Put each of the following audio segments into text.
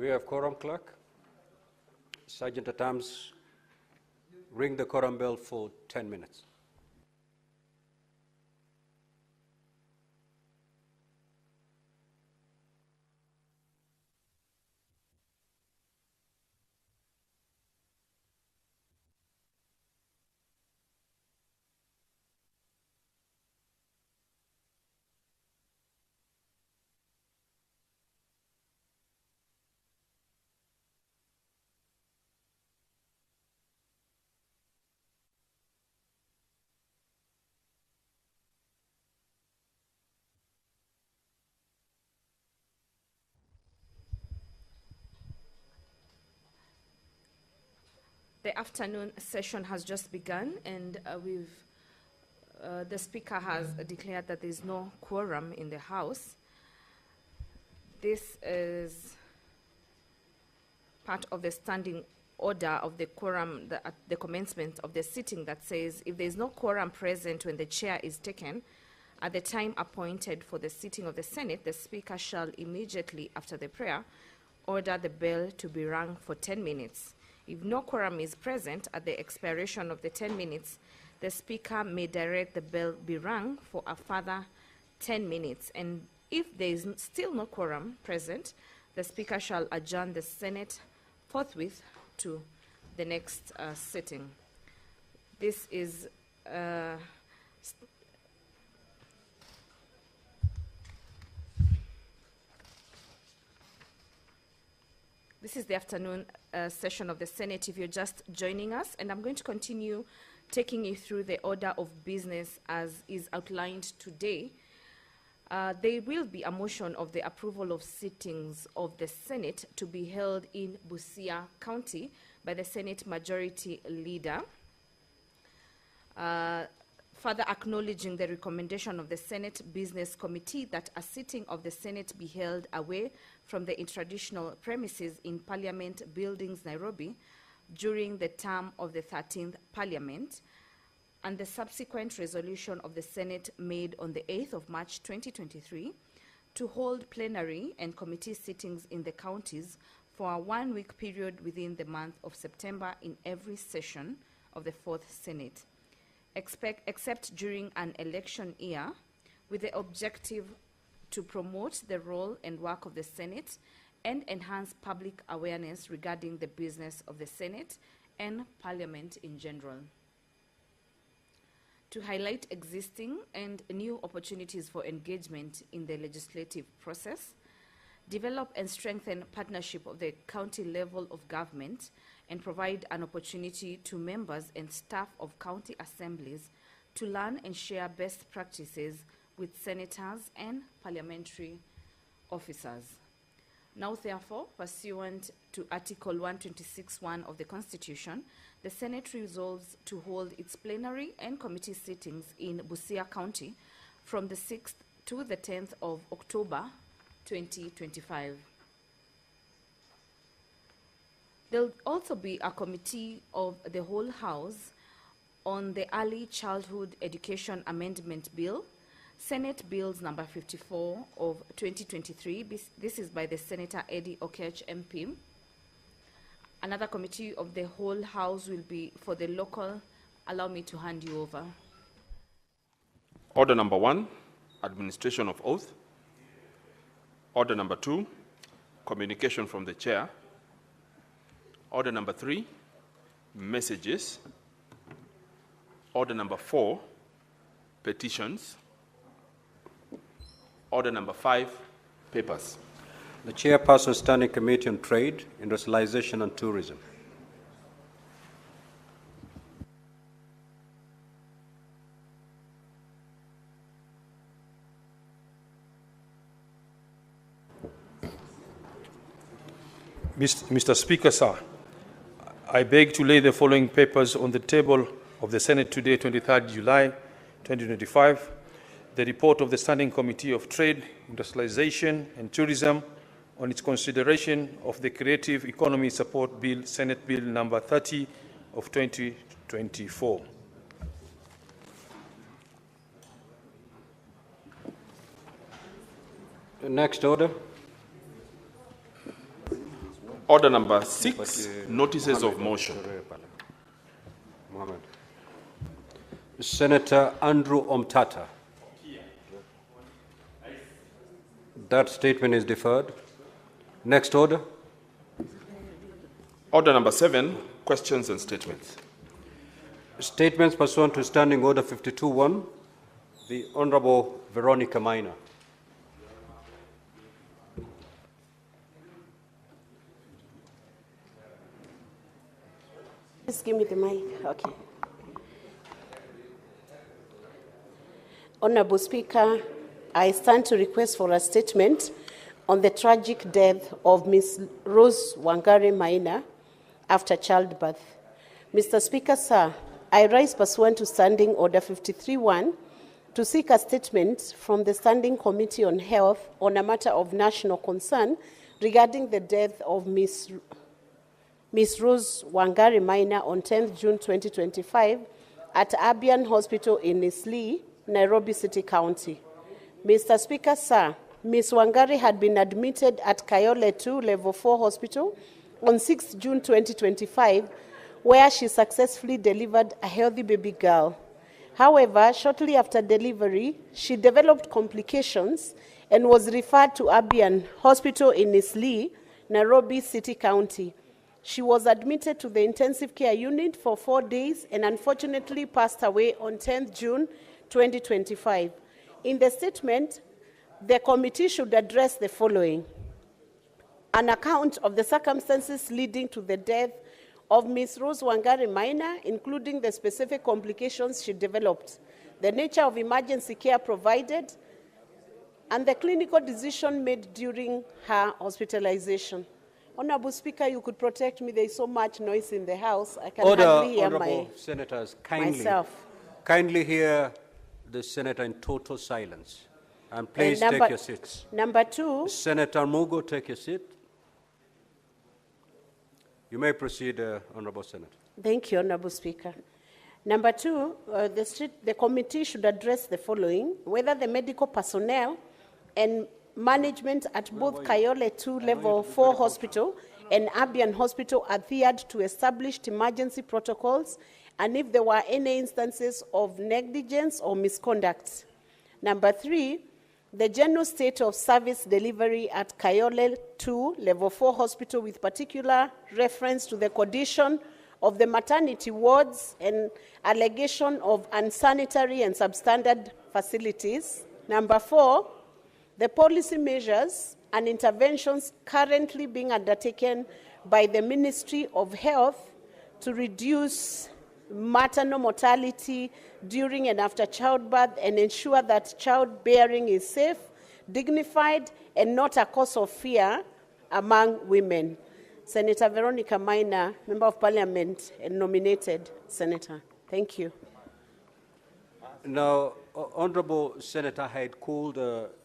Do we have quorum, clerk? Sergeant at Arms, ring the quorum bell for 10 minutes. The afternoon session has just begun, and the Speaker has declared that there is no quorum in the House. This is part of the standing order of the quorum at the commencement of the sitting that says if there is no quorum present when the chair is taken, at the time appointed for the sitting of the Senate, the Speaker shall immediately after the prayer order the bell to be rung for 10 minutes. If no quorum is present at the expiration of the 10 minutes, the Speaker may direct the bell be rung for a further 10 minutes. And if there is still no quorum present, the Speaker shall adjourn the Senate forthwith to the next sitting. This is This is the afternoon session of the Senate, if you're just joining us, and I'm going to continue taking you through the order of business as is outlined today. There will be a motion of the approval of sittings of the Senate to be held in Busia County by the Senate Majority Leader. Further acknowledging the recommendation of the Senate Business Committee that a sitting of the Senate be held away from the traditional premises in Parliament Buildings, Nairobi, during the term of the 13th Parliament, and the subsequent resolution of the Senate made on the 8th of March 2023 to hold plenary and committee sittings in the counties for a one-week period within the month of September in every session of the 4th Senate, except during an election year, with the objective to promote the role and work of the Senate and enhance public awareness regarding the business of the Senate and Parliament in general. To highlight existing and new opportunities for engagement in the legislative process, develop and strengthen partnership of the county level of government, and provide an opportunity to members and staff of county assemblies to learn and share best practices with senators and parliamentary officers. Now, therefore, pursuant to Article 126(1) of the Constitution, the Senate resolves to hold its plenary and committee sittings in Busia County from the 6th to the 10th of October 2025. There will also be a committee of the whole House on the Early Childhood Education Amendment Bill, Senate Bills number 54 of 2023. This is by the Senator Eddie Okech MP. Another committee of the whole House will be for the local. Allow me to hand you over. Order number 1, administration of oath. Order number 2, communication from the chair. Order number 3, messages. Order number 4, petitions. Order number 5, papers. The Chairperson, Standing Committee on Trade, Industrialization and Tourism. Mr. Speaker, sir, I beg to lay the following papers on the table of the Senate today, 23rd July 2025. The report of the Standing Committee of Trade, Industrialization and Tourism on its consideration of the Creative Economy Support Bill, Senate Bill number 30 of 2024. The next order. Order number 6, notices of motion. Senator Andrew Omtata. That statement is deferred. Next order. Order number 7, questions and statements. Statements pursuant to Standing Order 52-1, the Honorable Veronica Maina. Just give me the mic. Okay. Honorable Speaker, I stand to request for a statement on the tragic death of Ms. Rose Wangari Maina after childbirth. Mr. Speaker, sir, I rise pursuant to Standing Order 53-1 to seek a statement from the Standing Committee on Health on a matter of national concern regarding the death of Ms. Rose Wangari Maina on 10th June 2025 at Abian Hospital in Eastleigh, Nairobi City County. Mr. Speaker, sir, Ms. Wangari had been admitted at Kayole 2 Level 4 Hospital on 6th June 2025, where she successfully delivered a healthy baby girl. However, shortly after delivery, she developed complications and was referred to Abian Hospital in Eastleigh, Nairobi City County. She was admitted to the intensive care unit for 4 days and unfortunately passed away on 10th June 2025. In the statement, the committee should address the following: an account of the circumstances leading to the death of Ms. Rose Wangari Maina, including the specific complications she developed, the nature of emergency care provided, and the clinical decision made during her hospitalization. Honorable Speaker, you could protect me. There is so much noise in the House. I can hardly hear Honorable Senators, myself. Kindly hear the Senator in total silence. And please take your seats. Number 2. Senator Mugo, take your seat. You may proceed, Honorable Senator. Thank you, Honorable Speaker. Number 2, the committee should address the following: whether the medical personnel and management at both Kayole 2 Level 4 Hospital and Abian Hospital adhered to established emergency protocols, and if there were any instances of negligence or misconduct. Number 3, the general state of service delivery at Kayole 2 Level 4 Hospital, with particular reference to the condition of the maternity wards and allegation of unsanitary and substandard facilities. Number 4, the policy measures and interventions currently being undertaken by the Ministry of Health to reduce maternal mortality during and after childbirth and ensure that childbearing is safe, dignified, and not a cause of fear among women. Senator Veronica Maina, Member of Parliament and nominated Senator. Thank you. Now, Honorable Senator, I had called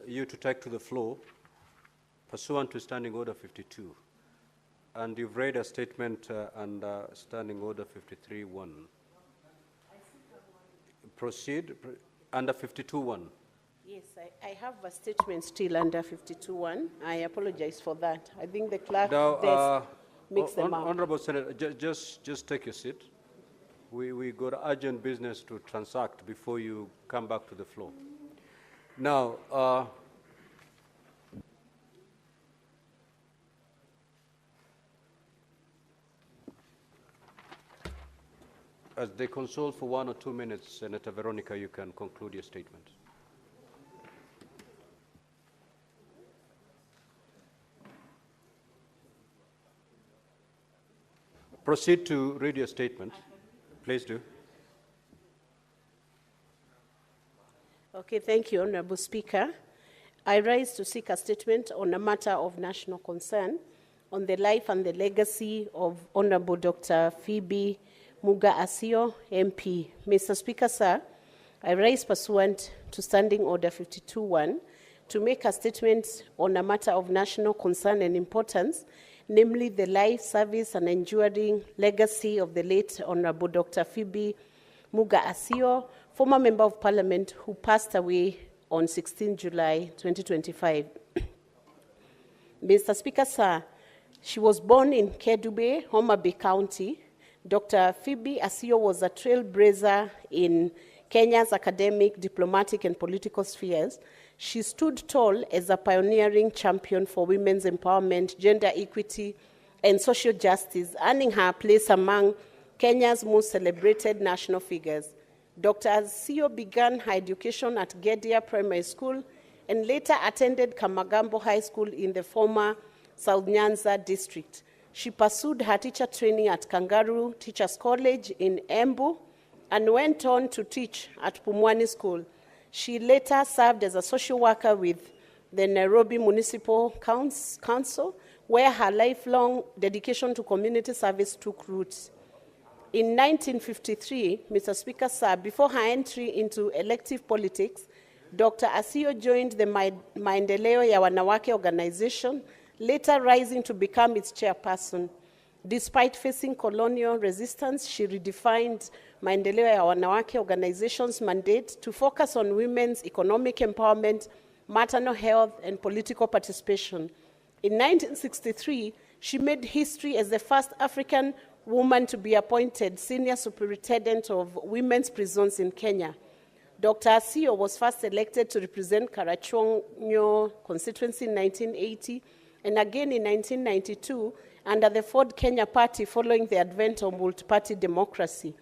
you to take to the floor pursuant to Standing Order 52. And you've read a statement under Standing Order 53-1. Proceed under 52-1. Yes, I have a statement still under 52-1. I apologize for that. I think the clerk desk mixed them up. Honorable Senator, just take your seat. We got urgent business to transact before you come back to the floor. Now, as they consult for 1 or 2 minutes, Senator Veronica, you can conclude your statement. Proceed to read your statement. Please do. Okay, thank you, Honorable Speaker. I rise to seek a statement on a matter of national concern on the life and the legacy of Honorable Dr. Phoebe Muga Asio, MP. Mr. Speaker, sir, I rise pursuant to Standing Order 52-1 to make a statement on a matter of national concern and importance, namely the life, service, and enduring legacy of the late Honorable Dr. Phoebe Muga Asio, former Member of Parliament who passed away on 16 July 2025. Mr. Speaker, sir, She was born in Kedube, Homa Bay County. Dr. Phoebe Asio was a trailblazer in Kenya's academic, diplomatic, and political spheres. She stood tall as a pioneering champion for women's empowerment, gender equity, and social justice, earning her place among Kenya's most celebrated national figures. Dr. Asio began her education at Gedia Primary School and later attended Kamagambo High School in the former South Nyanza district. She pursued her teacher training at Kangaroo Teachers College in Embu and went on to teach at Pumwani School. She later served as a social worker with the Nairobi Municipal Council, where her lifelong dedication to community service took root. In 1953, Mr. Speaker, sir, before her entry into elective politics, Dr. Asio joined the Maendeleo ya Wanawake organization, later rising to become its chairperson. Despite facing colonial resistance, she redefined Maendeleo ya Wanawake organization's mandate to focus on women's economic empowerment, maternal health, and political participation. In 1963, she made history as the first African woman to be appointed senior superintendent of women's prisons in Kenya. Dr. Asio was first elected to represent Karachuonyo constituency in 1980 and again in 1992 under the Ford Kenya Party following the advent of multi-party democracy.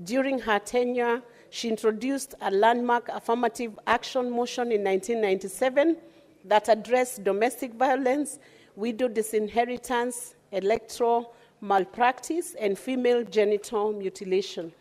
During her tenure, she introduced a landmark affirmative action motion in 1997 that addressed domestic violence, widow disinheritance, electoral malpractice, and female genital mutilation.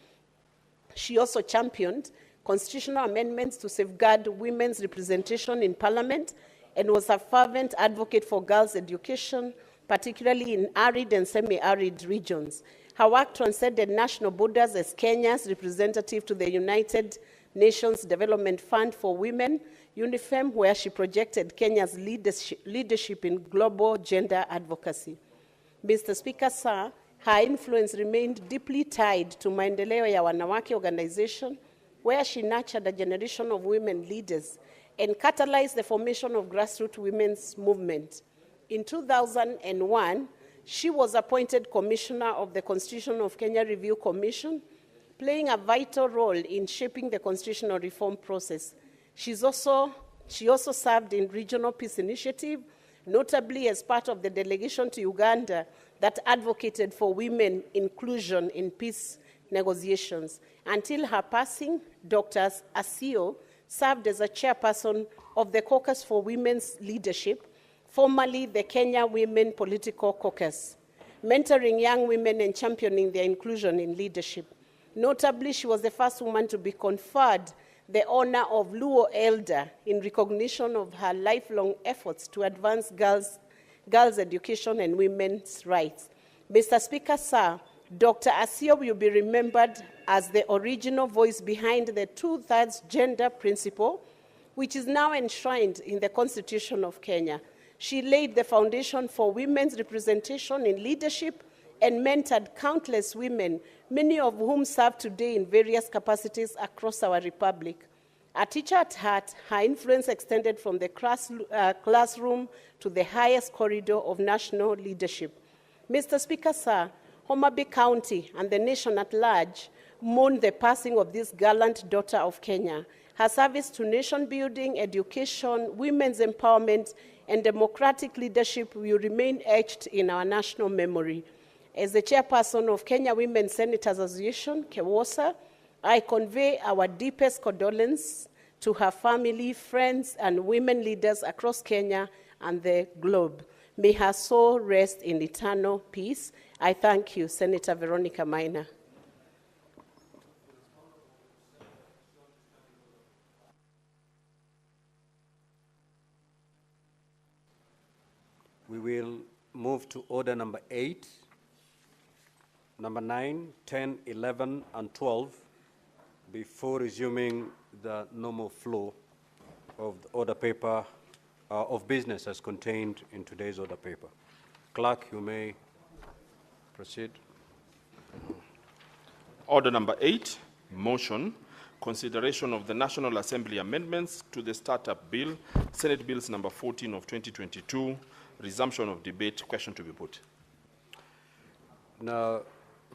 She also championed constitutional amendments to safeguard women's representation in Parliament and was a fervent advocate for girls' education, particularly in arid and semi-arid regions. Her work transcended national borders as Kenya's representative to the United Nations Development Fund for Women, UNIFEM, where she projected Kenya's leadership in global gender advocacy. Mr. Speaker, sir, her influence remained deeply tied to Maendeleo ya Wanawake organization, where she nurtured a generation of women leaders and catalyzed the formation of grassroots women's movement. In 2001, she was appointed Commissioner of the Constitution of Kenya Review Commission, playing a vital role in shaping the constitutional reform process. She also served in Regional Peace Initiative, notably as part of the delegation to Uganda that advocated for women inclusion in peace negotiations. Until her passing, Dr. Asio served as a chairperson of the Caucus for Women's Leadership, formerly the Kenya Women Political Caucus, mentoring young women and championing their inclusion in leadership. Notably, she was the first woman to be conferred the honor of Luo Elder in recognition of her lifelong efforts to advance girls' education and women's rights. Mr. Speaker, sir, Dr. Asio will be remembered as the original voice behind the 2/3 gender principle, which is now enshrined in the Constitution of Kenya. She laid the foundation for women's representation in leadership and mentored countless women, many of whom serve today in various capacities across our republic. A teacher at heart, her influence extended from the classroom to the highest corridor of national leadership. Mr. Speaker, sir, Homa Bay County and the nation at large mourn the passing of this gallant daughter of Kenya. Her service to nation building, education, women's empowerment, and democratic leadership will remain etched in our national memory. As the chairperson of Kenya Women Senators Association, KEWOSA, I convey our deepest condolence to her family, friends, and women leaders across Kenya and the globe. May her soul rest in eternal peace. I thank you, Senator Veronica Maina. We will move to order number 8, number 9, 10, 11, and 12 before resuming the normal flow of the order paper of business as contained in today's order paper. Clerk, you may proceed. Order number 8, motion, consideration of the National Assembly amendments to the Startup Bill, Senate Bills number 14 of 2022, resumption of debate, question to be put. Now,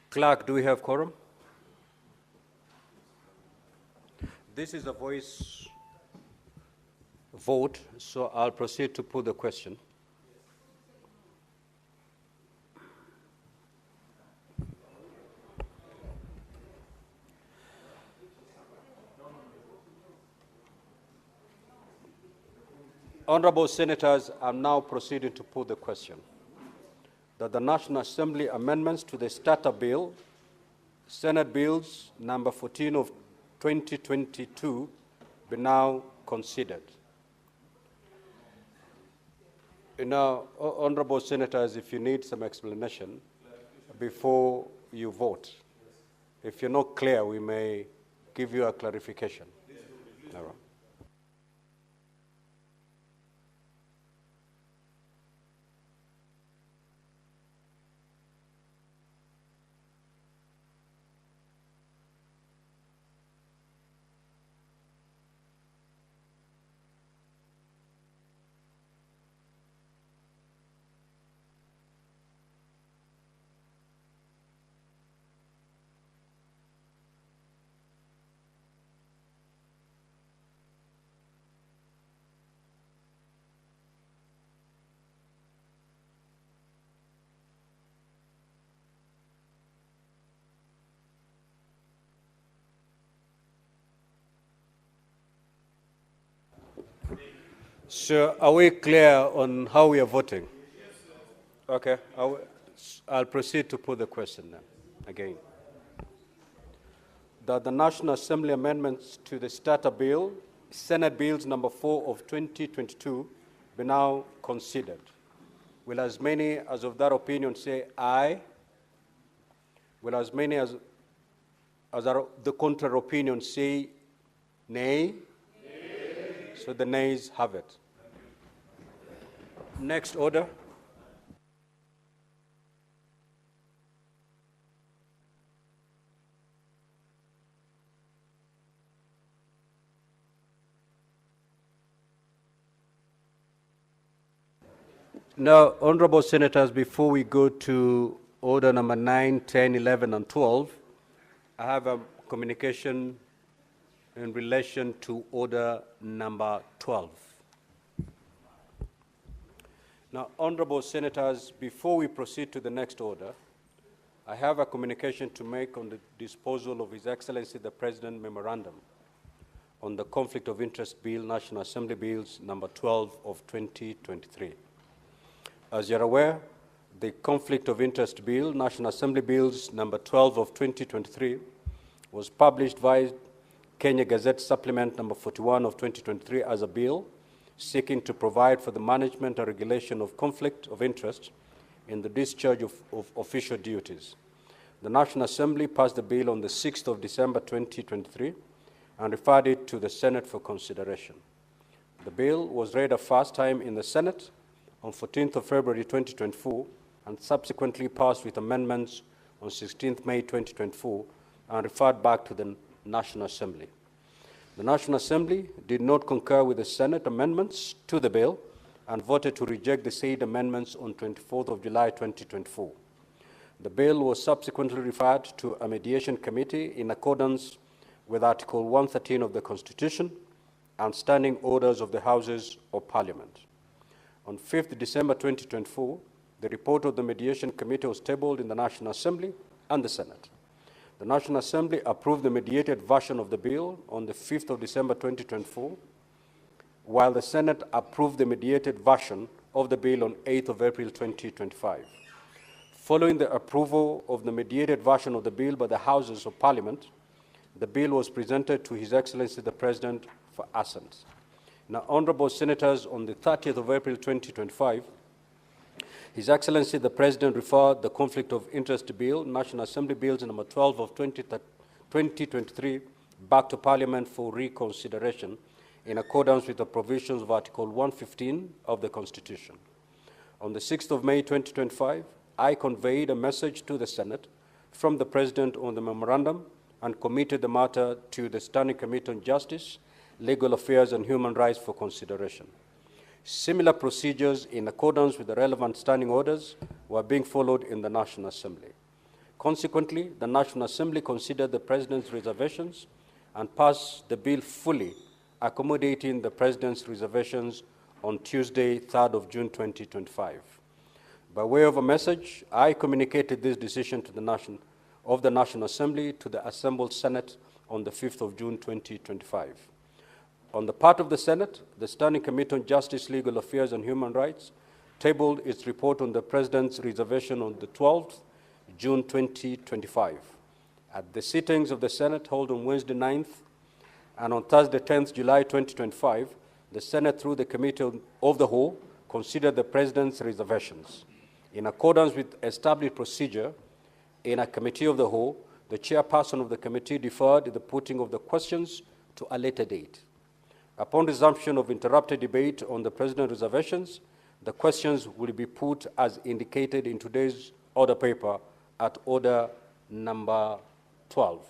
clerk, do we have quorum? This is a voice vote, so I'll proceed to put the question. Honorable Senators, I'm now proceeding to put the question that the National Assembly amendments to the Starter Bill, Senate Bills number 14 of 2022, be now considered. Now, Honorable Senators, if you need some explanation before you vote, if you're not clear, we may give you a clarification. All right. So are we clear on how we are voting? Okay, I'll proceed to put the question now, again. That the National Assembly amendments to the Starter Bill, Senate Bills number 4 of 2022, be now considered. Will as many as of that opinion say aye? Will as many as are the contrary opinion say nay? So the nays have it. Next order. Now, Honorable Senators, before we go to order number 9, 10, 11, and 12, I have a communication in relation to order number 12. Now, Honorable Senators, before we proceed to the next order, I have a communication to make on the disposal of His Excellency the President Memorandum on the Conflict of Interest Bill, National Assembly Bills number 12 of 2023. As you're aware, the Conflict of Interest Bill, National Assembly Bills number 12 of 2023, was published via Kenya Gazette Supplement number 41 of 2023 as a bill seeking to provide for the management and regulation of conflict of interest in the discharge of official duties. The National Assembly passed the bill on the 6th of December 2023 and referred it to the Senate for consideration. The bill was read a first time in the Senate on 14th of February 2024 and subsequently passed with amendments on 16th May 2024 and referred back to the National Assembly. The National Assembly did not concur with the Senate amendments to the bill and voted to reject the said amendments on 24th of July 2024. The bill was subsequently referred to a mediation committee in accordance with Article 113 of the Constitution and standing orders of the Houses of Parliament. On 5th December 2024, the report of the mediation committee was tabled in the National Assembly and the Senate. The National Assembly approved the mediated version of the bill on the 5th of December 2024, while the Senate approved the mediated version of the bill on 8th of April 2025. Following the approval of the mediated version of the bill by the Houses of Parliament, the bill was presented to His Excellency the President for assent. Now, Honourable Senators, on the 30th of April 2025, His Excellency the President referred the Conflict of Interest Bill, National Assembly Bills number 12 of 2023, back to Parliament for reconsideration in accordance with the provisions of Article 115 of the Constitution. On the 6th of May 2025, I conveyed a message to the Senate from the President on the memorandum and committed the matter to the Standing Committee on Justice, Legal Affairs and Human Rights for consideration. Similar procedures in accordance with the relevant standing orders were being followed in the National Assembly. Consequently, the National Assembly considered the President's reservations and passed the bill fully, accommodating the President's reservations on Tuesday, 3rd of June 2025. By way of a message, I communicated this decision to the National Assembly to the assembled Senate on the 5th of June 2025. On the part of the Senate, the Standing Committee on Justice, Legal Affairs and Human Rights tabled its report on the President's reservation on the 12th June 2025. At the sittings of the Senate held on Wednesday 9th and on Thursday 10th July 2025, the Senate, through the Committee of the Whole, considered the President's reservations. In accordance with established procedure, in a Committee of the Whole, the chairperson of the committee deferred the putting of the questions to a later date. Upon resumption of interrupted debate on the President's reservations, the questions will be put as indicated in today's order paper at order number 12.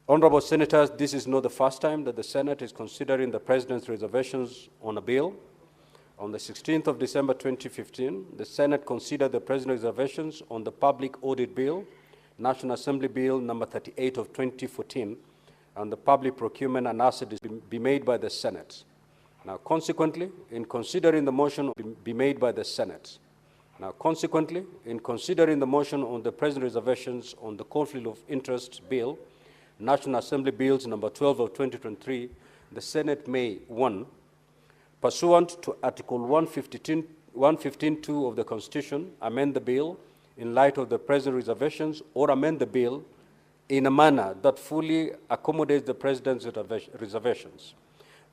Honorable Senators, this is not the first time that the Senate is considering the President's reservations on a bill. On the 16th of December 2015, the Senate considered the President's reservations on the Public Audit Bill, National Assembly Bill number 38 of 2014, and the Public Procurement and Assets be made by the Senate. Now, consequently, in considering the motion be made by the Senate. Now, consequently, in considering the motion on the President's reservations on the Conflict of Interest Bill, National Assembly Bills number 12 of 2023, the Senate may, 1, pursuant to Article 115.2 of the Constitution, amend the bill in light of the President's reservations or amend the bill in a manner that fully accommodates the President's reservations.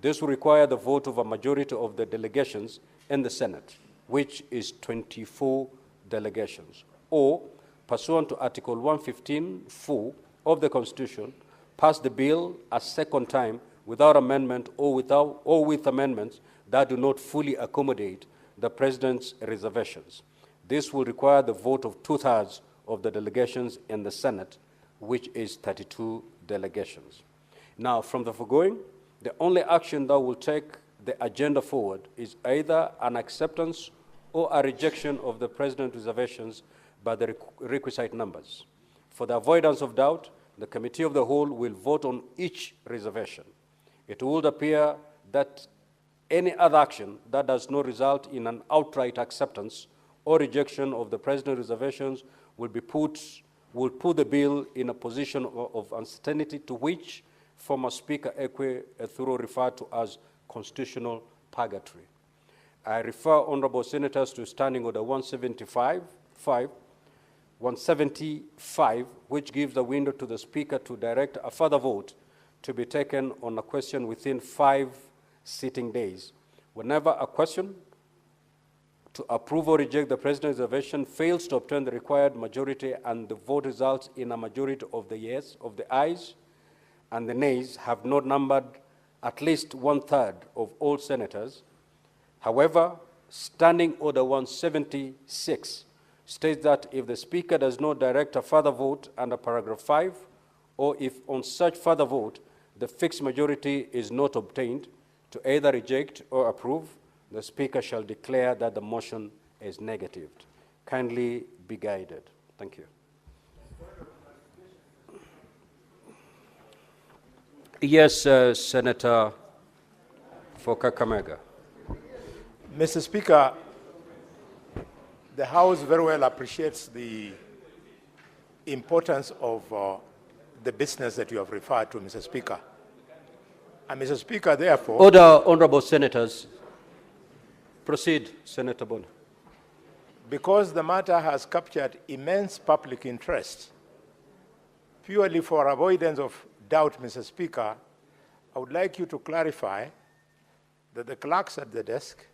This will require the vote of a majority of the delegations in the Senate, which is 24 delegations, or pursuant to Article 115.4 of the Constitution, pass the bill a second time without amendment or with amendments that do not fully accommodate the President's reservations. This will require the vote of 2/3 of the delegations in the Senate, which is 32 delegations. Now, from the foregoing, the only action that will take the agenda forward is either an acceptance or a rejection of the President's reservations by the requisite numbers. For the avoidance of doubt, the Committee of the Whole will vote on each reservation. It would appear that any other action that does not result in an outright acceptance or rejection of the President's reservations will put the bill in a position of uncertainty, to which former Speaker Ekwe Ethuro referred to as constitutional purgatory. I refer honorable senators to Standing Order 175, which gives a window to the Speaker to direct a further vote to be taken on a question within 5 sitting days. Whenever a question to approve or reject the President's reservation fails to obtain the required majority and the vote results in a majority of the yes, of the ayes, and the nays have not numbered at least 1/3 of all senators. However, Standing Order 176 states that if the Speaker does not direct a further vote under paragraph 5, or if on such further vote the fixed majority is not obtained to either reject or approve, the Speaker shall declare that the motion is negatived. Kindly be guided. Thank you. Yes, Senator for Kakamega. Mr. Speaker, the House very well appreciates the importance of the business that you have referred to, Mr. Speaker. And Mr. Speaker, therefore... Order, honorable senators. Proceed, Senator Bona. Because the matter has captured immense public interest, purely for avoidance of doubt, Mr. Speaker, I would like you to clarify that the clerks at the desk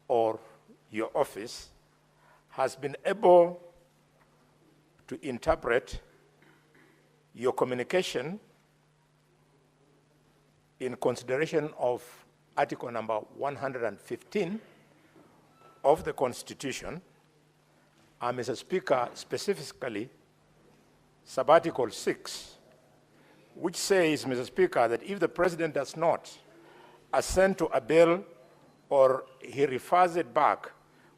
or your office has been able to interpret your communication in consideration of Article number 115 of the Constitution, and Mr. Speaker, specifically Sub-Article 6, which says, Mr. Speaker, that if the President does not assent to a bill or he refers it back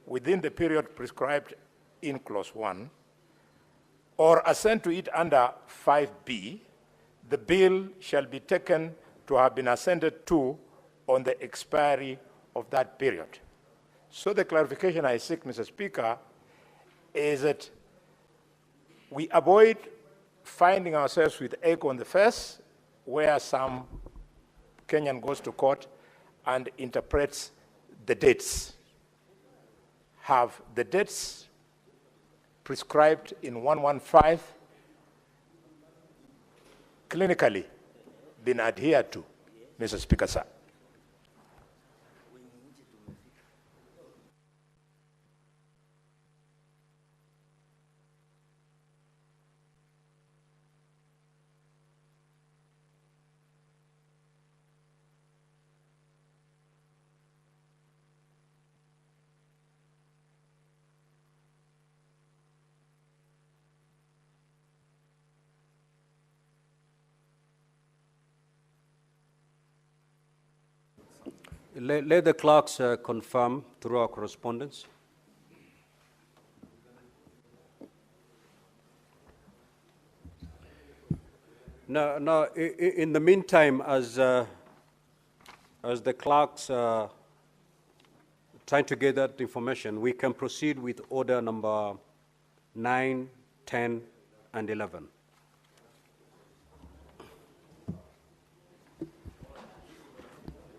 within the period prescribed in clause 1, or assent to it under 5B, the bill shall be taken to have been assented to on the expiry of that period. So the clarification I seek, Mr. Speaker, is that we avoid finding ourselves with egg on the face, where some Kenyan goes to court and interprets the dates. Have the dates prescribed in 115 clinically been adhered to, Mr. Speaker, sir? Let the clerks confirm through our correspondence. Now, in the meantime, as the clerks trying to get that information, we can proceed with order number 9, 10, and 11.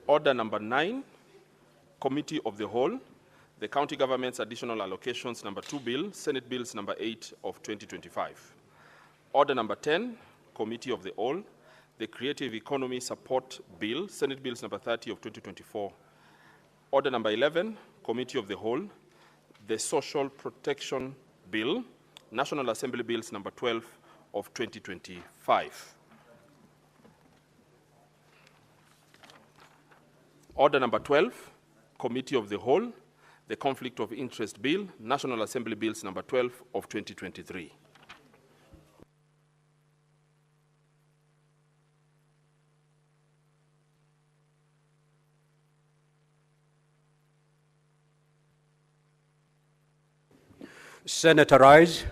Order number 9, Committee of the Whole, the County Government's Additional Allocations number 2 Bill, Senate Bills number 8 of 2025. Order number 10, Committee of the Whole, the Creative Economy Support Bill, Senate Bills number 30 of 2024. Order number 11, Committee of the Whole, the Social Protection Bill, National Assembly Bills number 12 of 2025. Order number 12, Committee of the Whole, the Conflict of Interest Bill, National Assembly Bills number 12 of 2023. Senator Rise.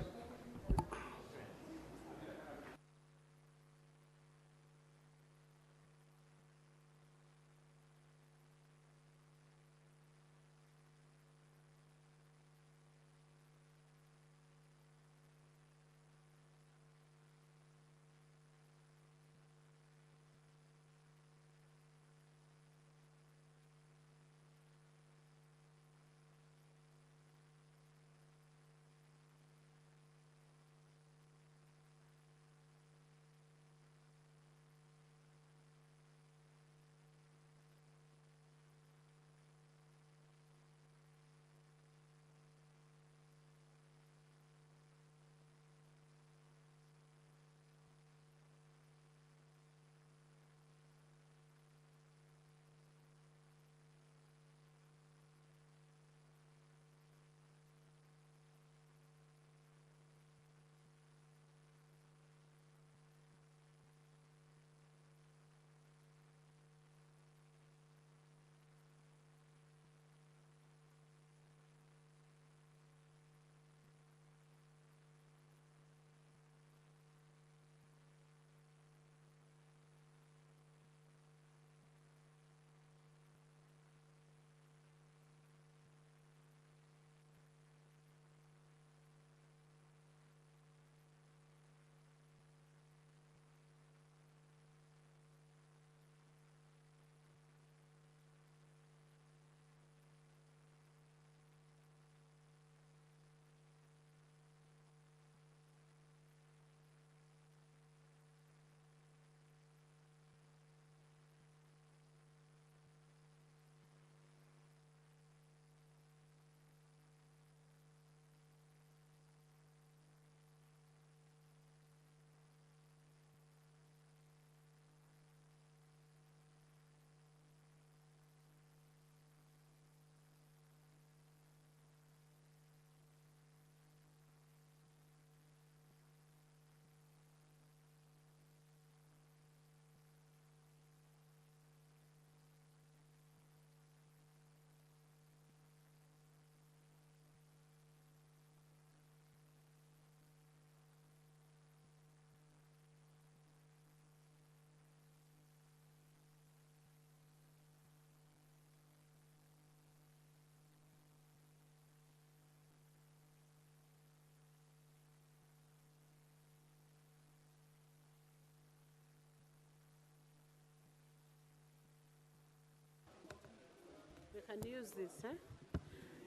Can you use this,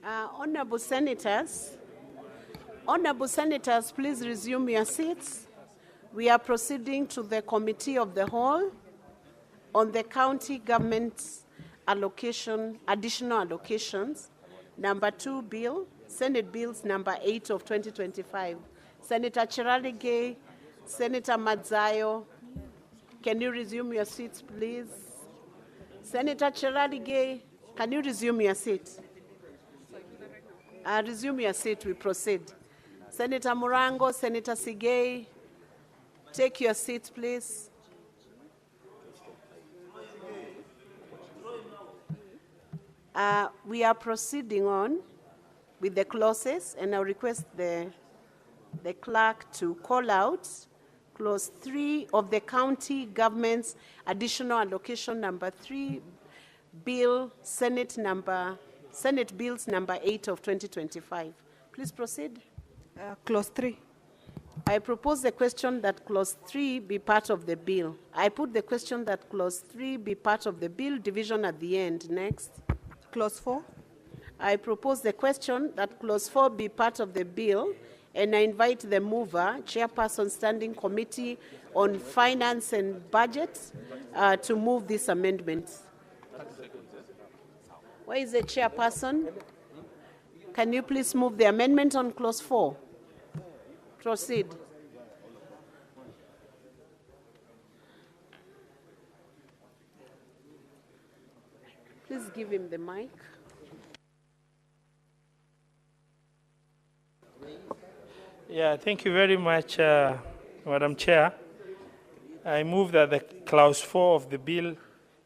Honorable Senators, please resume your seats. We are proceeding to the Committee of the Whole on the County Government's additional allocations, number 2 bill, Senate Bills number 8 of 2025. Senator Chiralige, Senator Madzayo, can you resume your seats, please? Senator Chiralige, can you resume your seat? Resume your seat, we proceed. Senator Murango, Senator Sigei, take your seats, please. We are proceeding on with the clauses, and I request the clerk to call out clause 3 of the county government's additional allocation number 3 bill, Senate Bills number 8 of 2025. Please proceed. Clause 3. I propose the question that clause 3 be part of the bill. I put the question that clause 3 be part of the bill, division at the end. Next. Clause 4. I propose the question that clause 4 be part of the bill, and I invite the mover, Chairperson Standing Committee on Finance and Budget, to move this amendment. Where is the Chairperson? Can you please move the amendment on clause 4? Proceed. Please give him the mic. Yeah, thank you very much, Madam Chair. I move that the clause 4 of the bill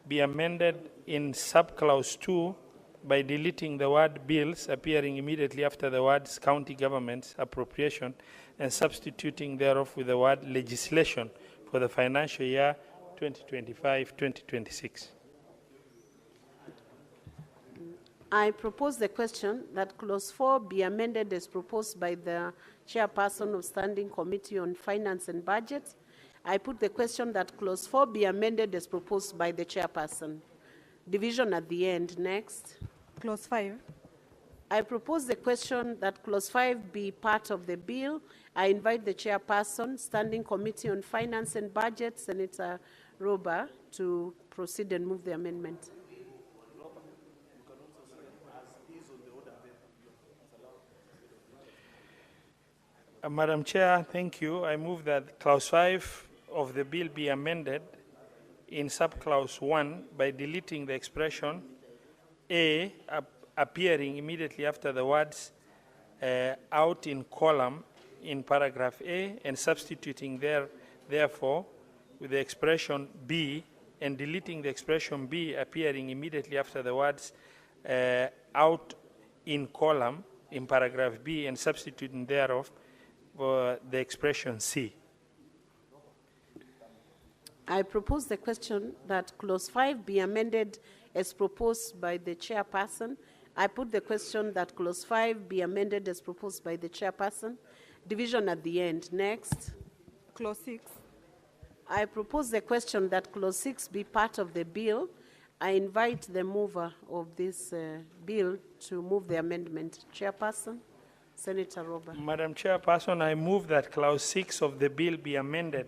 be amended in subclause 2 by deleting the word bills appearing immediately after the words county government's appropriation and substituting thereof with the word legislation for the financial year 2025-2026. I propose the question that clause 4 be amended as proposed by the Chairperson of Standing Committee on Finance and Budget. I put the question that clause 4 be amended as proposed by the Chairperson. Division at the end. Next. Clause 5. I propose the question that clause 5 be part of the bill. I invite the Chairperson, Standing Committee on Finance and Budget, Senator Roba, to proceed and move the amendment. Madam Chair, thank you. I move that clause 5 of the bill be amended in subclause 1 by deleting the expression A appearing immediately after the words out in column in paragraph A and substituting therefore with the expression B and deleting the expression B appearing immediately after the words out in column in paragraph B and substituting thereof the expression C. I propose the question that clause 5 be amended as proposed by the Chairperson. I put the question that clause 5 be amended as proposed by the Chairperson. Division at the end. Next. Clause 6. I propose the question that clause 6 be part of the bill. I invite the mover of this bill to move the amendment. Chairperson, Senator Roba. Madam Chairperson, I move that clause 6 of the bill be amended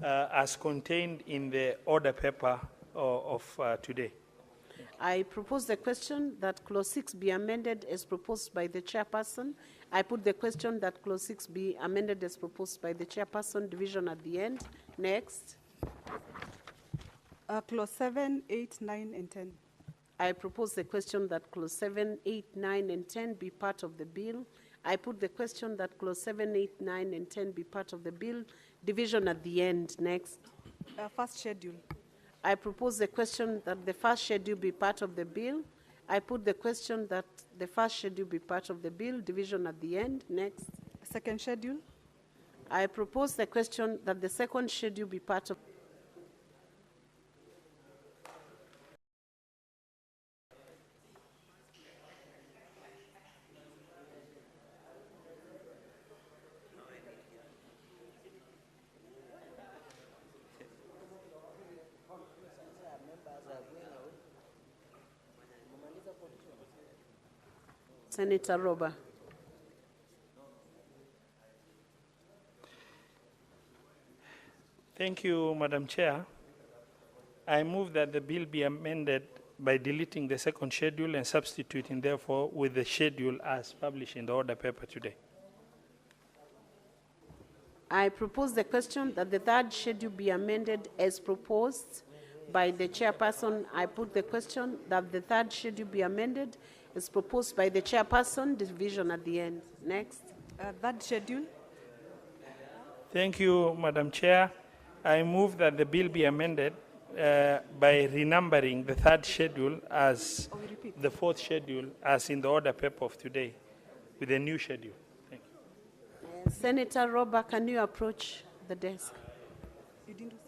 as contained in the order paper of today. I propose the question that clause 6 be amended as proposed by the Chairperson. I put the question that clause 6 be amended as proposed by the Chairperson. Division at the end. Next. Clause 7, 8, 9, and 10. I propose the question that clause 7, 8, 9, and 10 be part of the bill. I put the question that clause 7, 8, 9, and 10 be part of the bill. Division at the end. Next. First schedule. I propose the question that the first schedule be part of the bill. I put the question that the first schedule be part of the bill. Division at the end. Next. Second schedule. I propose the question that the second schedule be part of Senator Roba. Thank you, Madam Chair. I move that the bill be amended by deleting the second schedule and substituting, therefore, with the schedule as published in the order paper today. I propose the question that the third schedule be amended as proposed by the chairperson. I put the question that the third schedule be amended as proposed by the chairperson, division at the end. Next. Third schedule. Thank you, Madam Chair. I move that the bill be amended by renumbering the third schedule as the fourth schedule as in the order paper of today with a new schedule. Thank you. Senator Roba, can you approach the desk? You didn't receive.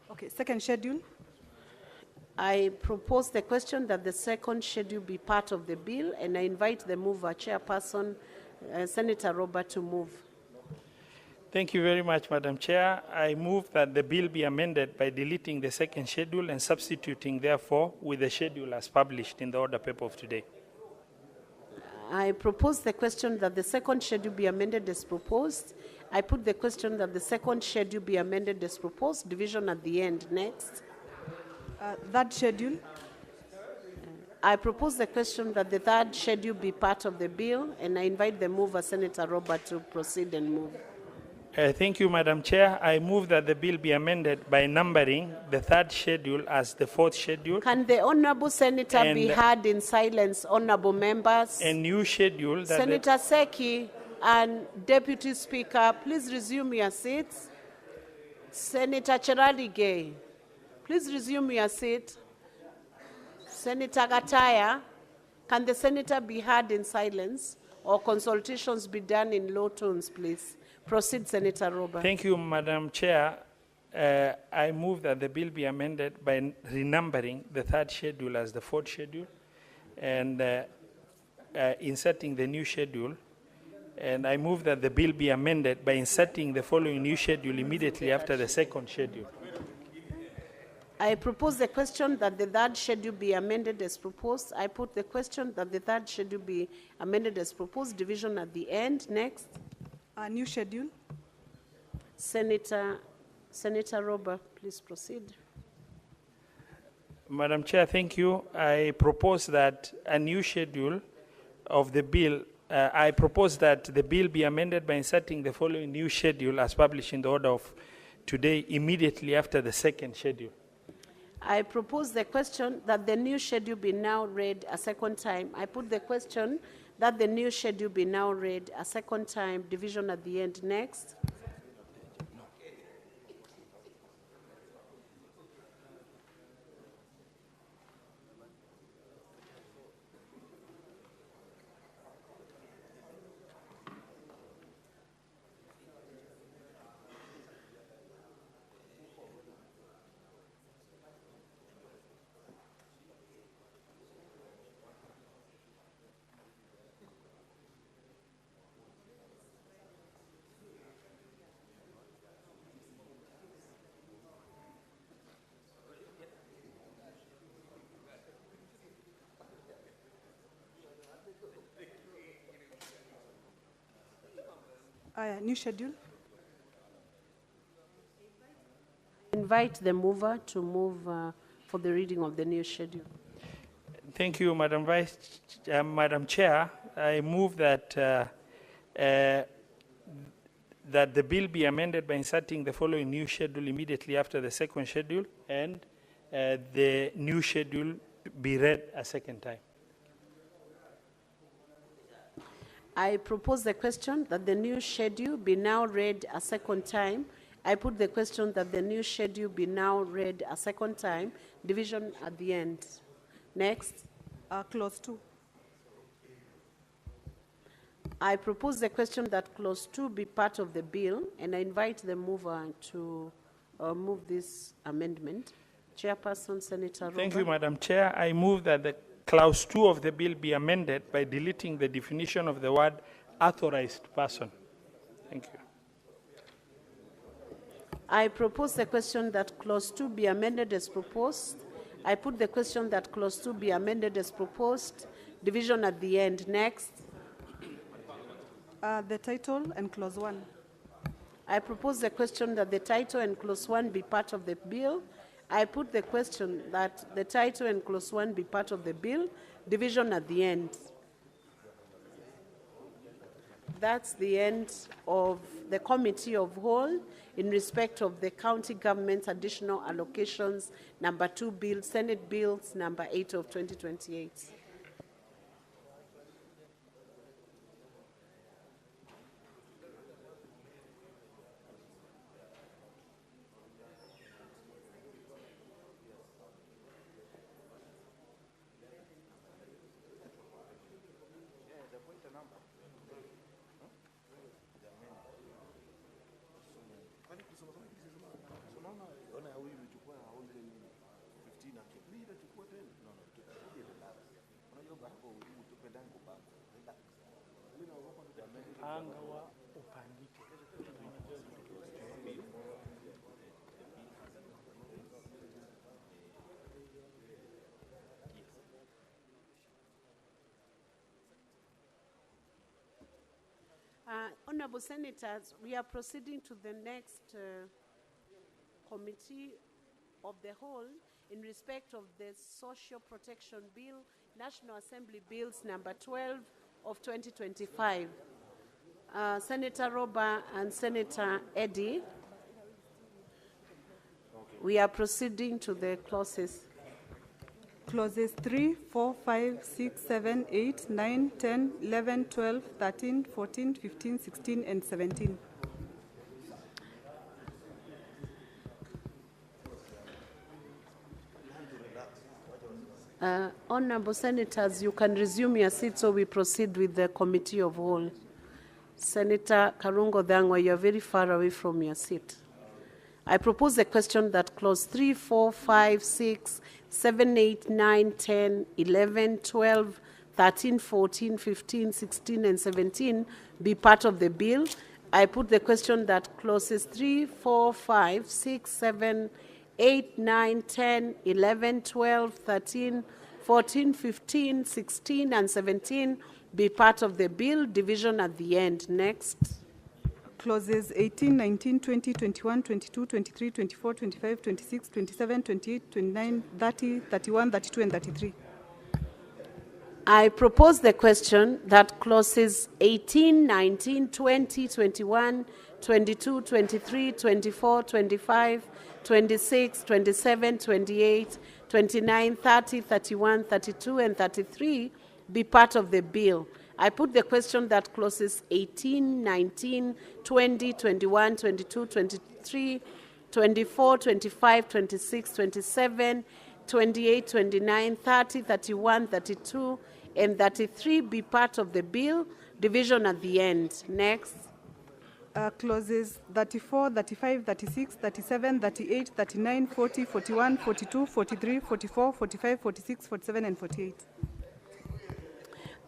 Okay, second schedule. I propose the question that the second schedule be part of the bill, and I invite the mover, chairperson, Senator Roba, to move. Thank you very much, Madam Chair. I move that the bill be amended by deleting the second schedule and substituting, therefore, with the schedule as published in the order paper of today. I propose the question that the second schedule be amended as proposed. I put the question that the second schedule be amended as proposed. Division at the end. Next. Third schedule. I propose the question that the third schedule be part of the bill, and I invite the mover, Senator Robert, to proceed and move. Thank you, Madam Chair. I move that the bill be amended by numbering the third schedule as the fourth schedule. Can the honourable senator be heard in silence, honourable members? A new schedule that Senator Seki and Deputy Speaker, please resume your seats. Senator Cheraligei, please resume your seat. Senator Gataya, can the senator be heard in silence or consultations be done in low tones, please? Proceed, Senator Robert. Thank you, Madam Chair. I move that the bill be amended by renumbering the third schedule as the fourth schedule and inserting the new schedule. And I move that the bill be amended by inserting the following new schedule immediately after the second schedule. I propose the question that the third schedule be amended as proposed. I put the question that the third schedule be amended as proposed. Division at the end. Next. New schedule. Senator Robert, please proceed. Madam Chair, thank you. I propose that a new schedule of the bill, I propose that the bill be amended by inserting the following new schedule as published in the order of today immediately after the second schedule. I propose the question that the new schedule be now read a second time. I put the question that the new schedule be now read a second time. Division at the end. Next. New schedule. Invite the mover to move for the reading of the new schedule. Thank you, Madam Chair. I move that that the bill be amended by inserting the following new schedule immediately after the second schedule, and the new schedule be read a second time. I propose the question that the new schedule be now read a second time. I put the question that the new schedule be now read a second time. Division at the end. Next. Clause 2. I propose the question that clause 2 be part of the bill, and I invite the mover to move this amendment. Chairperson, Senator Robert. Thank you, Madam Chair. I move that the Clause 2 of the bill be amended by deleting the definition of the word authorized person. Thank you. I propose the question that clause 2 be amended as proposed. I put the question that clause 2 be amended as proposed. Division at the end. Next. The title and clause 1. I propose the question that the title and clause 1 be part of the bill. I put the question that the title and clause 1 be part of the bill. Division at the end. That's the end of the Committee of Whole in respect of the County Government's Additional Allocations number 2 bill, Senate Bills number 8 of 2028. Honorable Senators, we are proceeding to the next Committee of the Whole in respect of the Social Protection Bill, National Assembly Bills number 12 of 2025. Senator Roba and Senator Eddy, we are proceeding to the clauses. Clauses 3, 4, 5, 6, 7, 8, 9, 10, 11, 12, 13, 14, 15, 16, and 17. Honorable Senators, you can resume your seat so we proceed with the Committee of Whole. Senator Karungo Dhangwa, you are very far away from your seat. I propose a question that clause 3, 4, 5, 6, 7, 8, 9, 10, 11, 12, 13, 14, 15, 16, and 17 be part of the bill. I put the question that clauses 3, 4, 5, 6, 7, 8, 9, 10, 11, 12, 13, 14, 15, 16, and 17 be part of the bill. Division at the end. Next. Clauses 18, 19, 20, 21, 22, 23, 24, 25, 26, 27, 28, 29, 30, 31, 32, and 33. I propose the question that clauses 18, 19, 20, 21, 22, 23, 24, 25, 26, 27, 28, 29, 30, 31, 32, and 33 be part of the bill. I put the question that clauses 18, 19, 20, 21, 22, 23, 24, 25, 26, 27, 28, 29, 30, 31, 32, and 33 be part of the bill. Division at the end. Next. Clauses 34, 35, 36, 37, 38, 39, 40, 41, 42, 43, 44, 45, 46, 47, and 48.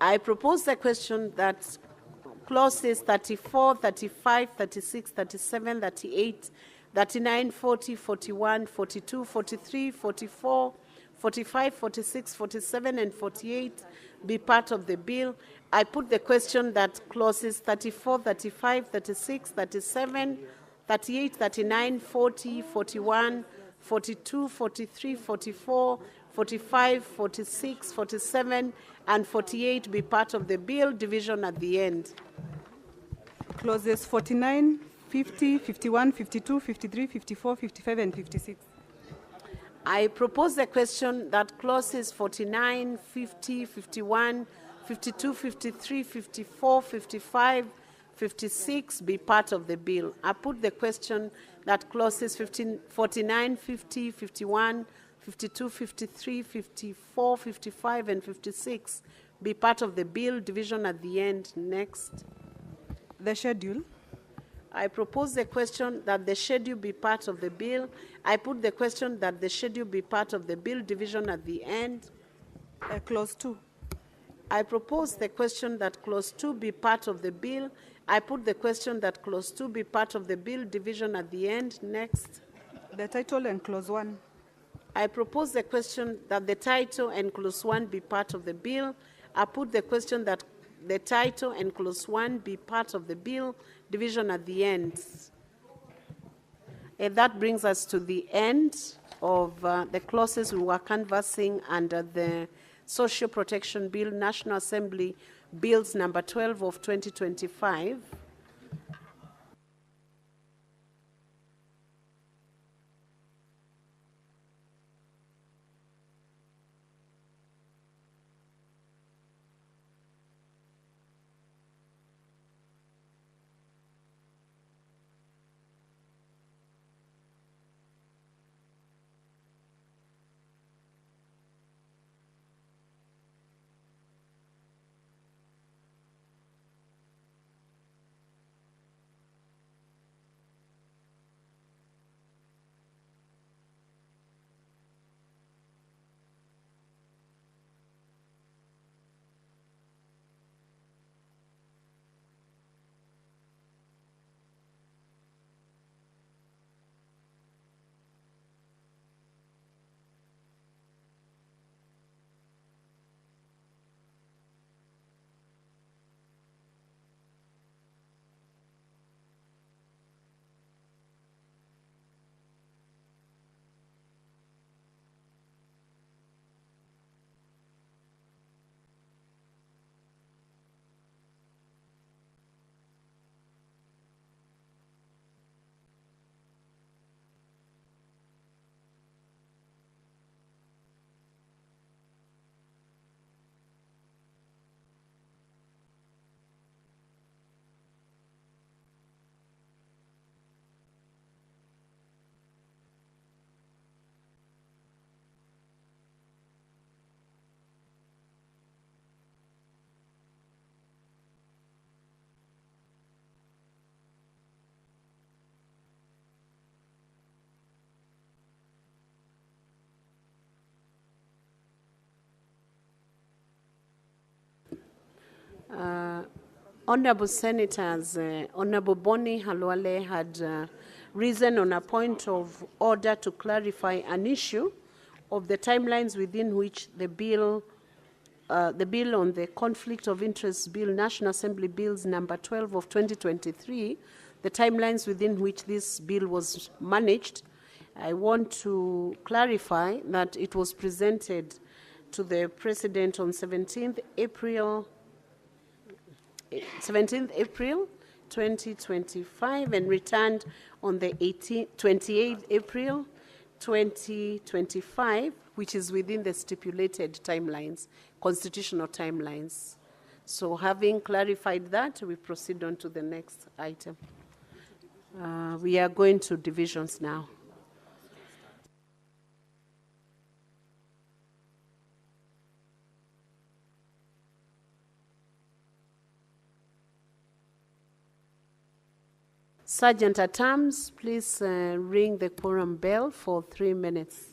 I propose the question that clauses 34, 35, 36, 37, 38, 39, 40, 41, 42, 43, 44, 45, 46, 47, and 48 be part of the bill. I put the question that clauses 34, 35, 36, 37, 38, 39, 40, 41, 42, 43, 44, 45, 46, 47, and 48 be part of the bill. Division at the end. Clauses 49, 50, 51, 52, 53, 54, 55, and 56. I propose the question that clauses 49, 50, 51, 52, 53, 54, 55, 56 be part of the bill. I put the question that clauses 49, 50, 51, 52, 53, 54, 55, and 56 be part of the bill. Division at the end. Next. The schedule. I propose the question that the schedule be part of the bill. I put the question that the schedule be part of the bill. Division at the end. Clause 2. I propose the question that clause 2 be part of the bill. I put the question that clause 2 be part of the bill, division at the end. Next. The title and clause 1. I propose the question that the title and clause 1 be part of the bill. I put the question that the title and clause 1 be part of the bill, division at the end. And that brings us to the end of the clauses we were canvassing under the Social Protection Bill, National Assembly Bills number 12 of 2025. Honorable Senators, Honorable Bonnie Halwale had risen on a point of order to clarify an issue of the timelines within which the bill on the Conflict of Interest Bill, National Assembly Bills number 12 of 2023, the timelines within which this bill was managed. I want to clarify that it was presented to the President on 17th April 2025 and returned on the 28th April 2025, which is within the stipulated timelines, constitutional timelines. So having clarified that, we proceed on to the next item. We are going to divisions now. Sergeant at Arms, please ring the quorum bell for 3 minutes.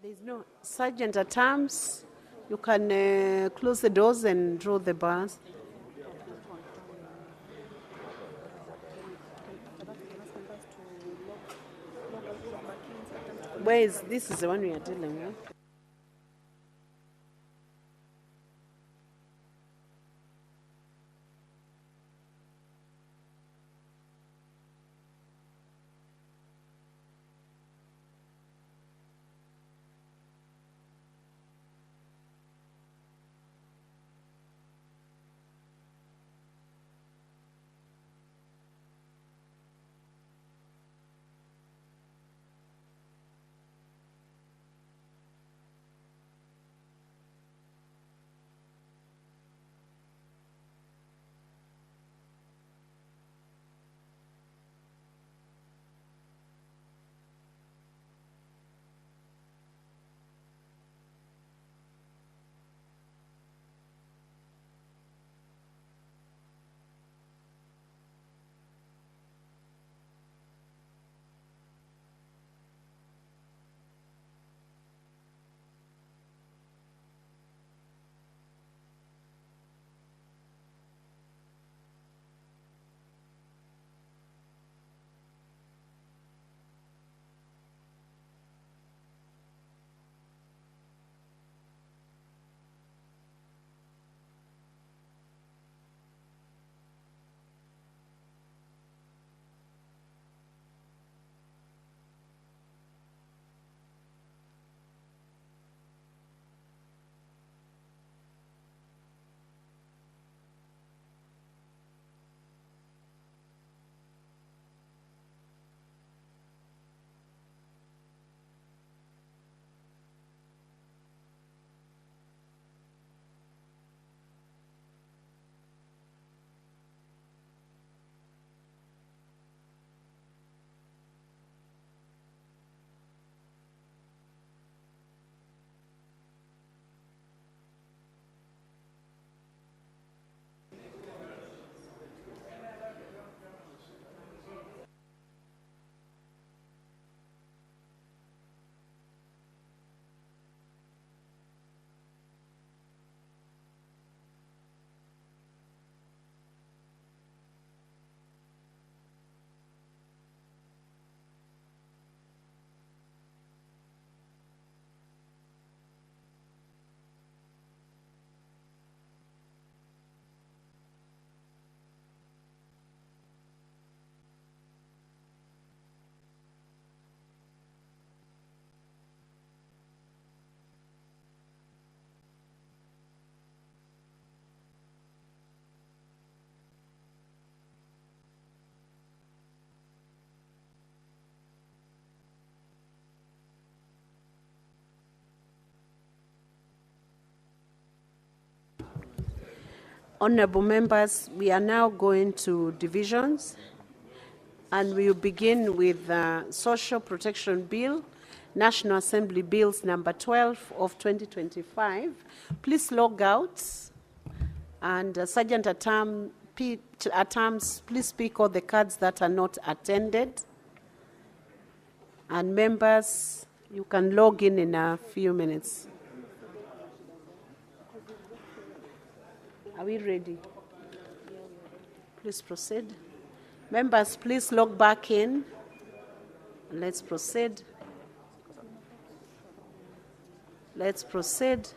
There's no Sergeant at arms. You can close the doors and draw the bars. Where is this? Is the one we are dealing with. Honorable members, we are now going to divisions, and we will begin with the Social Protection Bill, National Assembly Bills number 12 of 2025. Please log out, and Sergeant at arms, please pick all the cards that are not attended. And members, you can log in a few minutes. Are we ready? Please proceed. Members, please log back in. Let's proceed. Let's proceed.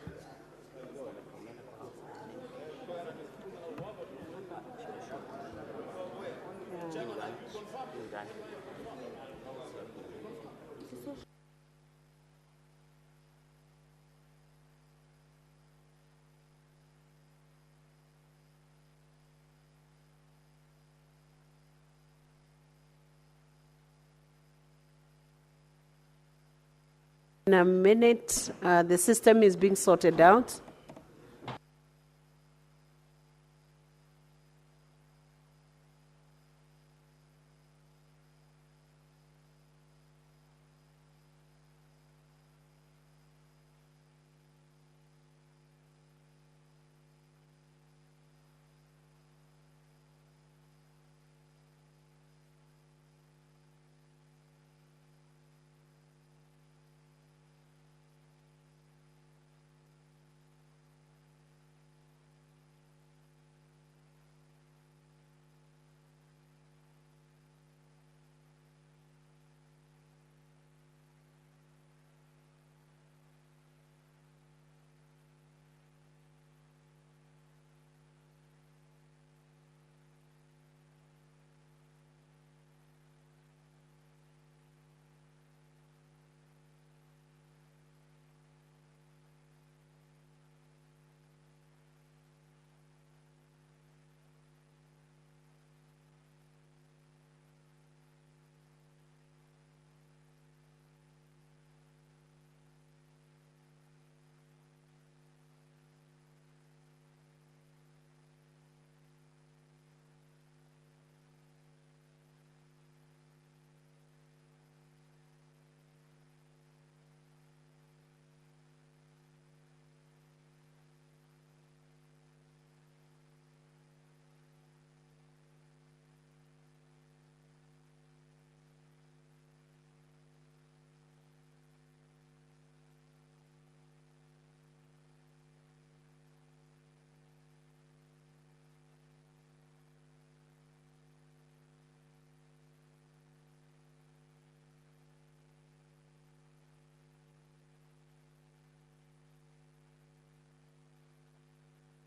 In a minute, the system is being sorted out.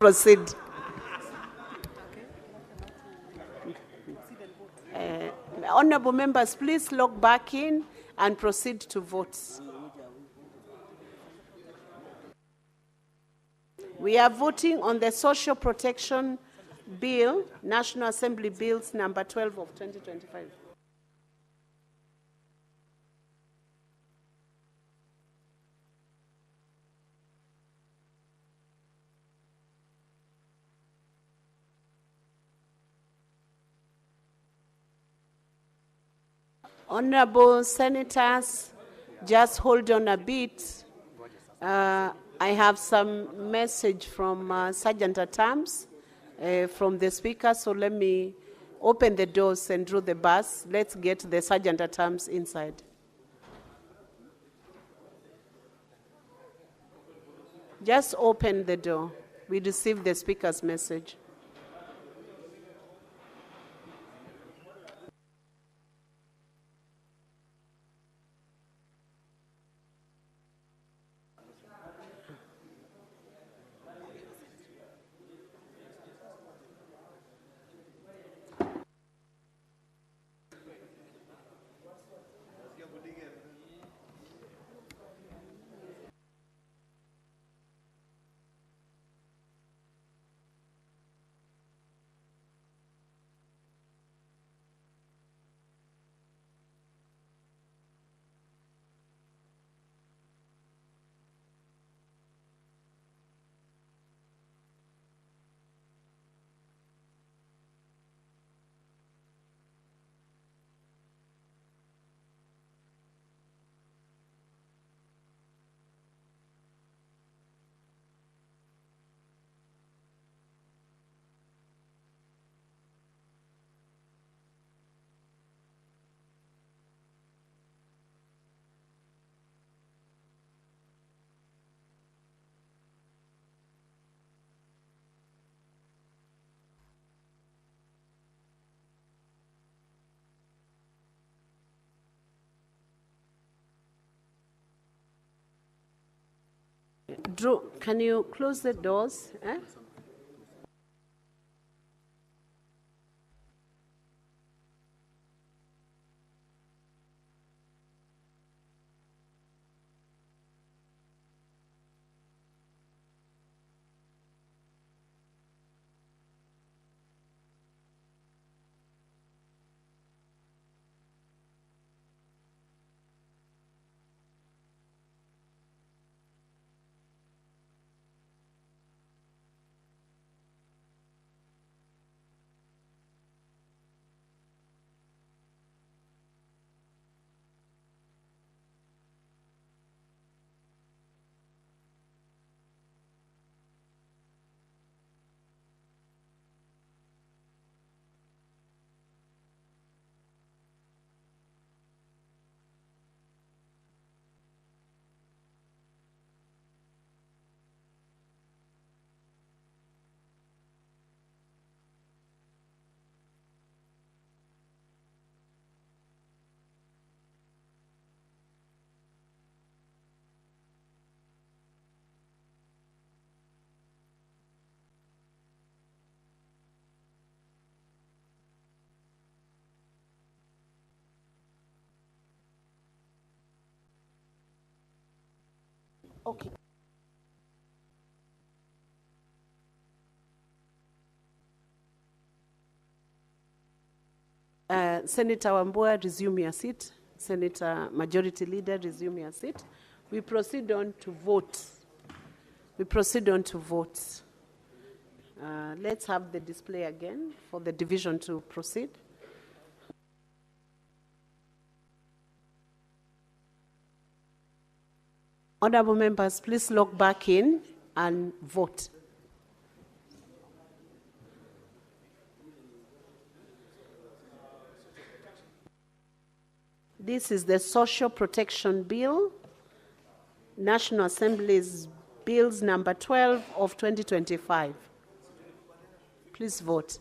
proceed. Honorable members, please log back in and proceed to votes. We are voting on the Social Protection Bill, National Assembly Bills number 12 of 2025. Honorable Senators, just hold on a bit. I have some message from Sergeant at Arms from the Speaker, so let me open the doors and draw the bus. Let's get the Sergeant at Arms inside. Just open the door. We received the Speaker's message. Drew, can you close the doors? Okay. Senator Wambua, resume your seat. Senator Majority Leader, resume your seat. We proceed on to vote. We proceed on to vote. Let's have the display again for the division to proceed. Honorable members, please log back in and vote. This is the Social Protection Bill, National Assembly's Bills number 12 of 2025. Please vote.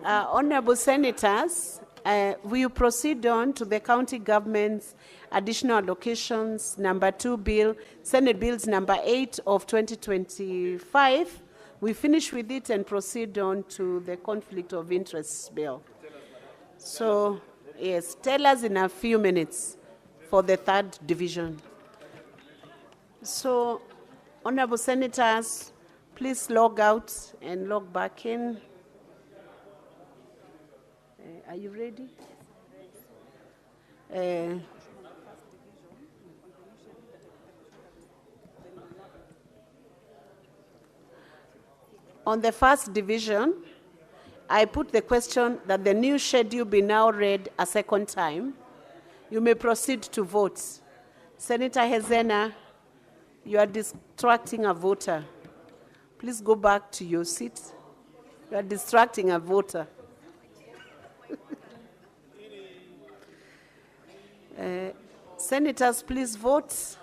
Honorable Senators, we will proceed on to the county government's additional allocations number 2 bill, Senate Bills number 8 of 2025. We finish with it and proceed on to the conflict of interest bill. So, yes, tell us in a few minutes for the third division. So, Honorable Senators, please log out and log back in. Are you ready? On the first division, I put the question that the new schedule be now read a second time. You may proceed to vote. Senator Hezena, you are distracting a voter. Please go back to your seat. You are distracting a voter. Senators, please vote.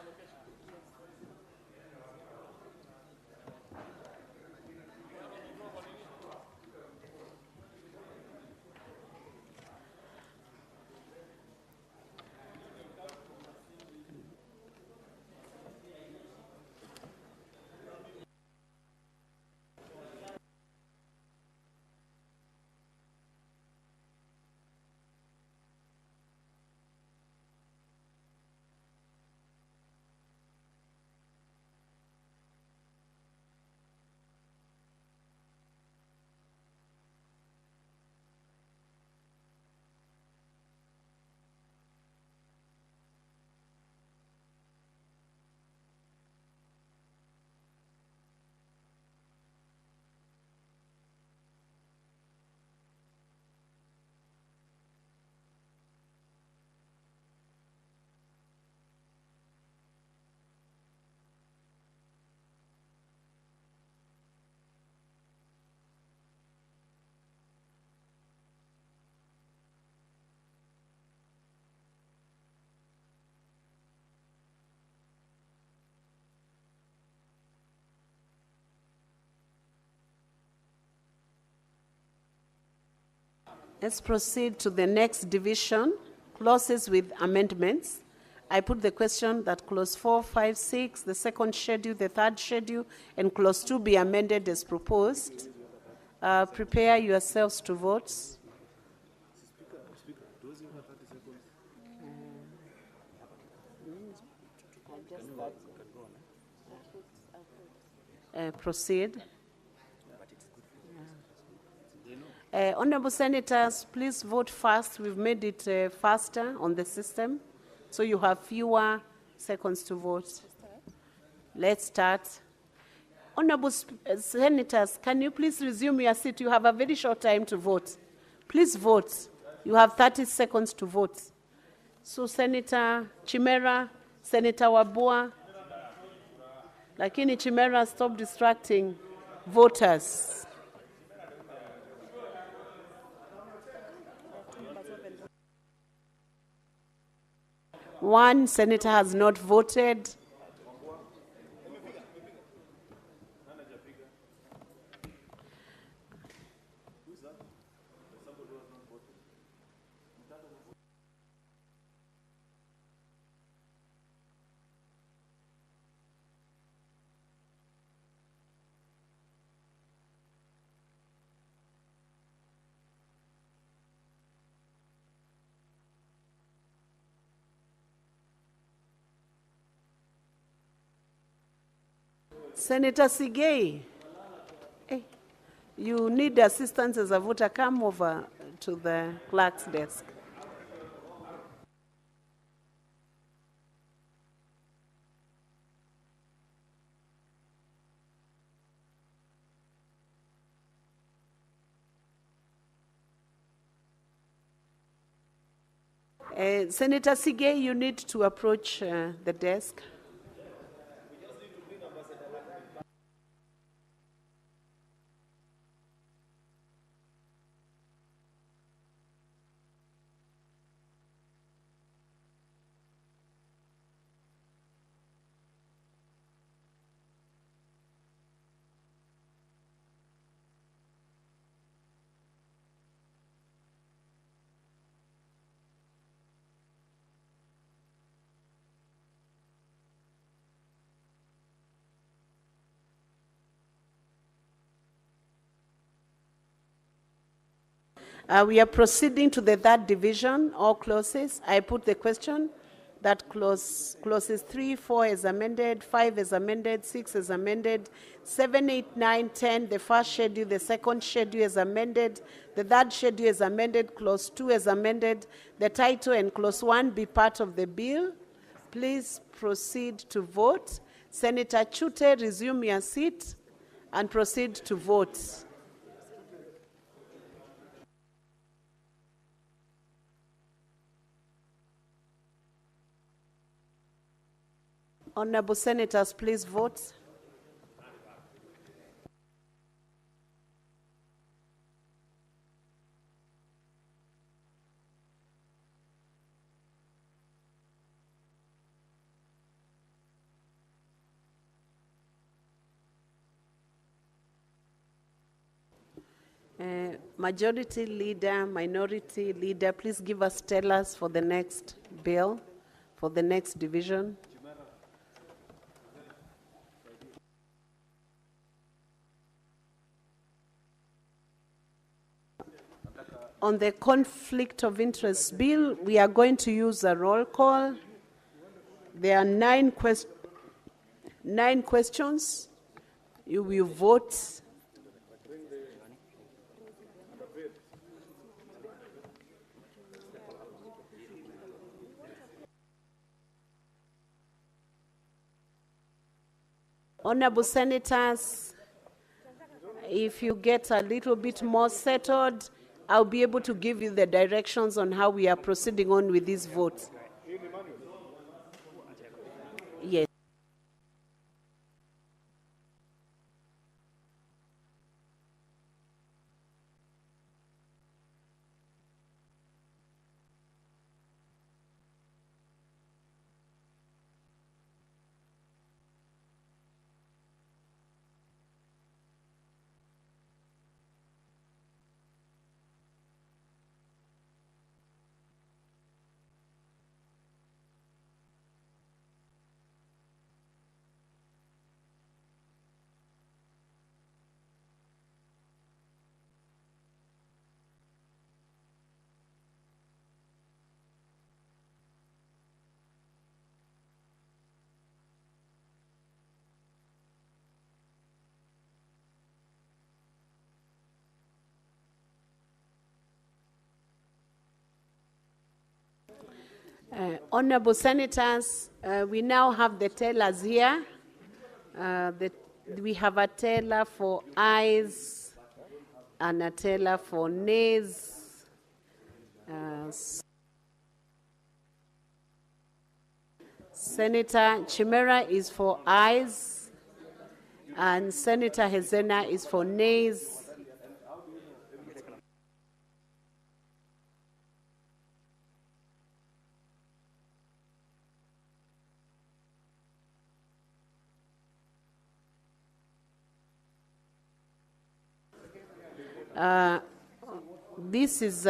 Let's proceed to the next division, clauses with amendments. I put the question that clause 4, 5, 6, the second schedule, the third schedule, and clause 2 be amended as proposed. Prepare yourselves to vote. Proceed. Honorable Senators, please vote fast. We've made it faster on the system, so you have fewer seconds to vote. Let's start. Honorable Senators, can you please resume your seat? You have a very short time to vote. Please vote. You have 30 seconds to vote. So Senator Chimera, Senator Wabua, lakini Chimera, stop distracting voters. One senator has not voted. Senator Sigei, you need assistance as a voter. Come over to the clerk's desk. Senator Sigei, you need to approach the desk. We are proceeding to the third division, all clauses. I put the question that clauses 3, 4 is amended, 5 is amended, 6 is amended, 7, 8, 9, 10, the first schedule, the second schedule is amended, the third schedule is amended, clause 2 is amended, the title and clause 1 be part of the bill. Please proceed to vote. Senator Chute, resume your seat and proceed to vote. Honorable Senators, please vote. Majority Leader, Minority Leader, please tell us for the next bill, for the next division. On the conflict of interest bill, we are going to use a roll call. There are nine questions. You will vote. Honorable Senators, if you get a little bit more settled, I'll be able to give you the directions on how we are proceeding on with this vote. Yes. Honorable Senators, we now have the tellers here. We have a teller for ayes and a teller for nays. Senator Chimera is for ayes, and Senator Hezena is for nays. This is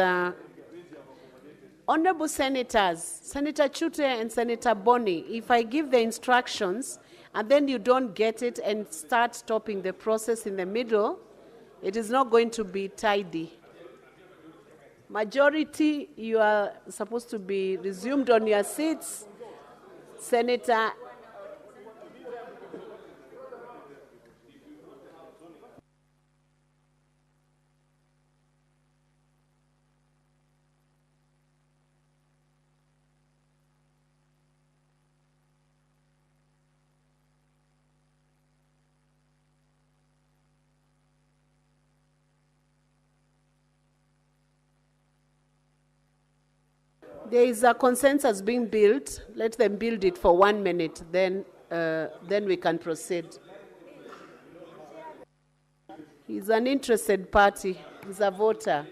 Honorable Senators, Senator Chute and Senator Boni, if I give the instructions and then you don't get it and start stopping the process in the middle, it is not going to be tidy. Majority, you are supposed to be resumed on your seats. Senator There is a consensus being built. Let them build it for 1 minute, then we can proceed. He's an interested party. He's a voter.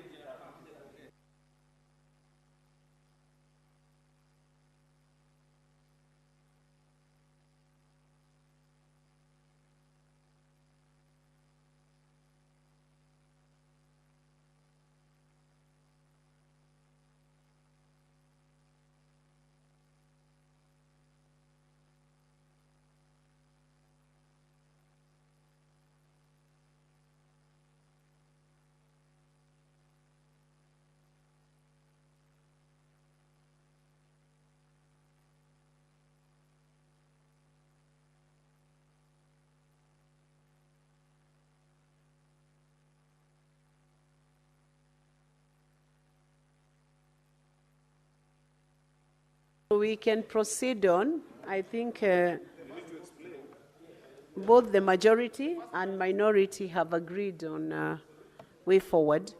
We can proceed on. I think both the majority and minority have agreed on way forward.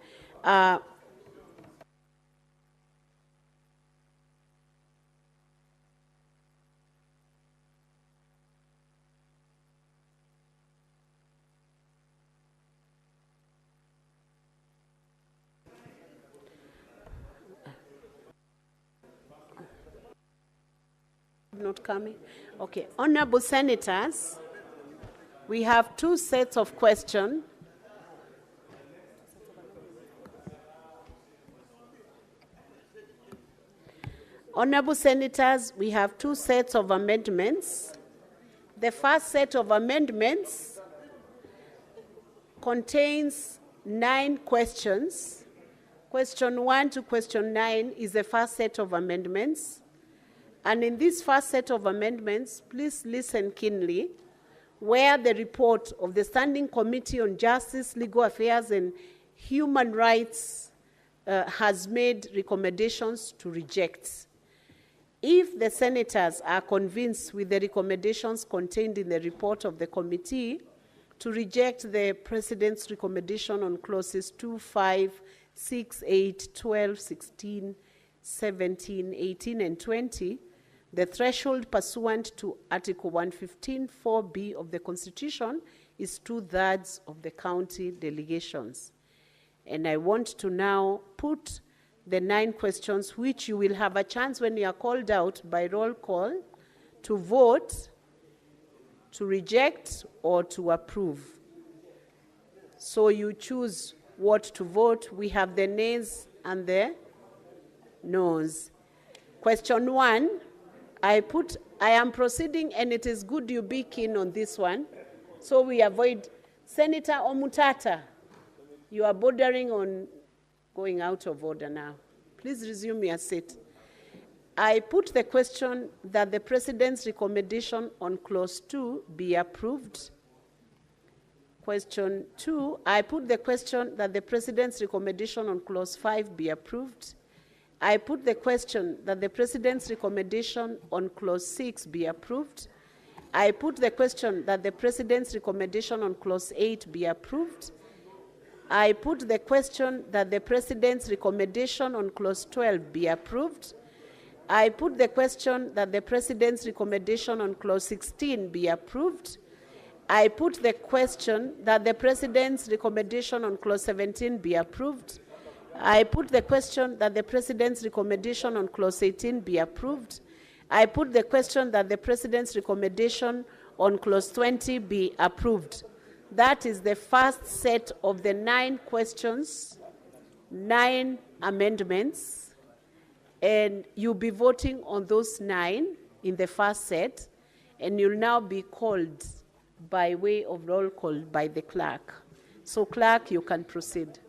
Not coming. Okay, honorable senators, we have two sets of questions. Honorable senators, we have two sets of amendments. The first set of amendments contains 9 questions. Question 1 to question 9 is the first set of amendments. And in this first set of amendments, please listen keenly, where the report of the Standing Committee on Justice, Legal Affairs and Human Rights has made recommendations to reject. If the senators are convinced with the recommendations contained in the report of the committee to reject the President's recommendation on clauses 2, 5, 6, 8, 12, 16, 17, 18, and 20, the threshold pursuant to Article 115, 4B of the Constitution is 2/3 of the county delegations. And I want to now put the 9 questions, which you will have a chance when you are called out by roll call to vote, to reject, or to approve. So you choose what to vote. We have the nays and the noes. Question 1, I am proceeding, and it is good you be keen on this one, so we avoid. Senator Omutata, you are bordering on going out of order now. Please resume your seat. I put the question that the President's recommendation on clause 2 be approved. Question 2, I put the question that the President's recommendation on clause 5 be approved. I put the question that the President's recommendation on clause 6 be approved. I put the question that the President's recommendation on clause 8 be approved. I put the question that the President's recommendation on clause 12 be approved. I put the question that the President's recommendation on clause 16 be approved. I put the question that the President's recommendation on clause 17 be approved. I put the question that the President's recommendation on clause 18 be approved. I put the question that the President's recommendation on clause 20 be approved. That is the first set of the 9 questions, 9 amendments, and you'll be voting on those 9 in the first set, and you'll now be called by way of roll call by the clerk. So, clerk, you can proceed.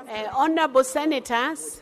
Honorable Senators,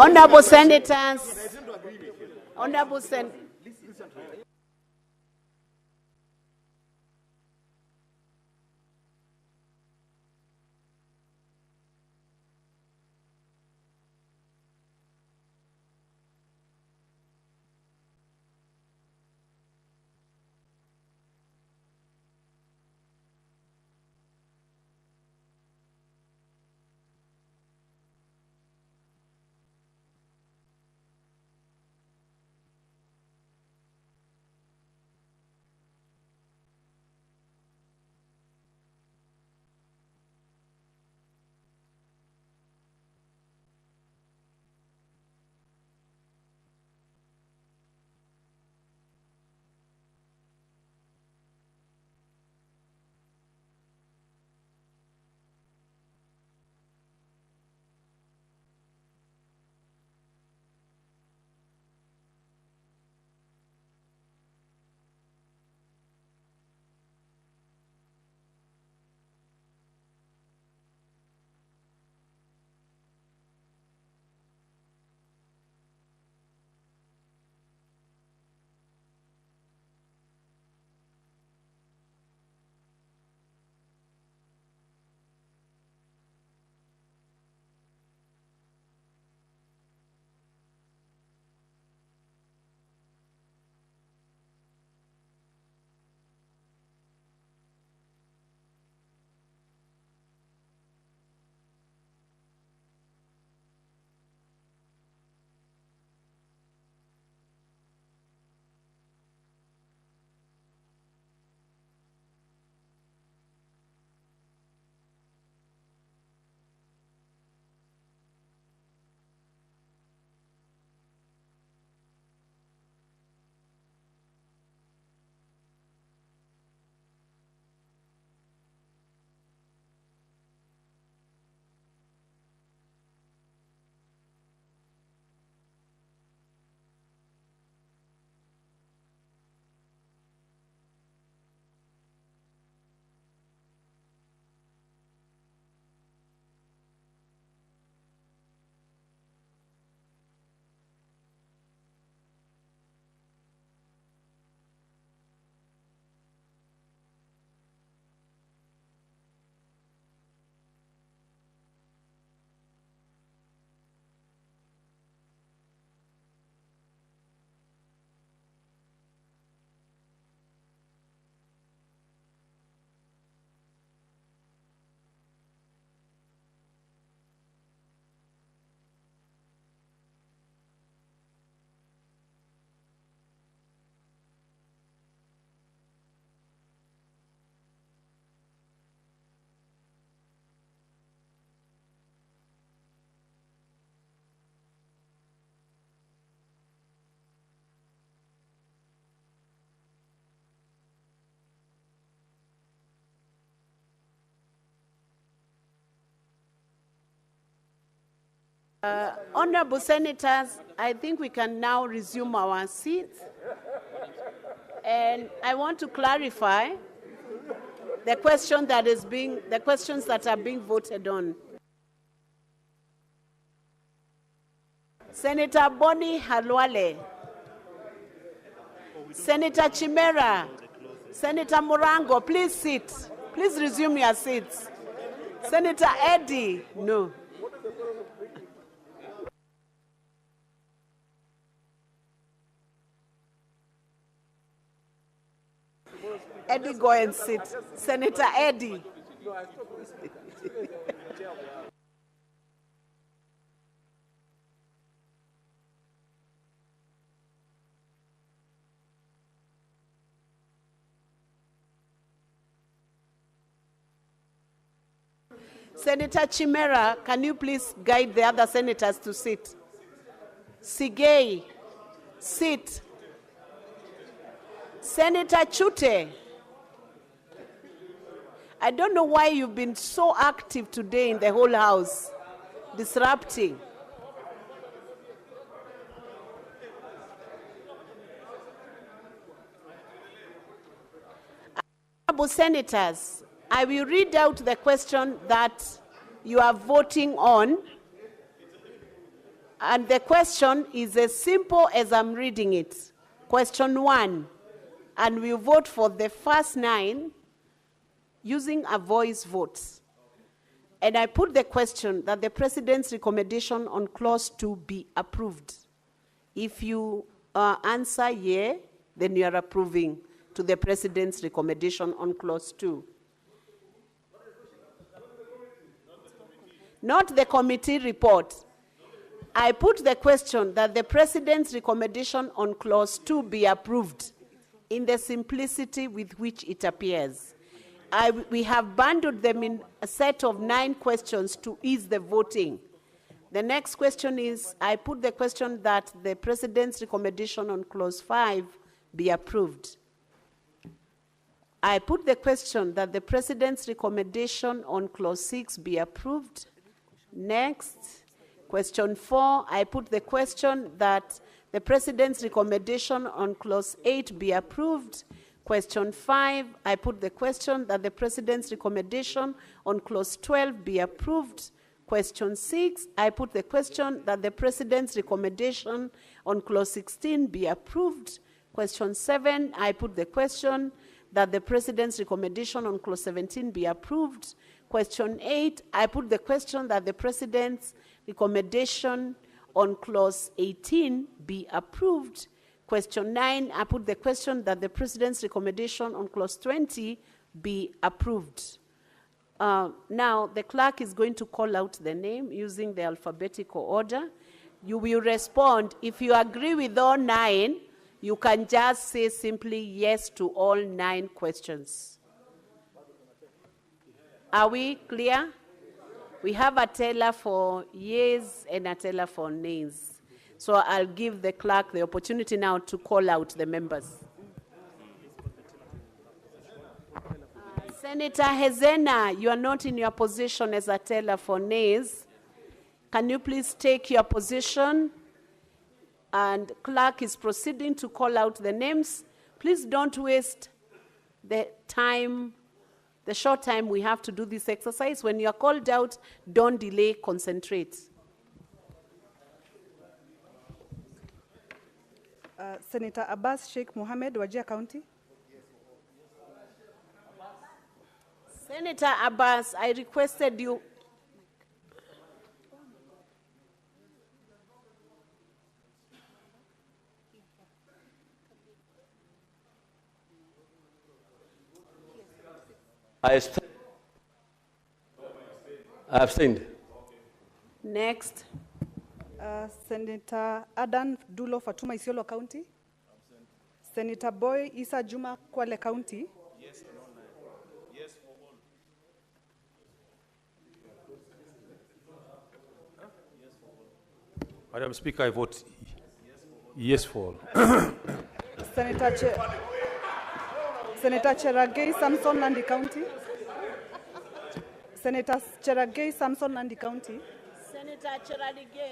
Honorable Senators, Honorable Sen. Honorable Senators, I think we can now resume our seats. And I want to clarify the questions that are being voted on. Senator Boni Halwale, Senator Chimera, Senator Morango, please sit. Please resume your seats. Senator Eddie, no. Eddie, go and sit. Senator Eddie. Senator Chimera, can you please guide the other senators to sit? Sigei, sit. Senator Chute, I don't know why you've been so active today in the whole house, disrupting. Honorable Senators, I will read out the question that you are voting on. And the question is as simple as I'm reading it. Question 1. And we'll vote for the first 9 using a voice vote. And I put the question that the President's recommendation on Clause 2 be approved. If you answer yeah, then you are approving to the President's recommendation on Clause 2. Not the committee report. I put the question that the President's recommendation on Clause 2 be approved in the simplicity with which it appears. We have bundled them in a set of 9 questions to ease the voting. The next question is, I put the question that the President's recommendation on Clause 5 be approved. I put the question that the President's recommendation on Clause 6 be approved. Next, question 4, I put the question that the President's recommendation on Clause 8 be approved. Question 5, I put the question that the President's recommendation on Clause 12 be approved. Question 6, I put the question that the President's recommendation on Clause 16 be approved. Question 7, I put the question that the President's recommendation on Clause 17 be approved. Question 8, I put the question that the President's recommendation on Clause 18 be approved. Question 9, I put the question that the President's recommendation on Clause 20 be approved. Now, the clerk is going to call out the name using the alphabetical order. You will respond. If you agree with all 9, you can just say simply yes to all 9 questions. Are we clear? We have a teller for yeas and a teller for nays. So I'll give the clerk the opportunity now to call out the members. Senator Hezena, you are not in your position as a teller for nays. Can you please take your position? And clerk is proceeding to call out the names. Please don't waste the time, the short time we have to do this exercise. When you are called out, don't delay, concentrate. Senator Abbas Sheikh Mohammed, Wajir County. Senator Abbas, I requested you. I abstained. Next. Senator Adan Dulo Fatuma, Isiolo County. Senator Boy Isa Juma, Kwale County. Yes and all 9. Yes for all. Madam Speaker, I vote yes for all. Senator Cheragay Samson, Nandi County. Senator Cheragay Samson, Nandi County. Senator Cheralige.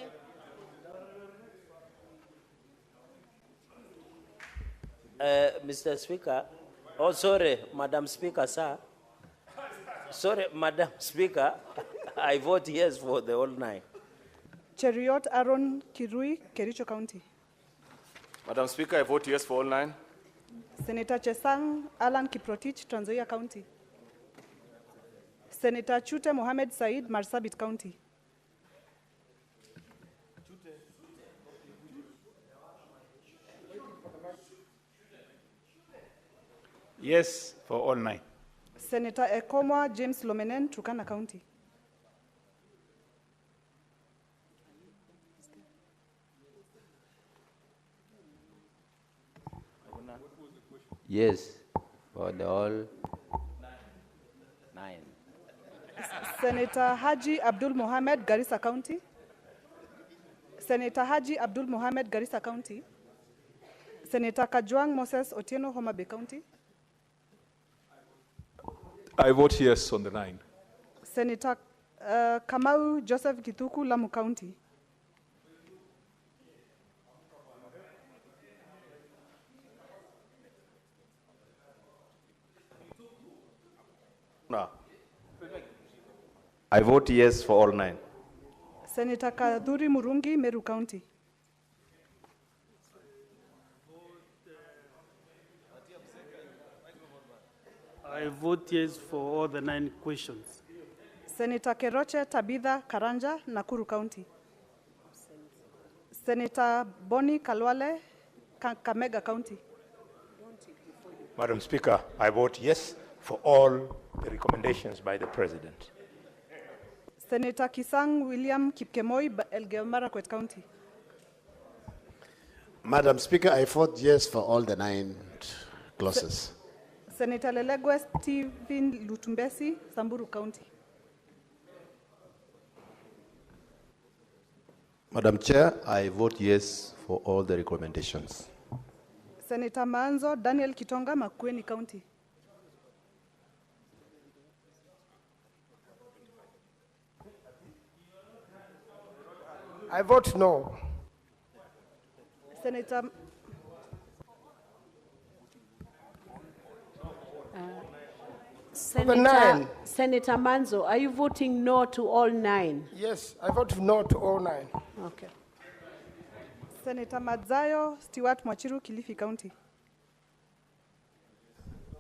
Mr. Speaker, oh sorry, Madam Speaker, sir. Sorry, Madam Speaker, I vote yes for the all 9. Cheriot Aaron Kirui, Kericho County. Madam Speaker, I vote yes for all 9. Senator Chesang Alan Kiprotich, Trans Nzoia County. Senator Chute Mohamed Said, Marsabit County. Yes for all 9. Senator Ekomwa James Lomenen, Turkana County. Yes, for the all 9. Senator Haji Abdul Mohamed, Garissa County. Senator Haji Abdul Mohamed, Garissa County. Senator Kajwang Moses Otieno, Homa Bay County. I vote yes on the 9. Senator Kamau Joseph Githuku, Lamu County. No. I vote yes for all 9. Senator Kadhuri Murungi, Meru County. I vote yes for all the 9 questions. Senator Keroche Tabitha Karanja, Nakuru County. Senator Boni Kalwale, Kakamega County. Madam Speaker, I vote yes for all the recommendations by the President. Senator Kisang William Kipkemoi, Elgeyo Marakwet County. Madam Speaker, I vote yes for all the 9 clauses. Senator Lelegwe Stephen Lutumbesi, Samburu County. Madam Chair, I vote yes for all the recommendations. Senator Manzo Daniel Kitonga, Makueni County. I vote no. Senator Senator Manzo, are you voting no to all 9? Yes, I vote no to all 9. Okay. Senator Madzayo Stewart Mwachiru, Kilifi County.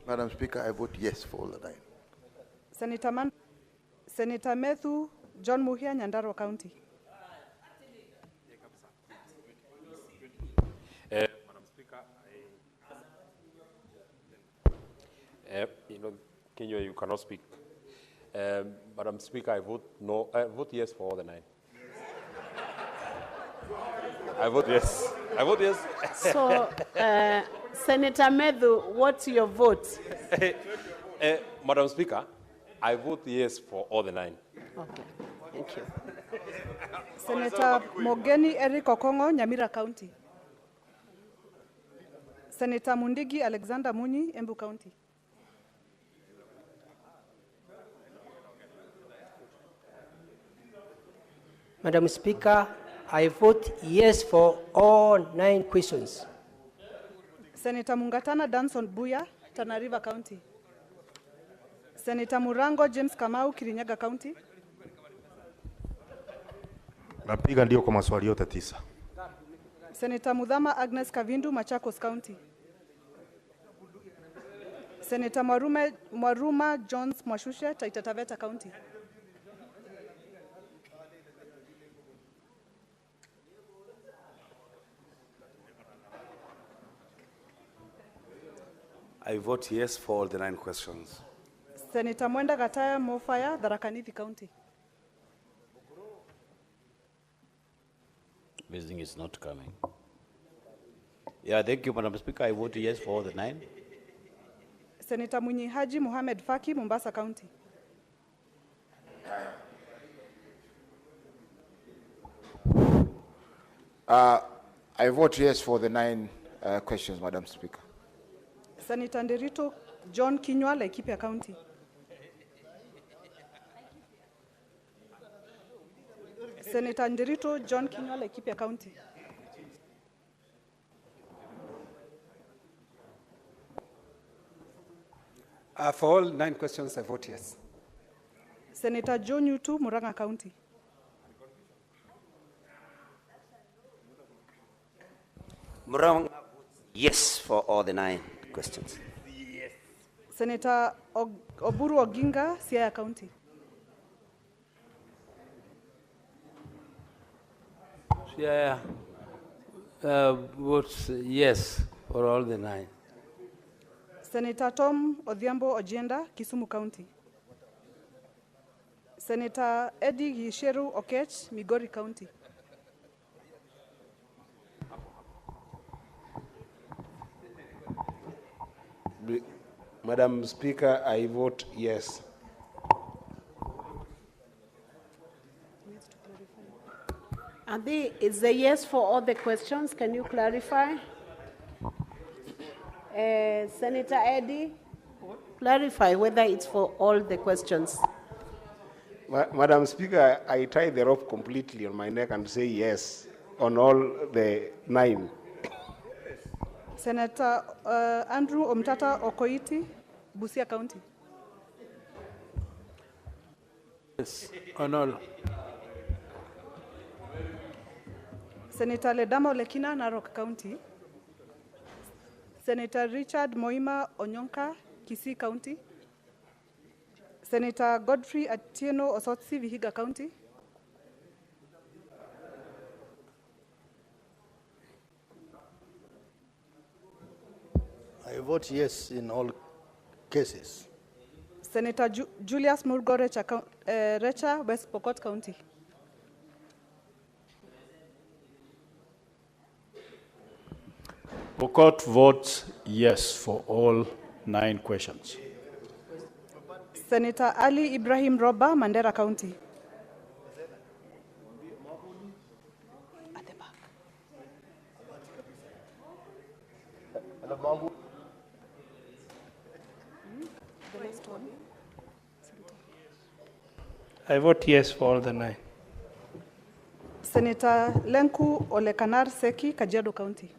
Madam Speaker, I vote yes for all the 9. Senator Methu John Muhia, Nyandarua County. Madam Speaker, you cannot speak. Madam Speaker, I vote no. I vote yes for all the 9. I vote yes. I vote yes. So, Senator Methu, what's your vote? Madam Speaker, I vote yes for all the 9. Okay, thank you. Senator Mogeni Eric Okongo, Nyamira County. Senator Mundigi Alexander Munyi, Embu County. Madam Speaker, I vote yes for all 9 questions. Senator Mungatana Danson Buya, Tana River County. Senator Murango James Kamau, Kirinyaga County. Napiga ndio kwa maswali yote 9. Senator Mudhama Agnes Kavindu, Machakos County. Senator Mwaruma Jones Mwashushe, Taita Taveta County. I vote yes for all the 9 questions. Senator Mwenda Gataya Mofaya, Tharaka Nithi County. This thing is not coming. Yeah, thank you, Madam Speaker. I vote yes for all the 9. Senator Munyi Haji Mohamed Faki, Mombasa County. I vote yes for the 9 questions, Madam Speaker. Senator Nderito John Kinywa, Laikipia County. Senator Ndirito John Kinyua, Laikipia County. For all 9 questions, I vote yes. Senator Joe Nyutu, Murang'a County. Murang'a, yes for all the 9 questions. Senator Oburu Oginga, Siaya County. Yeah, votes yes for all the 9. Senator Tom Odhiambo Ojienda, Kisumu County. Senator Eddie Gisheru Okech, Migori County. Madam Speaker, I vote yes. Is a yes for all the questions? Can you clarify? Senator Eddie, clarify whether it's for all the questions. Madam Speaker, I tie the rope completely on my neck and say yes on all the 9. Senator Andrew Omtata Okoiti, Busia County. Yes, on all. Senator Ledama Lekina, Narok County. Senator Richard Moima Onyonka, Kisii County. Senator Godfrey Atieno Osotsi, Vihiga County. I vote yes in all cases. Senator Julius Murgo Recha, West Pokot County. Pokot votes yes for all 9 questions. Senator Ali Ibrahim Roba, Mandera County. At the back. The next one. I vote yes for all the 9. Senator Lenku Olekanar Seki, Kajiado County.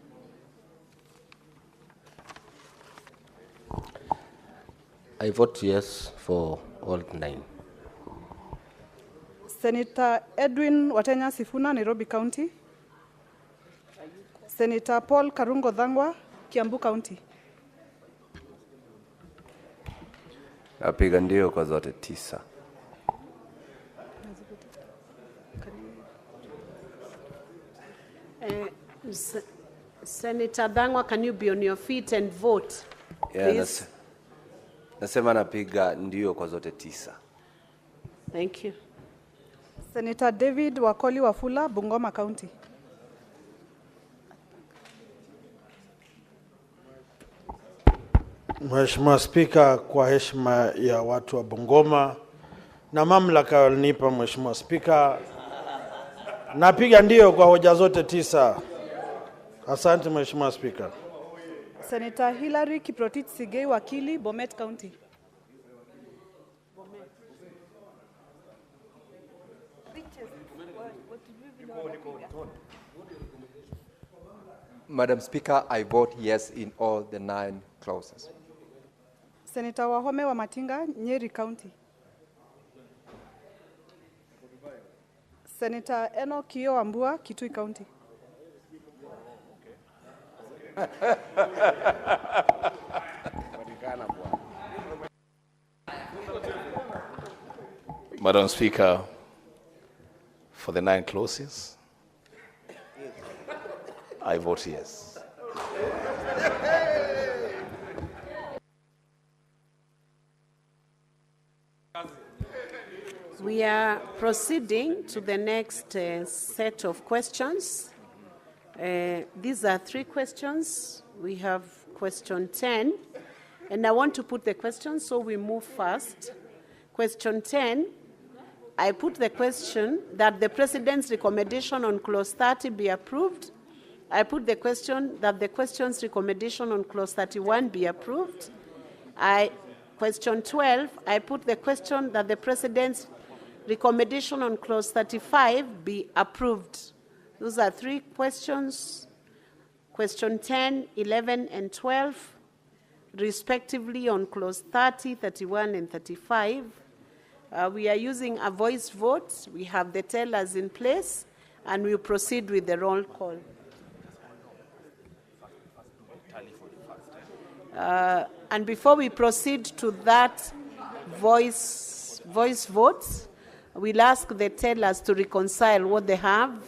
I vote yes for all 9. Senator Edwin Watenya Sifuna, Nairobi County. Senator Paul Karungo Dhangwa, Kiambu County. Napiga ndio kwa zote 9. Senator Dhangwa, can you be on your feet and vote, please? Nasema napiga ndio kwa zote 9. Thank you. Senator David Wakoli Wafula, Bungoma County. Mheshimiwa Spika, kwa heshima ya watu wa Bungoma na mamlaka walinipa Mheshimiwa Spika, napiga ndio kwa hoja zote 9. Asante Mheshimiwa Spika. Senator Hilary Kiprotich Sigei, wakili, Bomet County. Madam Speaker, I vote yes in all the 9 clauses. Senator Wahome wa Matinga, Nyeri County. Senator Eno Kio Ambua, Kitui County. Madam Speaker, for the 9 clauses, I vote yes. We are proceeding to the next set of questions. These are 3 questions. We have question 10, and I want to put the questions so we move fast. Question 10, I put the question that the President's recommendation on Clause 30 be approved. I put the question that the question's recommendation on Clause 31 be approved. Question 12, I put the question that the President's recommendation on clause 35 be approved. Those are 3 questions. Question 10, 11, and 12, respectively on clause 30, 31, and 35. We are using a voice vote. We have the tellers in place, and we'll proceed with the roll call. And before we proceed to that voice vote, we'll ask the tellers to reconcile what they have,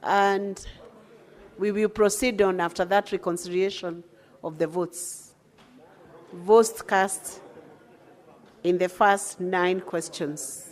and we will proceed on after that reconciliation of the votes. Votes cast in the first 9 questions.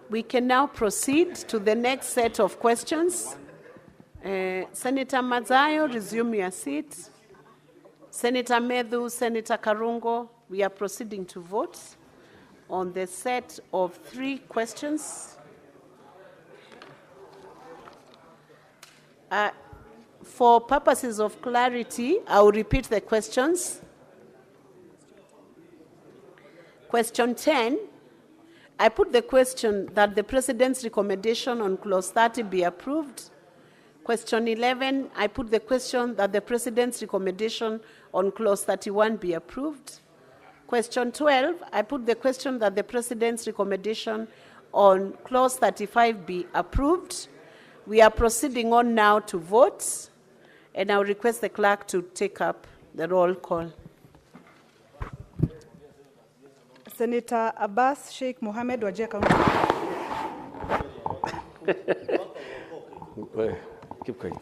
We can now proceed to the next set of questions. Senator Mazayo, resume your seat. Senator Medhu, Senator Karungo, we are proceeding to vote on the set of 3 questions. For purposes of clarity, I will repeat the questions. Question 10, I put the question that the President's recommendation on clause 30 be approved. Question 11, I put the question that the President's recommendation on clause 31 be approved. Question 12, I put the question that the President's recommendation on clause 35 be approved. We are proceeding on now to vote, and I'll request the clerk to take up the roll call. Senator Abbas Sheikh Mohammed, Wajir County. Keep quiet.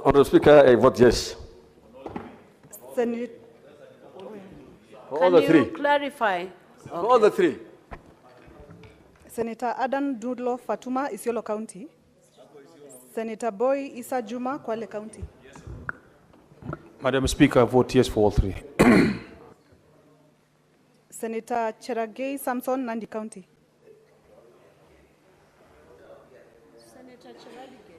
Honourable Speaker, I vote yes. Senate. For all the 3. Clarify? For all the 3. Senator Adan Dudlo Fatuma, Isiolo County. Senator Boy Issa Juma, Kwale County. Madam Speaker, I vote yes for all 3. Senator Cheragay Samson, Nandi County. Senator Cheragay.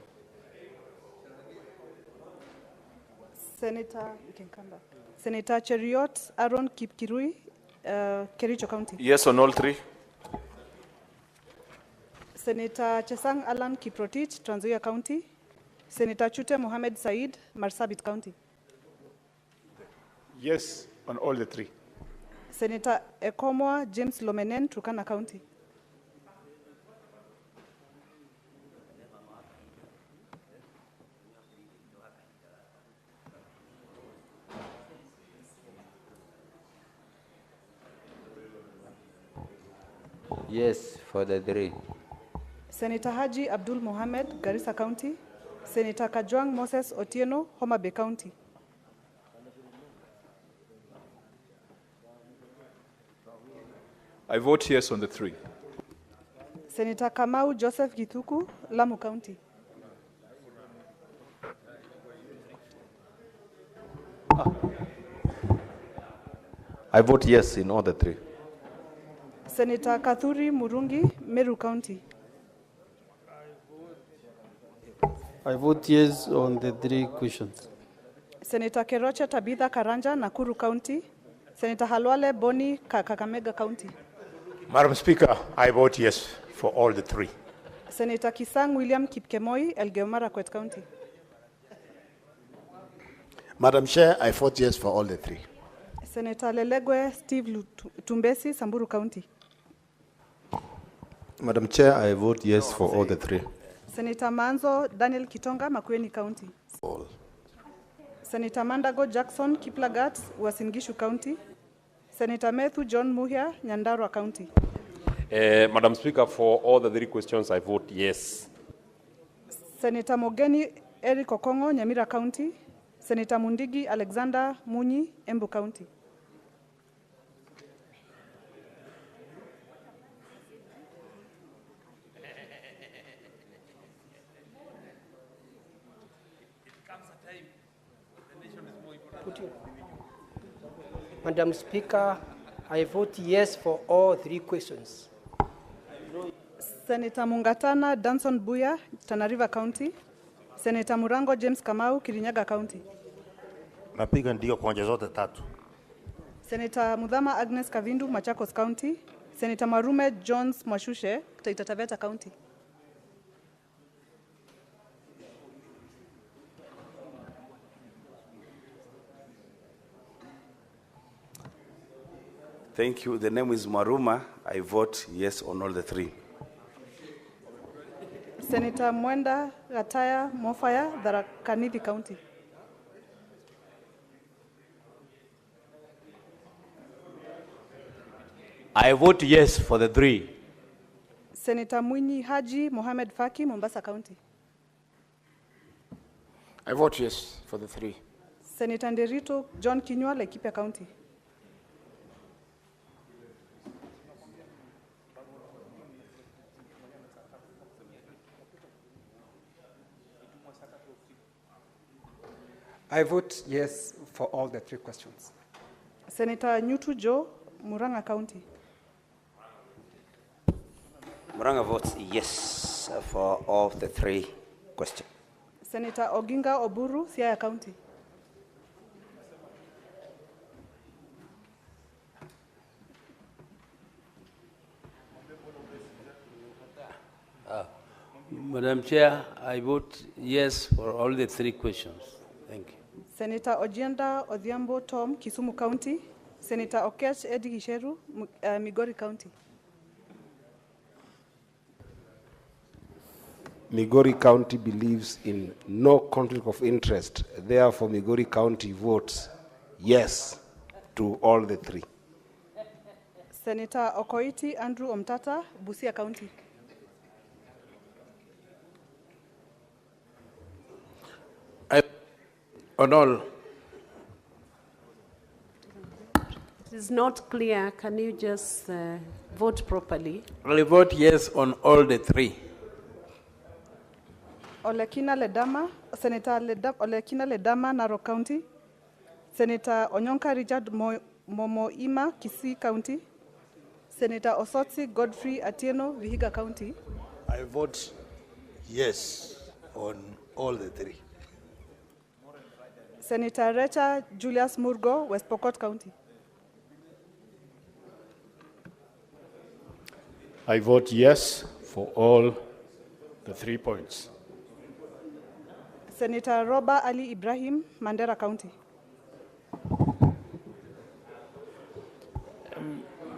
Senator, you can come back. Senator Cheriot Aaron Kipkirui, Kericho County. Yes on all 3. Senator Chesang Alan Kiprotich, Trans Nzoia County. Senator Chute Mohammed Said, Marsabit County. Yes on all the 3. Senator Ekomwa James Lomenen, Turkana County. Yes for the 3. Senator Haji Abdul Mohamed, Garissa County. Senator Kajwang Moses Otieno, Homa Bay County. I vote yes on the 3. Senator Kamau Joseph Githuku, Lamu County. I vote yes in all the 3. Senator Kathuri Murungi, Meru County. I vote yes on the 3 questions. Senator Keroche Tabitha Karanja, Nakuru County. Senator Halwale Boni, Kakamega County. Madam Speaker, I vote yes for all the 3. Senator Kisang William Kipkemoi, Elgeyo Marakwet County. Madam Chair, I vote yes for all the 3. Senator Lelegwe Steve Tumbesi, Samburu County. Madam Chair, I vote yes for all the 3. Senator Manzo Daniel Kitonga, Makueni County. All. Senator Mandago Jackson Kiplagat, Uasin Gishu County. Senator Methu John Muhia, Nyandarua County. Madam Speaker, for all the 3 questions, I vote yes. Senator Mogeni Eric Okongo, Nyamira County. Senator Mundigi Alexander Munyi, Embu County. Madam Speaker, I vote yes for all 3 questions. Senator Mungatana Danson Buya, Tana River County. Senator Murango James Kamau, Kirinyaga County. Napiga ndio kwa hoja zote 3. Senator Mudhama Agnes Kavindu, Machakos County. Senator Marume Jones Mwashushe, Taita Taveta County. Thank you. The name is Maruma. I vote yes on all the 3. Senator Mwenda Gataya Mofaya, Tharaka Nithi County. I vote yes for the 3. Senator Mwinyi Haji Mohamed Faki, Mombasa County. I vote yes for the 3. Senator Nderito John Kinyua, Laikipia County. I vote yes for all the 3 questions. Senator Nyutu Joe, Muranga County. Muranga votes yes for all the 3 questions. Senator Oginga Oburu, Siaya County. Madam Chair, I vote yes for all the 3 questions. Thank you. Senator Ojienda Odhiambo Tom, Kisumu County. Senator Okech Eddie Gisheru, Migori County. Migori County believes in no conflict of interest. Therefore, Migori County votes yes to all the 3. Senator Okoiti Andrew Omtata, Busia County. On all. It is not clear. Can you just vote properly? I vote yes on all the 3. Olekina Ledama, Senator Olekina Ledama, Narok County. Senator Onyonka Richard Momoima, Kisii County. Senator Osotsi Godfrey Atieno, Vihiga County. I vote yes on all the 3. Senator Recha Julius Murgo, West Pokot County. I vote yes for all the 3 points. Senator Roba Ali Ibrahim, Mandera County.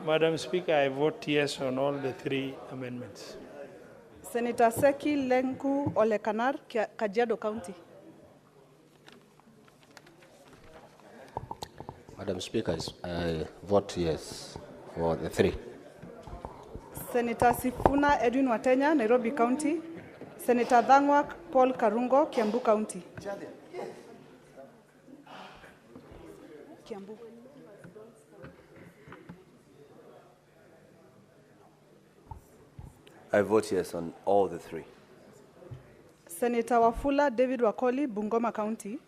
Madam Speaker, I vote yes on all the 3 amendments. Senator Seki Lenku Olekanar, Kajiado County. Madam Speaker, I vote yes for the 3. Senator Sifuna Edwin Watenya, Nairobi County. Senator Dhangwa Paul Karungo, Kiambu County. Kiambu. I vote yes on all the three. Senator Wafula David Wakoli, Bungoma County.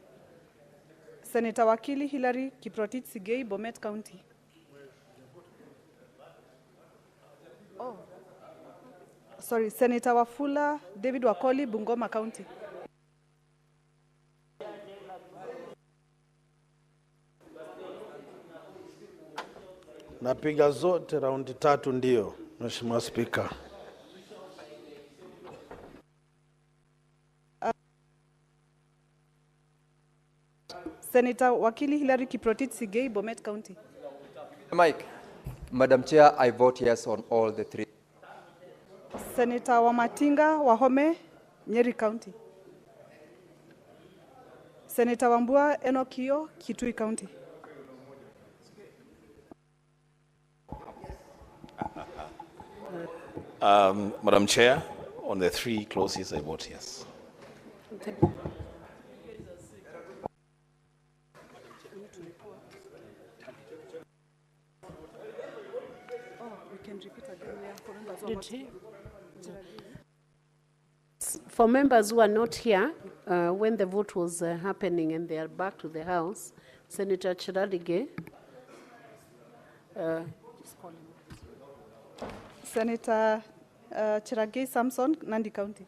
Senator Wakili Hilary Kiprotich Sigei, Bomet County. Oh. Sorry, Senator Wafula David Wakoli, Bungoma County. Napiga zote raundi tatu ndio, Mheshimiwa Spika. Senator Wakili Hilary Kiprotich Sigei, Bomet County. Mike, Madam Chair, I vote yes on all the three. Senator Wamatinga Wahome, Nyeri County. Senator Wambua Enokio, Kitui County. Madam Chair, on the three clauses, I vote yes. For members who are not here, when the vote was happening and they are back to the House, Senator Chiradige. Senator Chiragei Samson, Nandi County.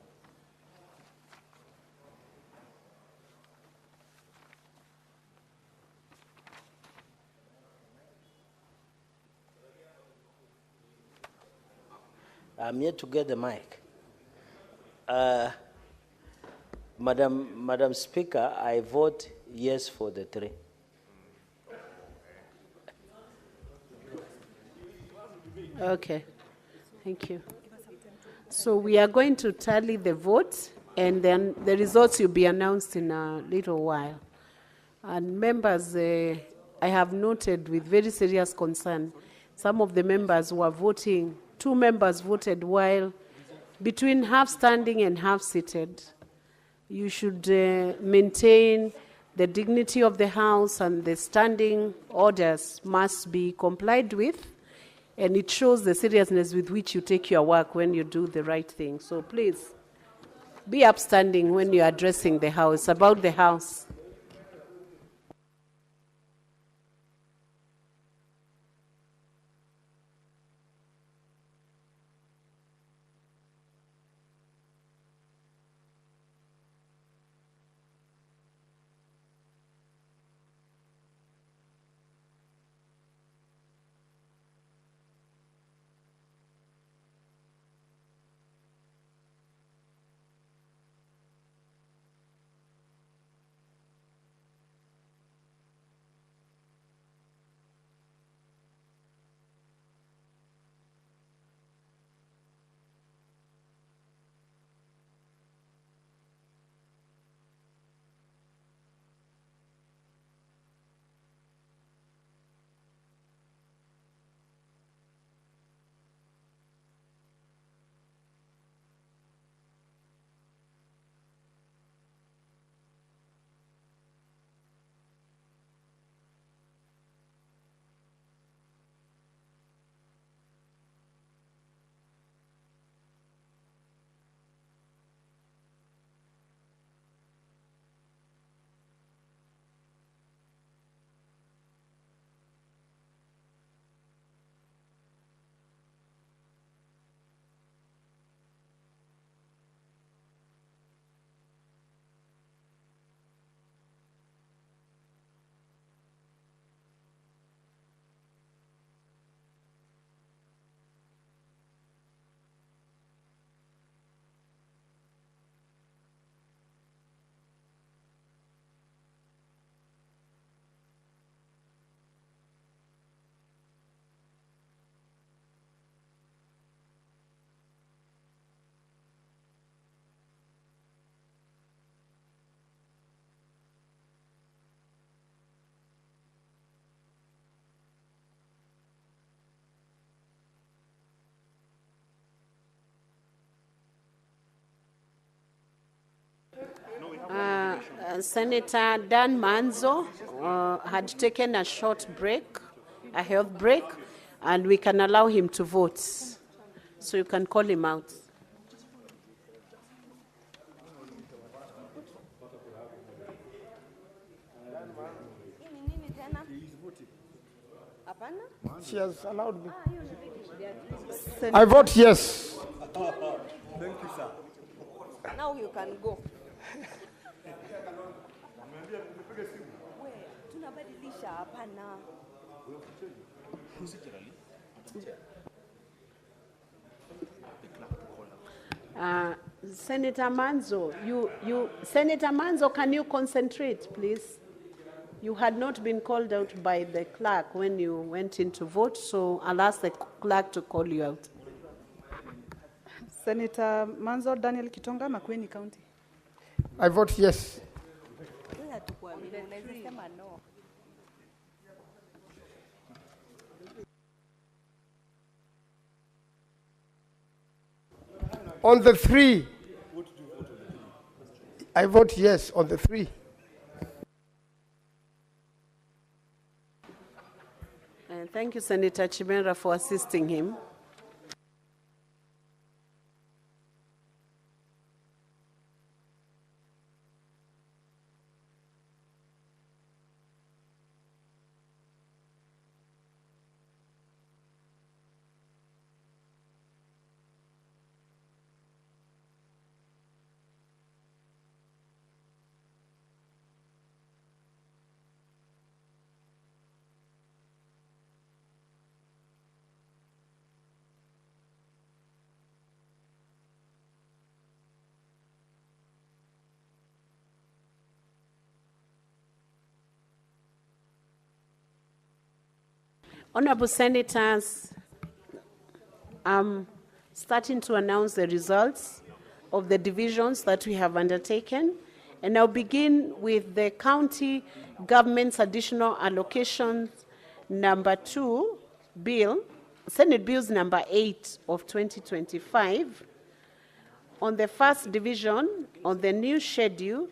I'm yet to get the mic. Madam Speaker, I vote yes for the three. Okay, thank you. So we are going to tally the votes, and then the results will be announced in a little while. And members, I have noted with very serious concern, some of the members who are voting, 2 members voted while between half standing and half seated. You should maintain the dignity of the House, and the standing orders must be complied with. And it shows the seriousness with which you take your work when you do the right thing. So please, be upstanding when you're addressing the House, about the House. Senator Dan Manzo had taken a short break, a health break, and we can allow him to vote. So you can call him out. She has allowed me. Senator- I vote yes. Thank you, sir. Now you can go. Tunabadilisha hapana. Senator Manzo, Senator Manzo, can you concentrate, please? You had not been called out by the clerk when you went in to vote, so I'll ask the clerk to call you out. Senator Manzo Daniel Kitonga, Makueni County. I vote yes. On the 3, I vote yes on the 3. And thank you, Senator Chimera, for assisting him. Honorable Senators, I'm starting to announce the results of the divisions that we have undertaken. And I'll begin with the county government's additional allocations number 2 bill, Senate Bills number 8 of 2025. On the first division, on the new schedule,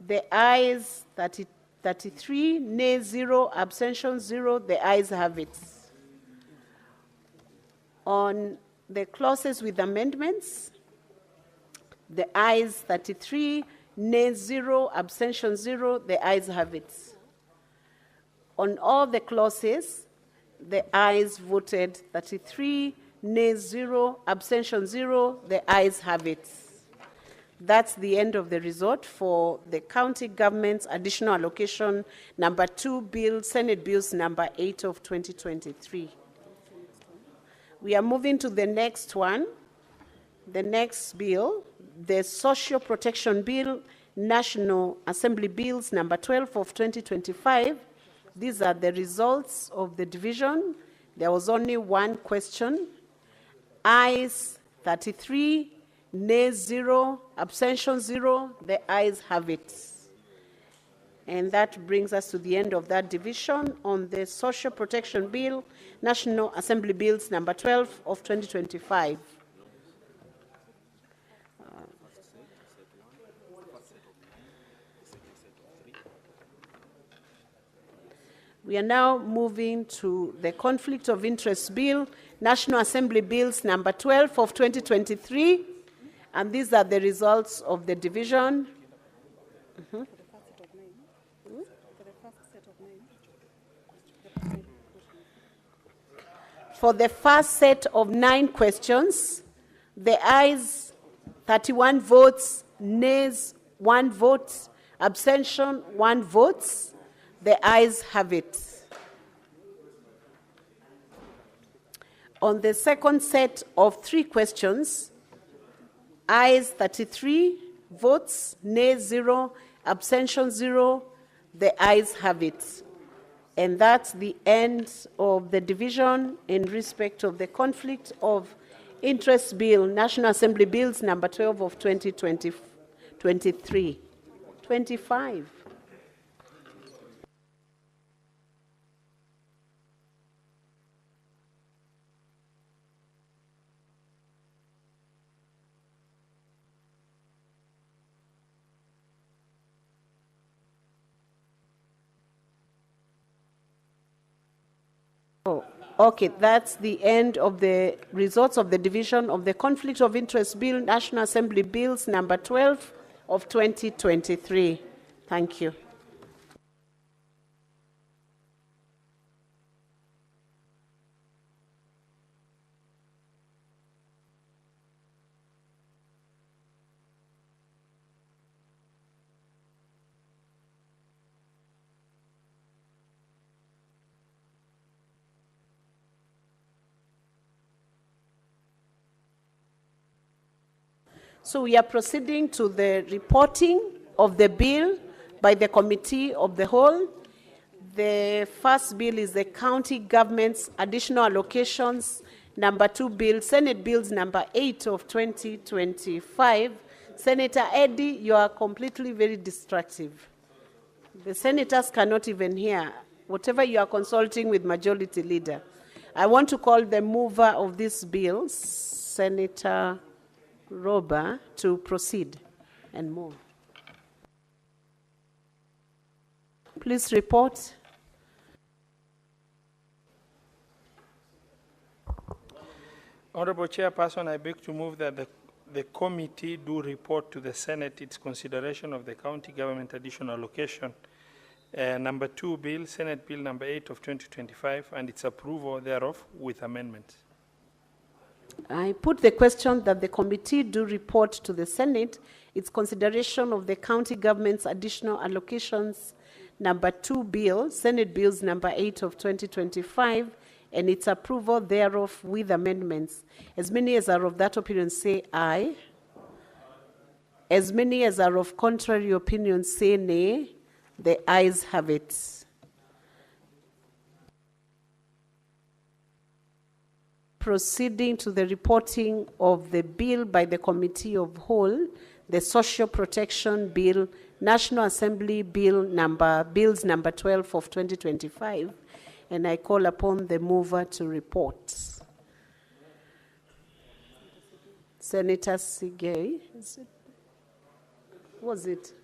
the ayes 33, nay 0, abstention 0, the ayes have it. On the clauses with amendments, the ayes 33, nay 0, abstention 0, the ayes have it. On all the clauses, the ayes voted 33, nay 0, abstention 0, the ayes have it. That's the end of the result for the county government's additional allocation number 2 bill, Senate Bills number 8 of 2023. We are moving to the next one. The next bill, the Social Protection Bill, National Assembly Bills number 12 of 2025. These are the results of the division. There was only one question. Ayes 33, nay 0, abstention 0, the ayes have it. And that brings us to the end of that division on the Social Protection Bill, National Assembly Bills number 12 of 2025. We are now moving to the Conflict of Interest Bill, National Assembly Bills number 12 of 2023, and these are the results of the division. For the first set of 9 questions, the ayes 31 votes, nays 1 vote, abstention 1 vote. The ayes have it. On the second set of 3 questions, ayes 33 votes, nay 0, abstention 0, the ayes have it. And that's the end of the division in respect of the Conflict of Interest Bill, National Assembly Bills number 12 of 2023. 25. Okay, that's the end of the results of the division of the Conflict of Interest Bill, National Assembly Bills number 12 of 2023. Thank you. So we are proceeding to the reporting of the bill by the Committee of the Whole. The first bill is the County Government's Additional Allocations number 2 bill, Senate Bills number 8 of 2025. Senator Eddie, you are completely very destructive. The senators cannot even hear whatever you are consulting with Majority Leader. I want to call the mover of this bill, Senator Roba, to proceed and move. Please report. Honorable Chairperson, I beg to move that the committee do report to the Senate its consideration of the county government additional allocation number 2 bill, Senate Bill number 8 of 2025, and its approval thereof with amendments. I put the question that the committee do report to the Senate its consideration of the county government's additional allocations number 2 bill, Senate Bills number 8 of 2025, and its approval thereof with amendments. As many as are of that opinion say aye. As many as are of contrary opinion say nay. The ayes have it. Proceeding to the reporting of the bill by the Committee of Whole, the Social Protection Bill, National Assembly Bills number 12 of 2025, and I call upon the mover to report. Senator Sigei, was it?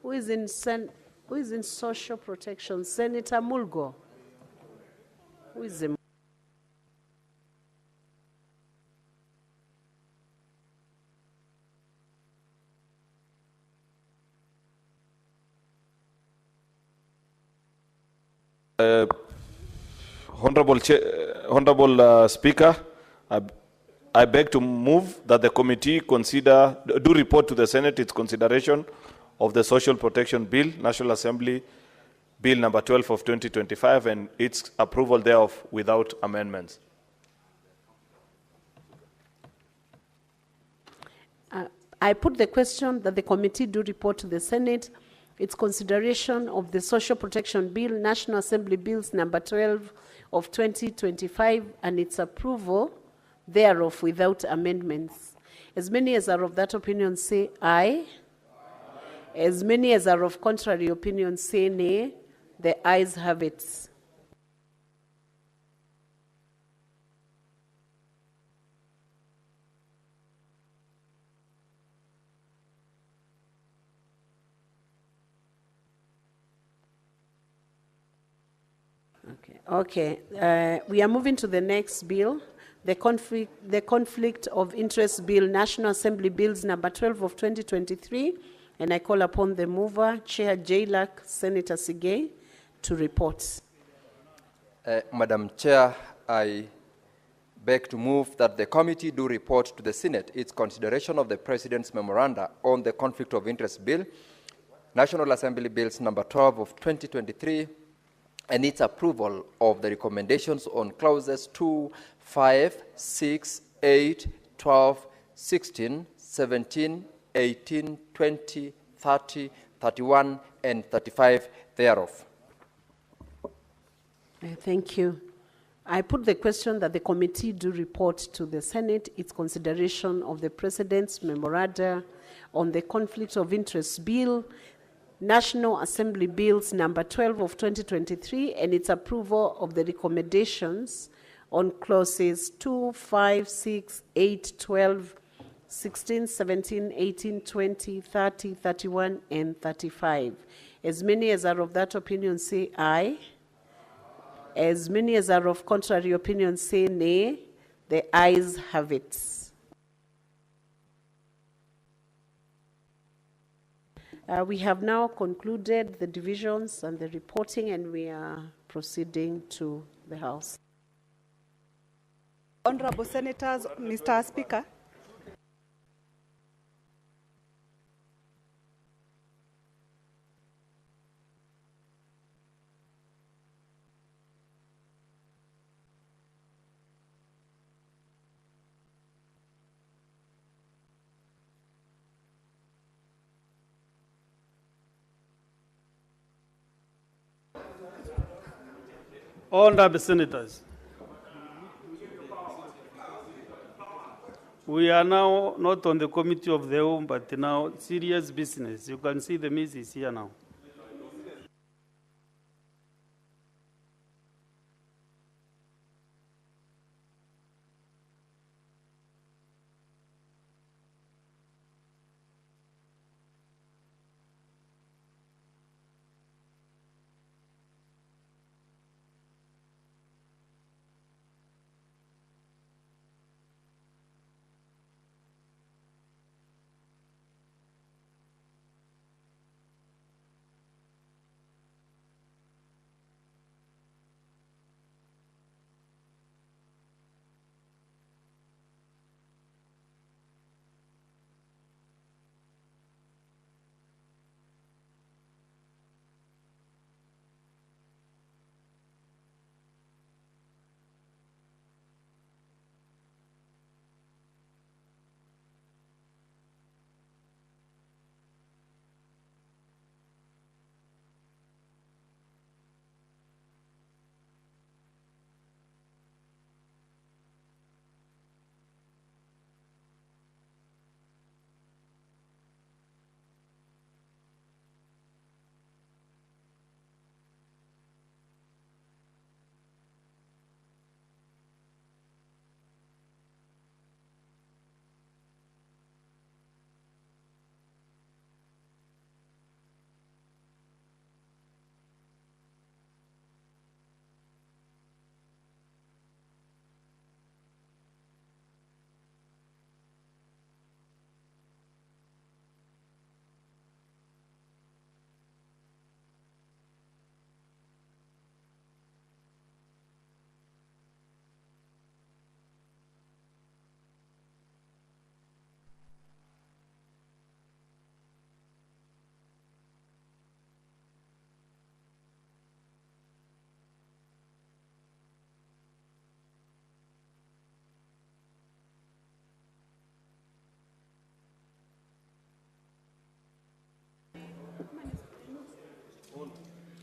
Who is in social protection? Senator Mulgo. Who is the Honorable Speaker, I beg to move that the committee do report to the Senate its consideration of the Social Protection Bill, National Assembly Bill number 12 of 2025, and its approval thereof without amendments. I put the question that the committee do report to the Senate its consideration of the Social Protection Bill, National Assembly Bills number 12 of 2025, and its approval thereof without amendments. As many as are of that opinion say aye. As many as are of contrary opinion say nay. The ayes have it. Okay. We are moving to the next bill, the Conflict of Interest Bill, National Assembly Bills number 12 of 2023, and I call upon the mover, Chair JLAC, Senator Sigei, to report. Madam Chair, I beg to move that the committee do report to the Senate its consideration of the President's memoranda on the Conflict of Interest Bill, National Assembly Bills number 12 of 2023, and its approval of the recommendations on clauses 2, 5, 6, 8, 12, 16, 17, 18, 20, 30, 31, and 35 thereof. Thank you. I put the question that the committee do report to the Senate its consideration of the President's memoranda on the Conflict of Interest Bill, National Assembly Bills number 12 of 2023, and its approval of the recommendations on clauses 2, 5, 6, 8, 12, 16, 17, 18, 20, 30, 31, and 35. As many as are of that opinion say aye. As many as are of contrary opinion say nay. The ayes have it. We have now concluded the divisions and the reporting, and we are proceeding to the House. Honorable Senators, Mr. Speaker. Honorable Senators, we are now not on the committee of the whole, but now serious business. You can see the miss is here now.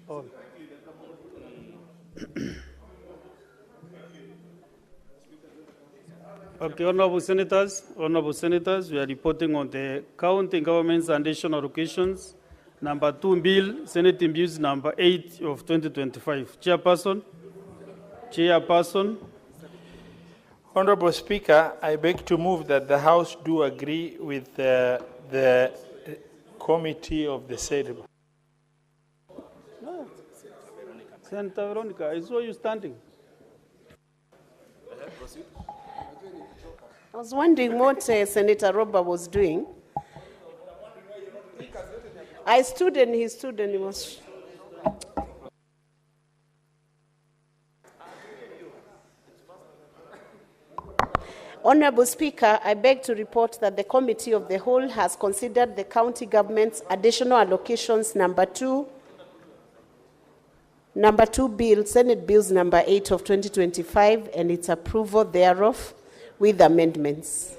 On. Okay, honorable senators, we are reporting on the county government's additional allocations, number 2 bill, Senate Bills number 8 of 2025. Chairperson. Honorable Speaker, I beg to move that the House do agree with the committee of the said. Senator Veronica, I saw you standing. I was wondering what Senator Robert was doing. I stood and he stood and he was... Honorable Speaker, I beg to report that the Committee of the Whole has considered the county government's additional allocations number 2 bill, Senate Bills number 8 of 2025, and its approval thereof with amendments.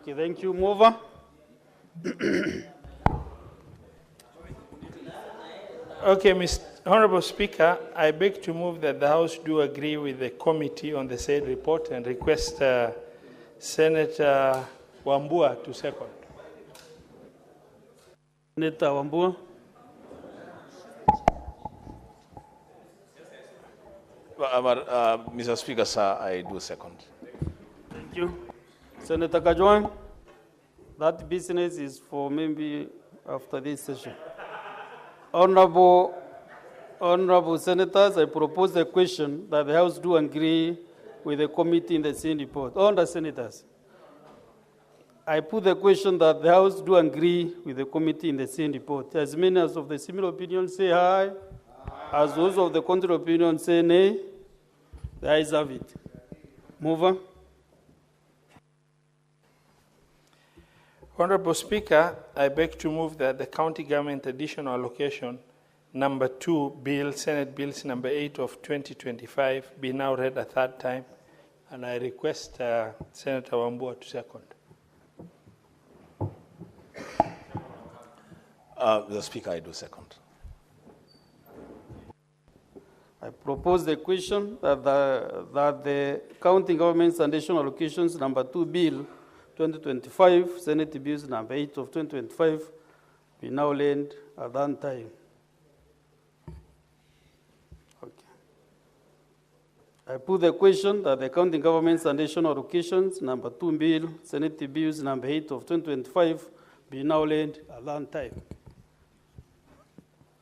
Okay, thank you. Mover. Okay, Mr. Honorable Speaker, I beg to move that the House do agree with the committee on the said report and request Senator Wambua to second. Senator Wambua. Mr. Speaker, sir, I do second. Thank you. Senator Kajwang, that business is for maybe after this session. Honorable Honorable Senators, I propose the question that the House do agree with the committee in the same report. Honorable Senators, I put the question that the House do agree with the committee in the same report. As many as of the similar opinion say aye. As those of the contrary opinion say nay. The ayes have it. Mover. Honorable Speaker, I beg to move that the County Government Additional Allocation Number 2 Bill, Senate Bills Number 8 of 2025 be now read a third time, and I request Senator Wambua to second. The Speaker, I do second. I propose the question that the County Government's Additional Allocations Number 2 Bill 2025, Senate Bills Number 8 of 2025, be now laid at that time. Okay. I put the question that the County Government's Additional Allocations Number 2 Bill, Senate Bills Number 8 of 2025, be now laid at that time.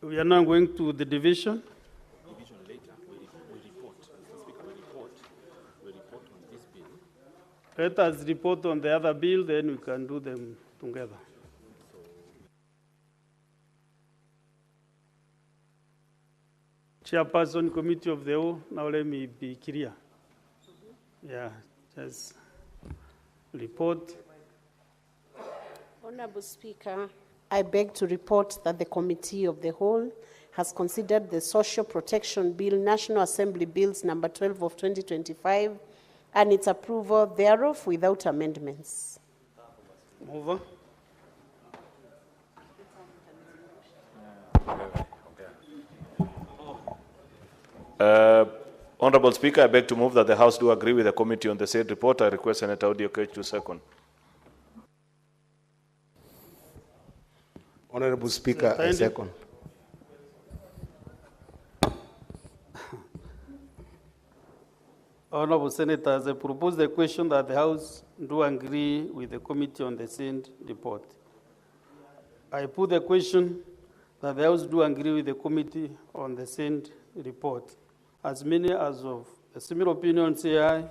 We are now going to the division. Let us report on the other bill, then we can do them together. Chairperson, Committee of the Whole, now let me be clear. Yeah, just report. Honorable Speaker, I beg to report that the Committee of the Whole has considered the Social Protection Bill, National Assembly Bills Number 12 of 2025, and its approval thereof without amendments. Mover. Honorable Speaker, I beg to move that the House do agree with the committee on the said report. I request Senator Odiokech to second. Honorable Speaker, I second. Honorable Senators, I propose the question that the House do agree with the committee on the said report. I put the question that the House do agree with the committee on the said report. As many as of a similar opinion say aye.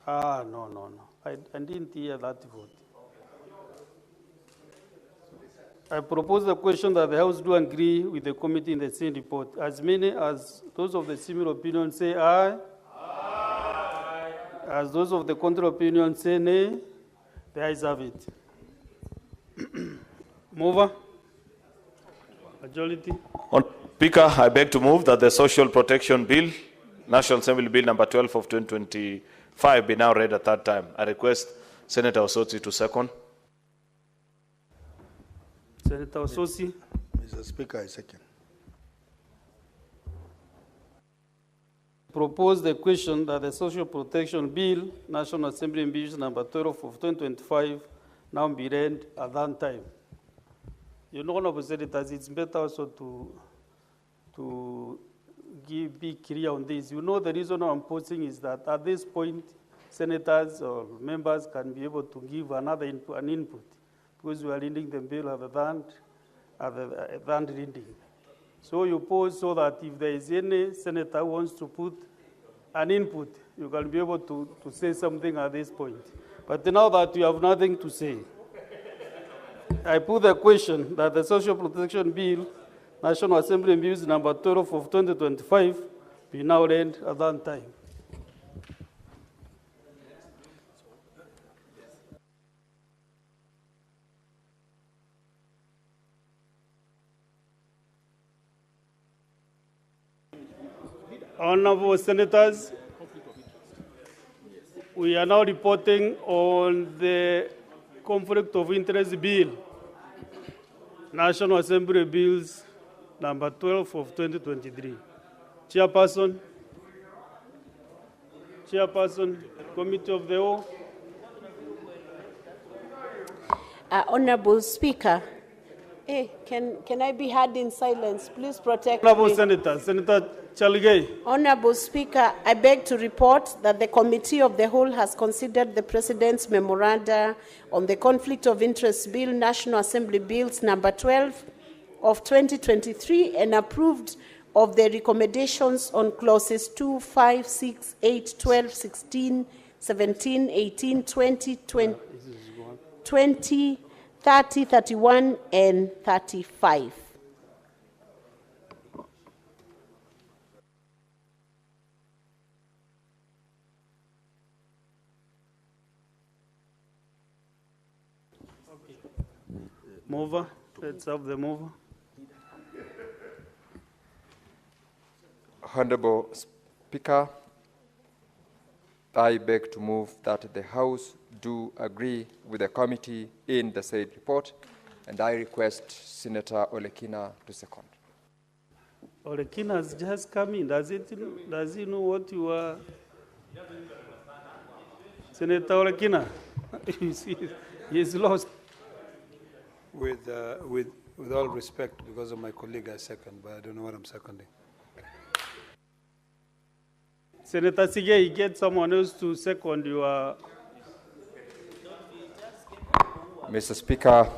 No. I didn't hear that vote. I propose the question that the House do agree with the committee in the same report. As many as those of the similar opinion say aye. As those of the contrary opinion say nay, the ayes have it. Mover. Majority. Speaker, I beg to move that the Social Protection Bill, National Assembly Bill Number 12 of 2025, be now read a third time. I request Senator Osotsi to second. Senator Osotsi. Mr. Speaker, I second. Propose the question that the Social Protection Bill, National Assembly Bill Number 12 of 2025, now be read at that time. You know, Honorable Senators, it's better also to be clear on this. You know, the reason I'm posing is that at this point, senators or members can be able to give an input, because we are reading the bill at the reading. So you pose so that if there is any senator who wants to put an input, you can be able to say something at this point. But now that you have nothing to say, I put the question that the Social Protection Bill, National Assembly Bills Number 12 of 2025, be now read at that time. Honorable Senators, we are now reporting on the Conflict of Interest Bill, National Assembly Bills Number 12 of 2023. Chairperson, Committee of the Whole. Honorable Speaker, can I be heard in silence? Please protect Honorable me. Senator Chalgay. Honorable Speaker, I beg to report that the Committee of the Whole has considered the President's memoranda on the Conflict of Interest Bill, National Assembly Bills Number 12 of 2023 and approved of the recommendations on clauses 2, 5, 6, 8, 12, 16, 17, 18, 20, 20, 30, 31, and 35. Mover, let's have the mover. Honorable Speaker, I beg to move that the House do agree with the committee in the said report, and I request Senator Olekina to second. Olekina has just come in. Does he know what you are? Senator Olekina, he's lost. With all respect, because of my colleague, I second, but I don't know what I'm seconding. Senator Sige, get someone else to second your. Mr. Speaker,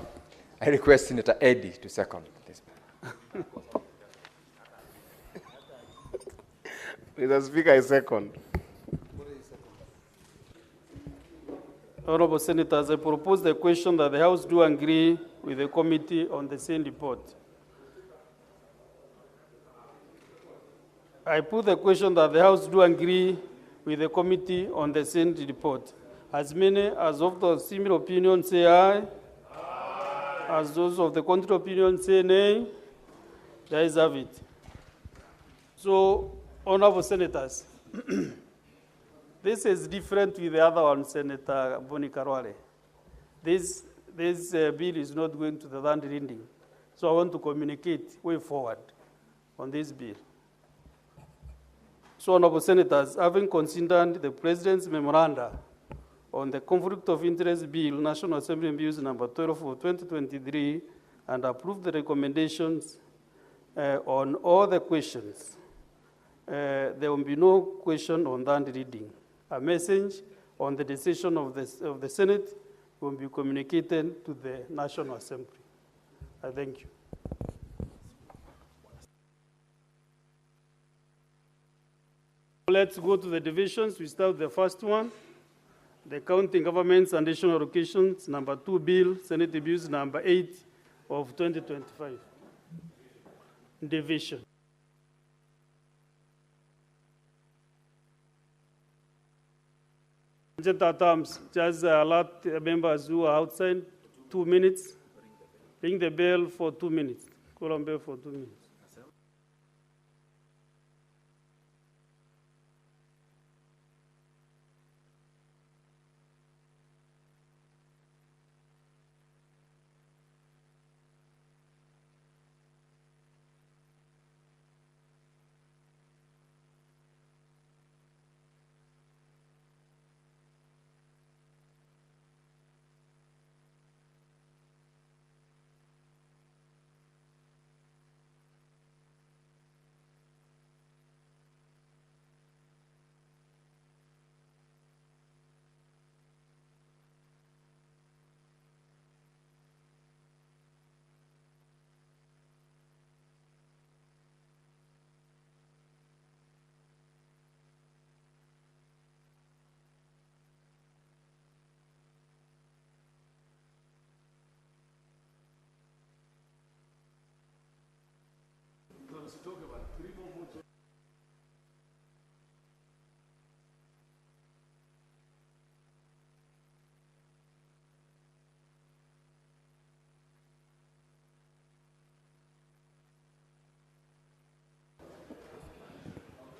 I request Senator Eddy to second this. Mr. Speaker, I second. Honorable Senators, I propose the question that the House do agree with the committee on the same report. I put the question that the House do agree with the committee on the same report. As many as of the similar opinion say aye. Aye. As those of the contrary opinion say nay. The ayes have it. So, Honorable Senators, this is different with the other one, Senator Boni Karwale. This bill is not going to the third reading. So I want to communicate way forward on this bill. So, Honorable Senators, having considered the President's memoranda on the Conflict of Interest Bill, National Assembly Bills number 12 for 2023, and approved the recommendations on all the questions, there will be no question on that reading. A message on the decision of the Senate will be communicated to the National Assembly. I thank you. Let's go to the divisions. We start with the first one. The County Governments and National Allocations, number 2 bill, Senate Bills number 8 of 2025. Division. Terms, just alert members who are outside 2 minutes. Ring the bell for 2 minutes. Call on bell for 2 minutes.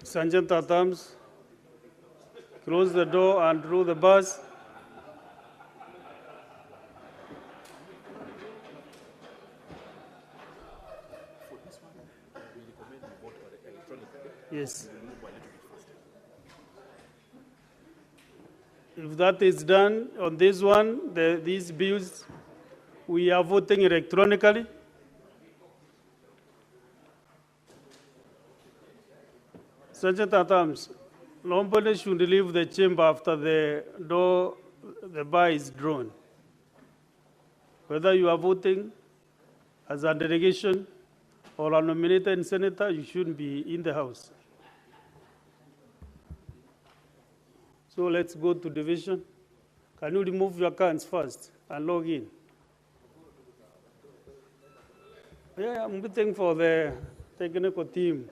Sergeant at arms, close the door and roll the bus. Yes. If that is done on this one, these bills, we are voting electronically. Sergeant at arms, nobody should leave the chamber after the bar is drawn. Whether you are voting as a delegation or a nominated senator, you shouldn't be in the House. So let's go to division. Can you remove your cards first and log in? Yeah, I'm waiting for the technical team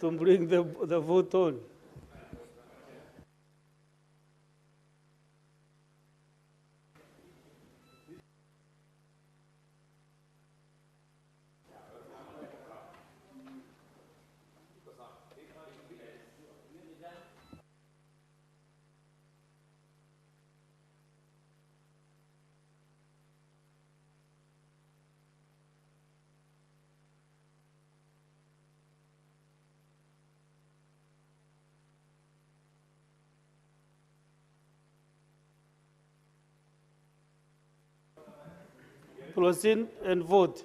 to bring the vote on. Proceed and vote.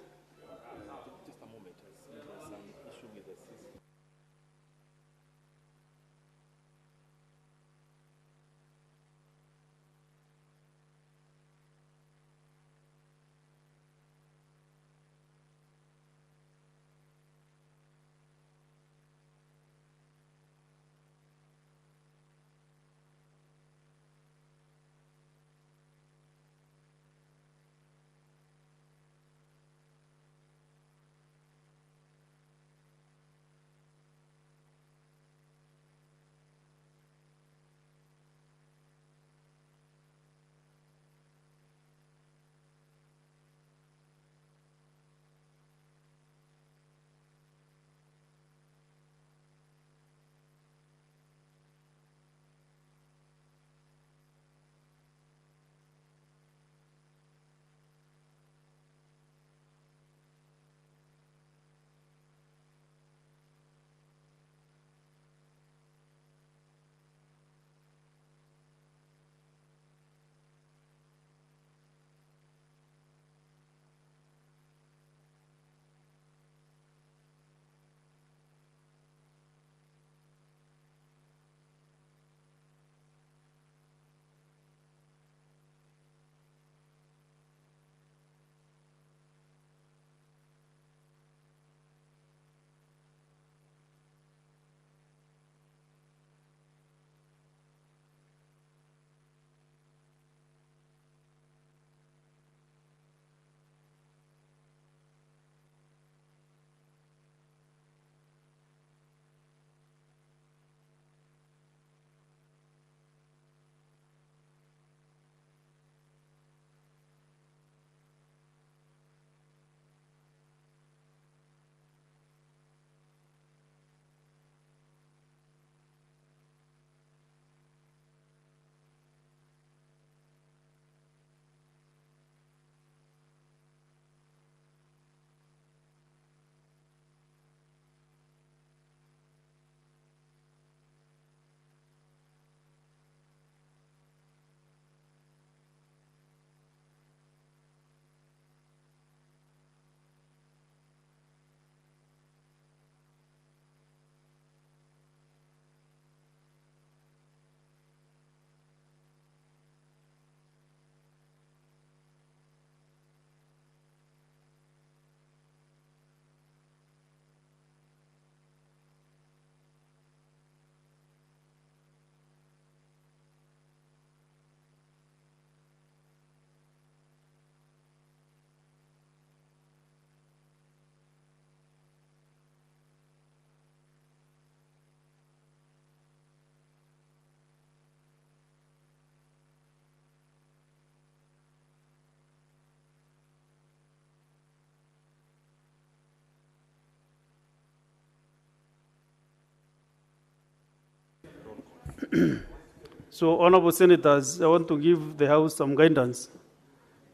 So, honorable senators, I want to give the House some guidance.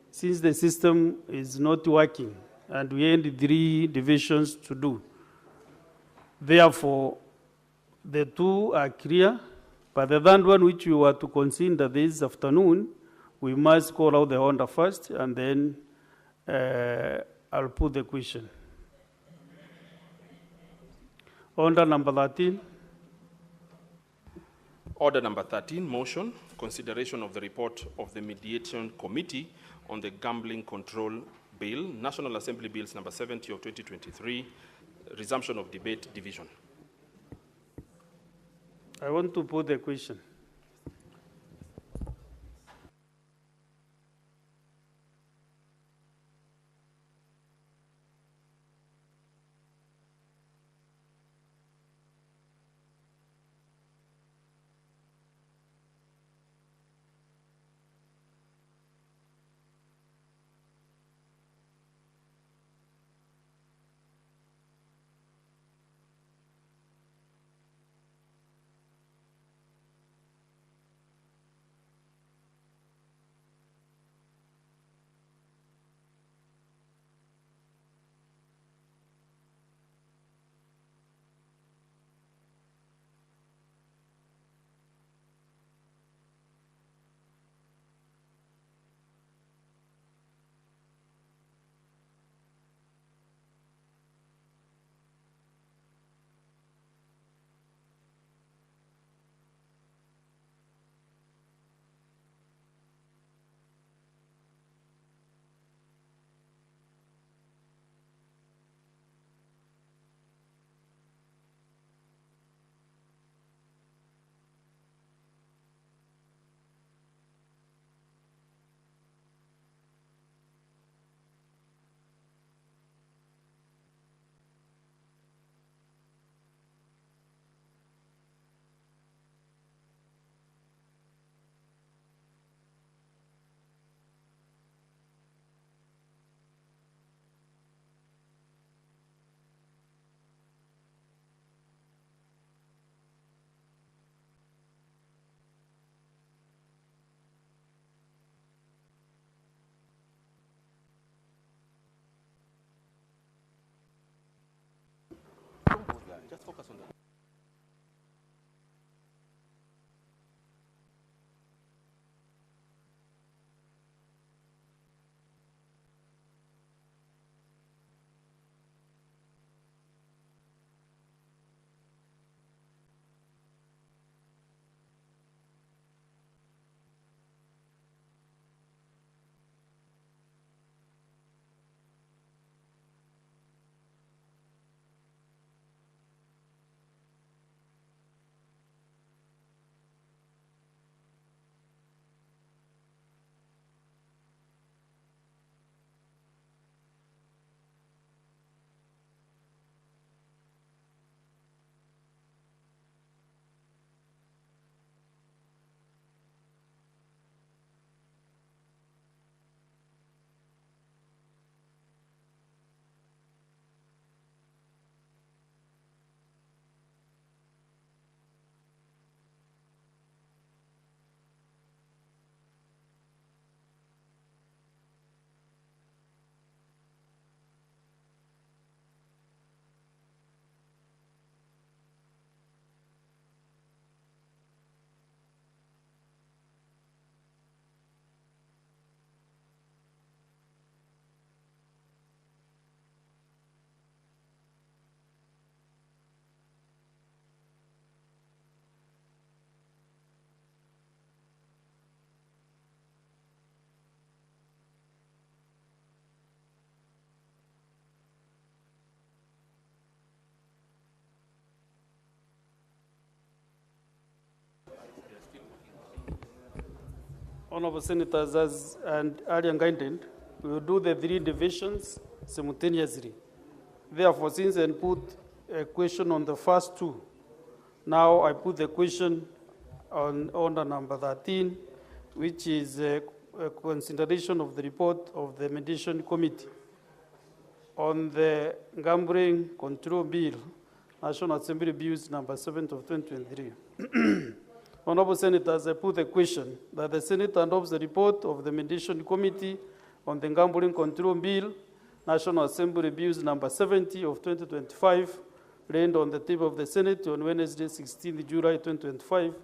Since the system is not working and we had 3 divisions to do, therefore, the 2 are clear, but the third one which we were to consider this afternoon, we must call out the order first, and then I'll put the question. Order number 13. Order number 13, motion, consideration of the report of the Mediation Committee on the Gambling Control Bill, National Assembly Bills number 70 of 2023, resumption of debate division. I want to put a question. Just focus on that. Honorable Senators, and earlier guided, we will do the three divisions simultaneously. Therefore, since I put a question on the first two, now I put the question on order number 13, which is a consideration of the report of the Mediation Committee on the Gambling Control Bill, National Assembly Bills number 7 of 2023. Honorable Senators, I put a question that the Senate adopts the report of the Mediation Committee on the Gambling Control Bill, National Assembly Bills number 70 of 2025, laid on the table of the Senate on Wednesday, 16 July 2025,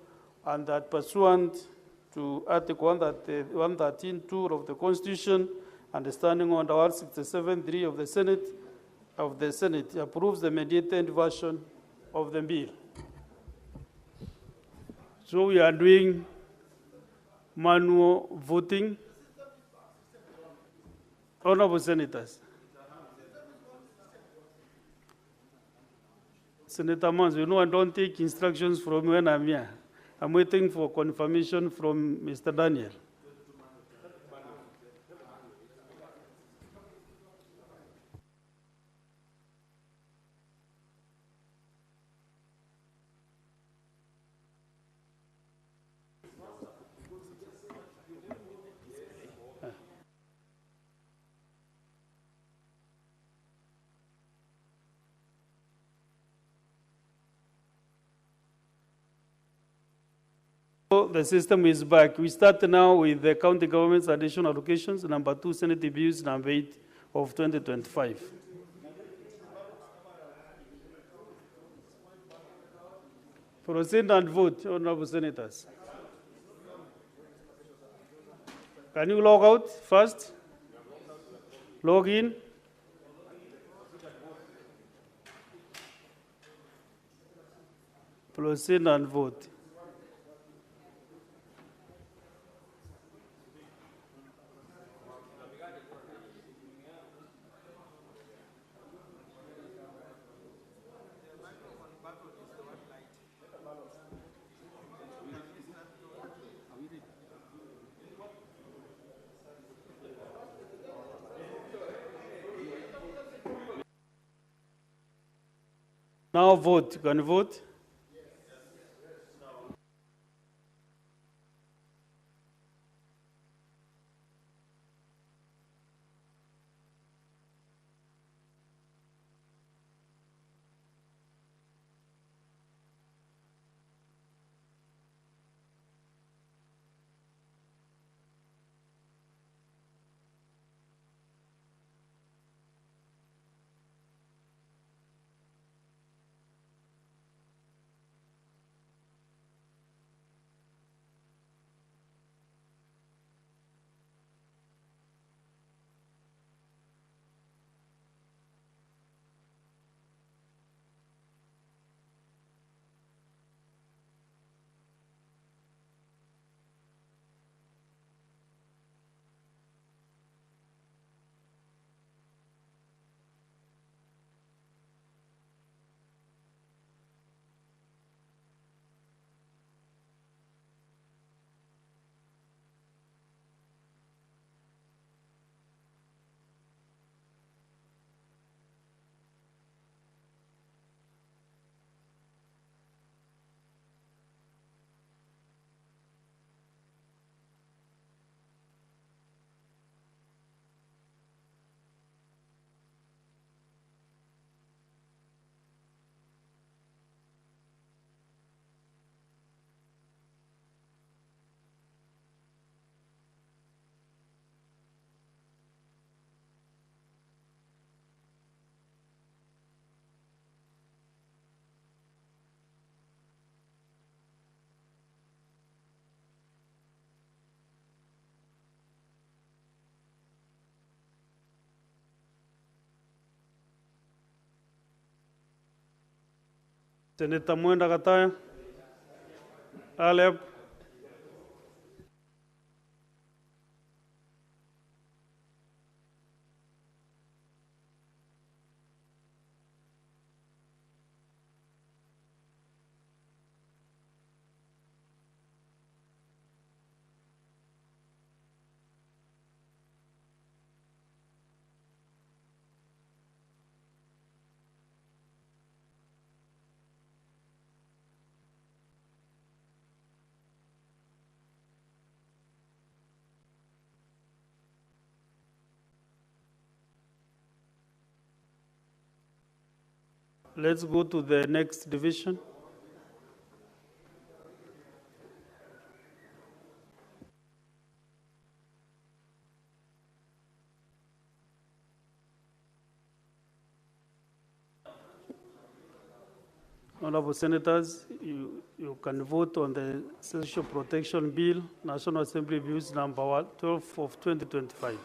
and that pursuant to Article 113(2) of the Constitution and standing under Article 67(3) of the Senate approves the mediated version of the bill. So we are doing manual voting. Honorable Senators. Senator Mans, you know I don't take instructions from when I'm here. I'm waiting for confirmation from Mr. Daniel. The system is back. We start now with the county government's additional allocations, number 2, Senate bills, number 8 of 2025. Proceed and vote, honorable senators. Can you log out first? Log in. Proceed and vote. Now vote. You can vote. Senator Mwenda Kataya. Alep. Let's go to the next division. Honorable Senators, you can vote on the Social Protection Bill, National Assembly Bills number 12 of 2025.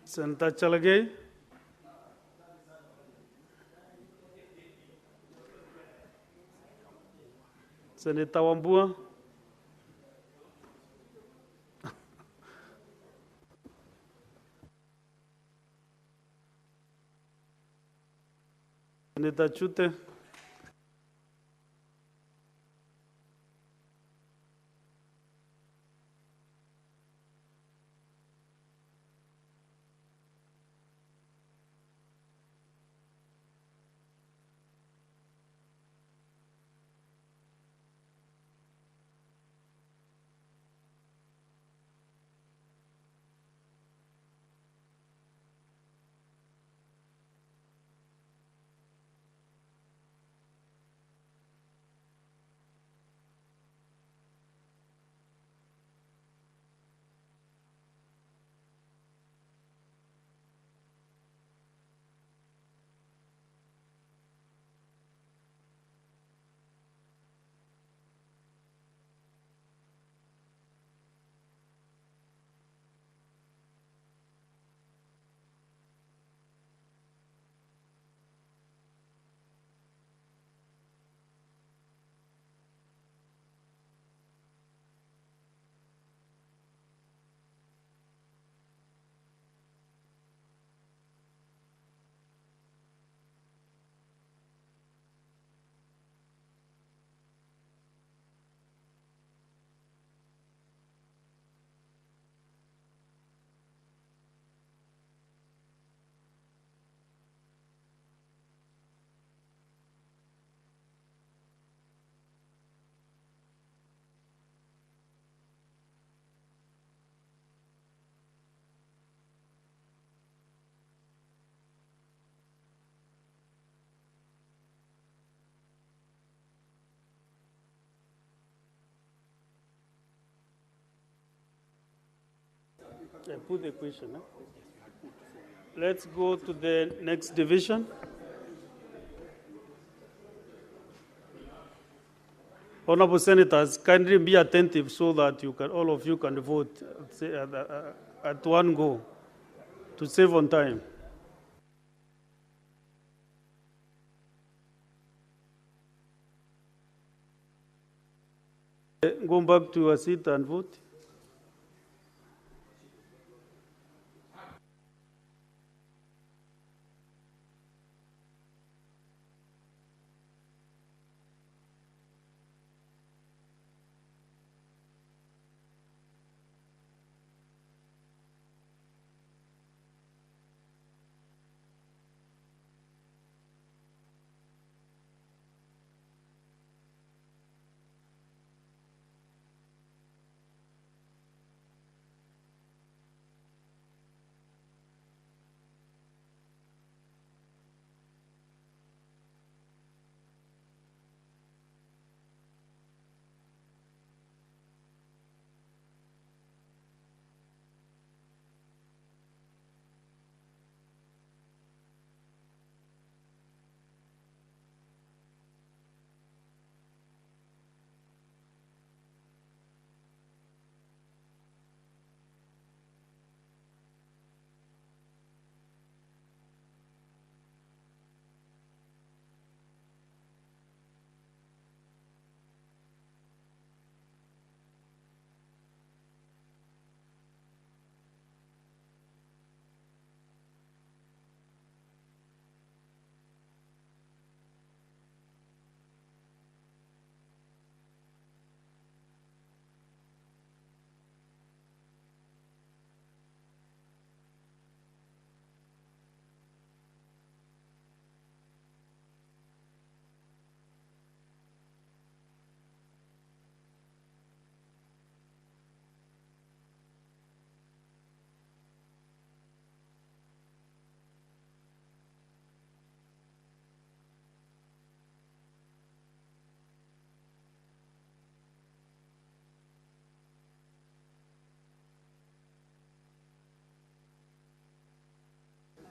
Senator Chalagay. Senator Wambua. Senator Chute. I put the question. Let's go to the next division. Honorable Senators, kindly be attentive so that all of you can vote at one go to save on time. Go back to your seat and vote.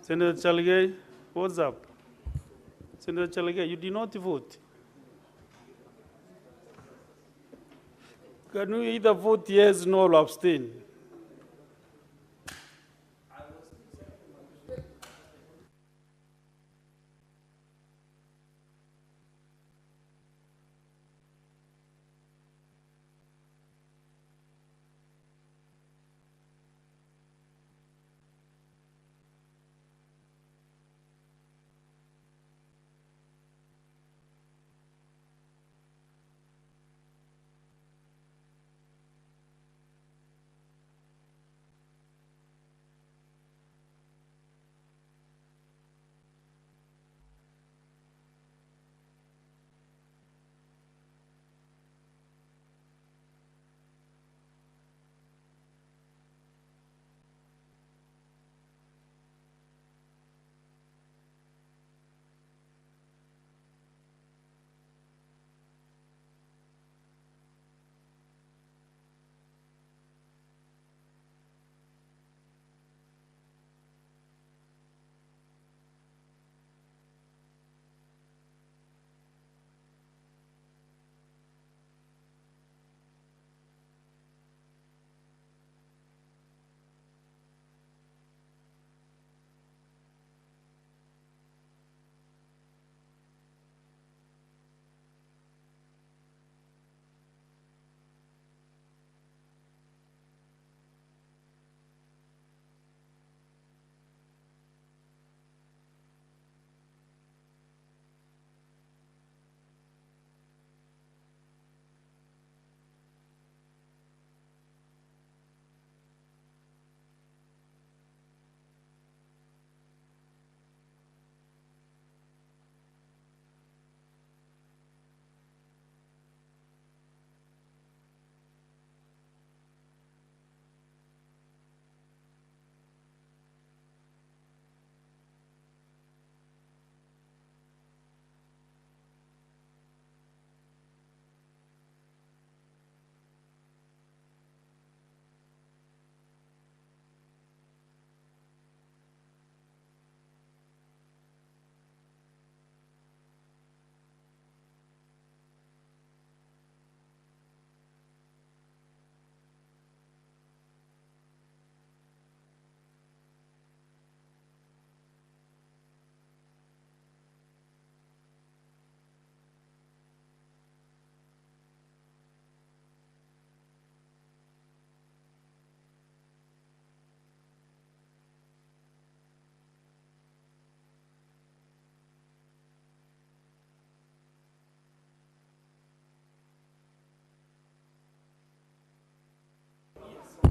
Senator Chalagay, what's up? Senator Chalagay, you did not vote. Can you either vote yes, no, or abstain?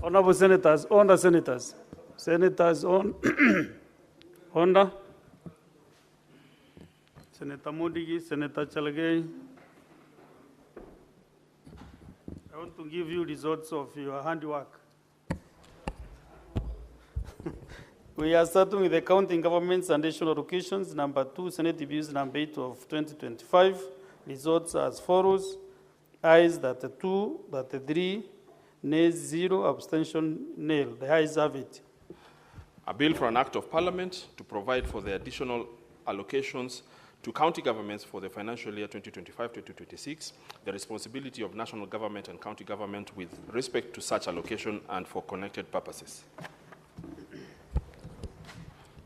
Honorable Senators, Honor Senators. Senators on Honor. Senator Mudigi, Senator Chalagay. I want to give you results of your handiwork. We are starting with the County Governments and National Allocations, number 2, Senate Bills number 8 of 2025. Results as follows. Ayes 32, 3, nays 0, abstention nil. The ayes have it. A bill for an act of parliament to provide for the additional allocations to county governments for the financial year 2025-2026, the responsibility of national government and county government with respect to such allocation and for connected purposes.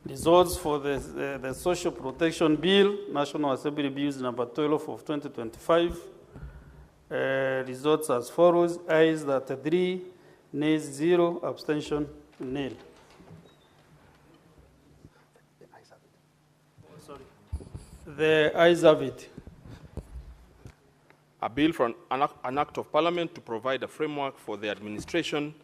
Results for the Social Protection Bill, National Assembly Bills number 12 of 2025. Results as follows. Ayes 3, nays 0, abstention nil. The ayes have it. A bill for an act of parliament to provide a framework for the administration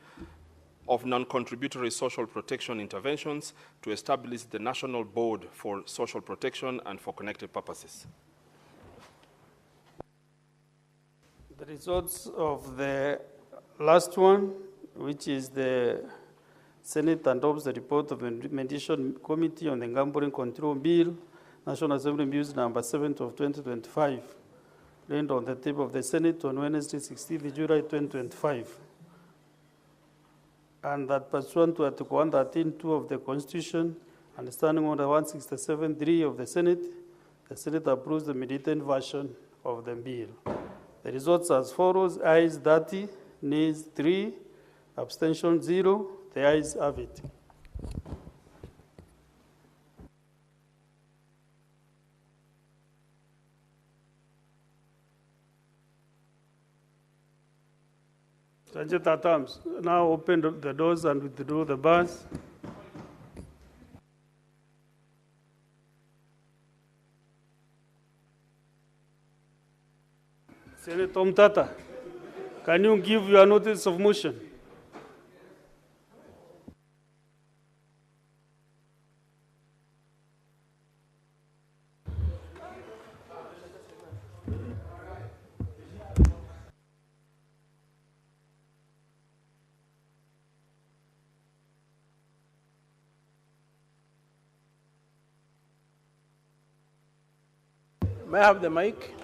of non-contributory social protection interventions to establish the National Board for Social Protection and for connected purposes. The results of the last one, which is the Senate adopts the report of the Implementation Committee on the Gambling Control Bill, National Assembly Bills number 7 of 2025, laid on the table of the Senate on Wednesday, 16th July 2025. And that pursuant to Article 113(2) of the Constitution and Standing Order 167(3) of the Senate approves the militant version of the bill. The results as follows. Ayes 30, nays 3, abstention 0. The ayes have it. Sergeant at arms, now open the doors and withdraw the bars. Senator Mtata, can you give your notice of motion? May I have the mic?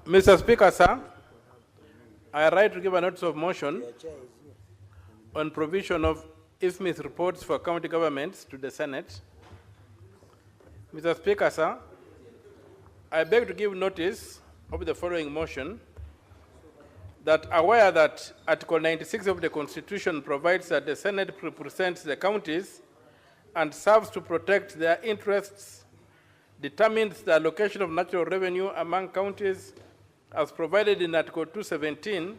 Mr. Speaker, sir, I write to give a notice of motion on provision of IFMIS reports for county governments to the Senate. Mr. Speaker, sir, I beg to give notice of the following motion, that aware that Article 96 of the Constitution provides that the Senate represents the counties and serves to protect their interests, determines the allocation of natural revenue among counties as provided in Article 217,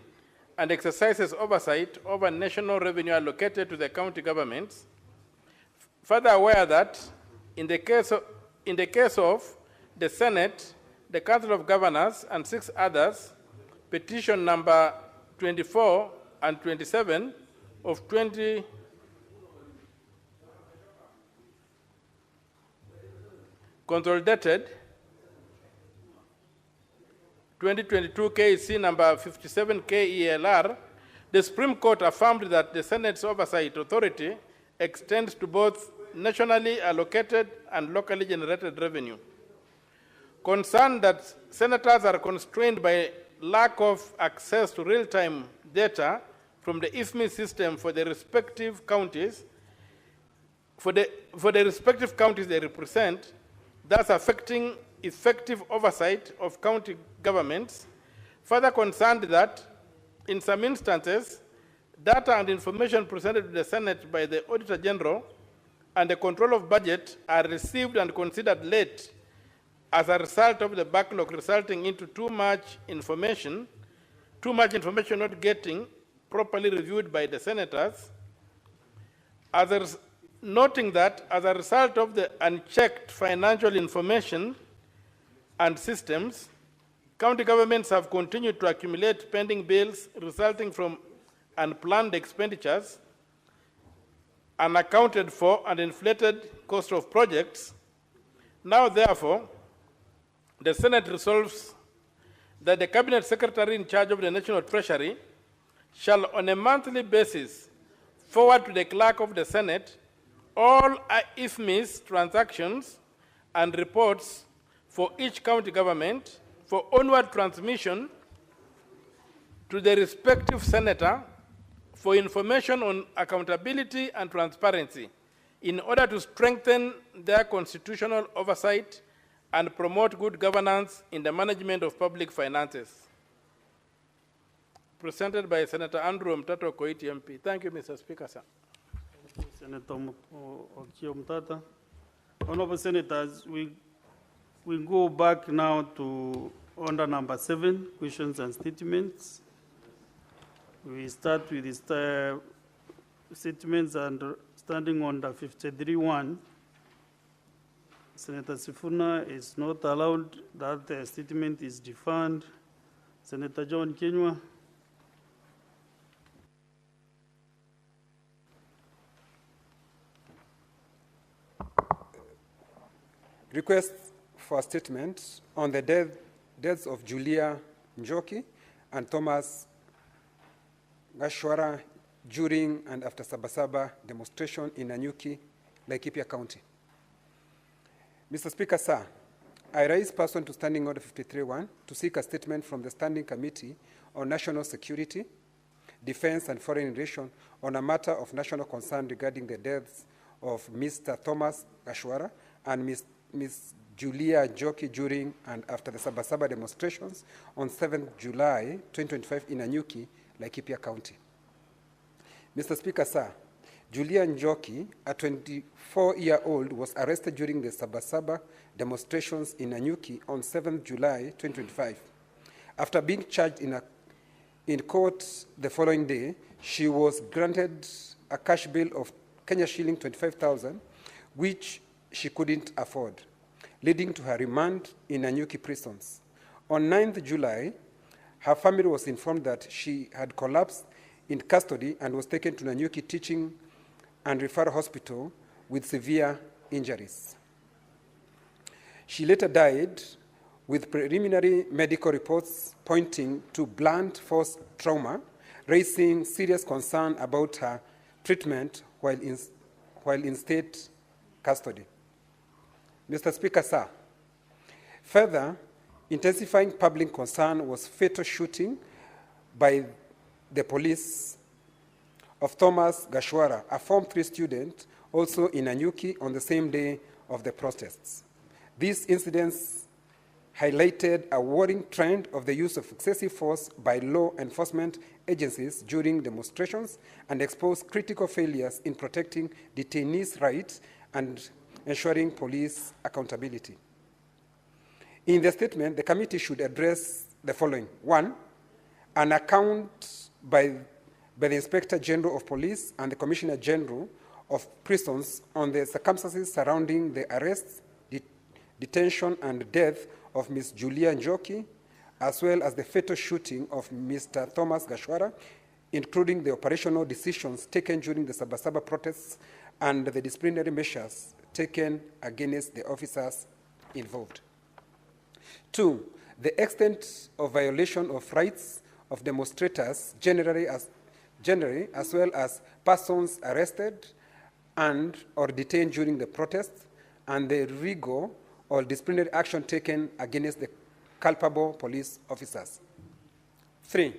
and exercises oversight over national revenue allocated to the county governments. Further aware that in the case of the Senate, the Council of Governors, and 6 others, petition number 24 and 27 of 20 consolidated 2022 KEC number 57 KELR, the Supreme Court affirmed that the Senate's oversight authority extends to both nationally allocated and locally generated revenue. Concerned that senators are constrained by lack of access to real-time data from the IFMI system for the respective counties, they represent, thus affecting effective oversight of county governments. Further concerned that, in some instances, data and information presented to the Senate by the Auditor General and the control of budget are received and considered late as a result of the backlog, resulting into too much information not getting properly reviewed by the senators. noting that as a result of the unchecked financial information and systems, county governments have continued to accumulate pending bills resulting from unplanned expenditures, unaccounted for and inflated cost of projects. Now, therefore, the Senate resolves that the Cabinet Secretary in charge of the National Treasury shall on a monthly basis forward to the Clerk of the Senate all IFMIS transactions and reports for each county government for onward transmission to the respective senator for information on accountability and transparency in order to strengthen their constitutional oversight and promote good governance in the management of public finances. Presented by Senator Andrew Mtato Koiti MP. Thank you, Mr. Speaker, sir. Senator Okio Mtata. Honorable Senators, we go back now to order number 7, questions and statements. We start with the statements and standing under 53.1. Senator Sifuna is not allowed. That statement is deferred. Senator John Kenywa. Request for a statement on the deaths of Julia Njoki and Thomas Gashwara during and after Sabasaba demonstration in Nanyuki, Laikipia County. Mr. Speaker, sir, I raise person to Standing Order 53.1 to seek a statement from the Standing Committee on National Security, Defense and Foreign Relations on a matter of national concern regarding the deaths of Mr. Thomas Gashwara and Ms. Julia Njoki during and after the Sabasaba demonstrations on 7th July 2025 in Nanyuki, Laikipia County. Mr. Speaker, sir, Julia Njoki, a 24-year-old, was arrested during the Sabasaba demonstrations in Nanyuki on 7th July 2025. After being charged in court the following day, she was granted a cash bail of Kenya shilling 25,000, which she couldn't afford, leading to her remand in Nanyuki prisons. On 9th July, her family was informed that she had collapsed in custody and was taken to Nanyuki Teaching and Referral Hospital with severe injuries. She later died with preliminary medical reports pointing to blunt force trauma, raising serious concern about her treatment while in state custody. Mr. Speaker, sir, further intensifying public concern was fatal shooting by the police of Thomas Gashwara, a Form 3 student, also in Nanyuki on the same day of the protests. These incidents highlighted a worrying trend of the use of excessive force by law enforcement agencies during demonstrations and exposed critical failures in protecting detainees' rights and ensuring police accountability. In the statement, the committee should address the following. 1, an account by the Inspector General of Police and the Commissioner General of Prisons on the circumstances surrounding the arrest, detention, and death of Ms. Julia Njoki, as well as the fatal shooting of Mr. Thomas Gashwara, including the operational decisions taken during the Sabasaba protests and the disciplinary measures taken against the officers involved. 2, the extent of violation of rights of demonstrators generally as well as persons arrested and or detained during the protests, and the rigor or disciplinary action taken against the culpable police officers. 3,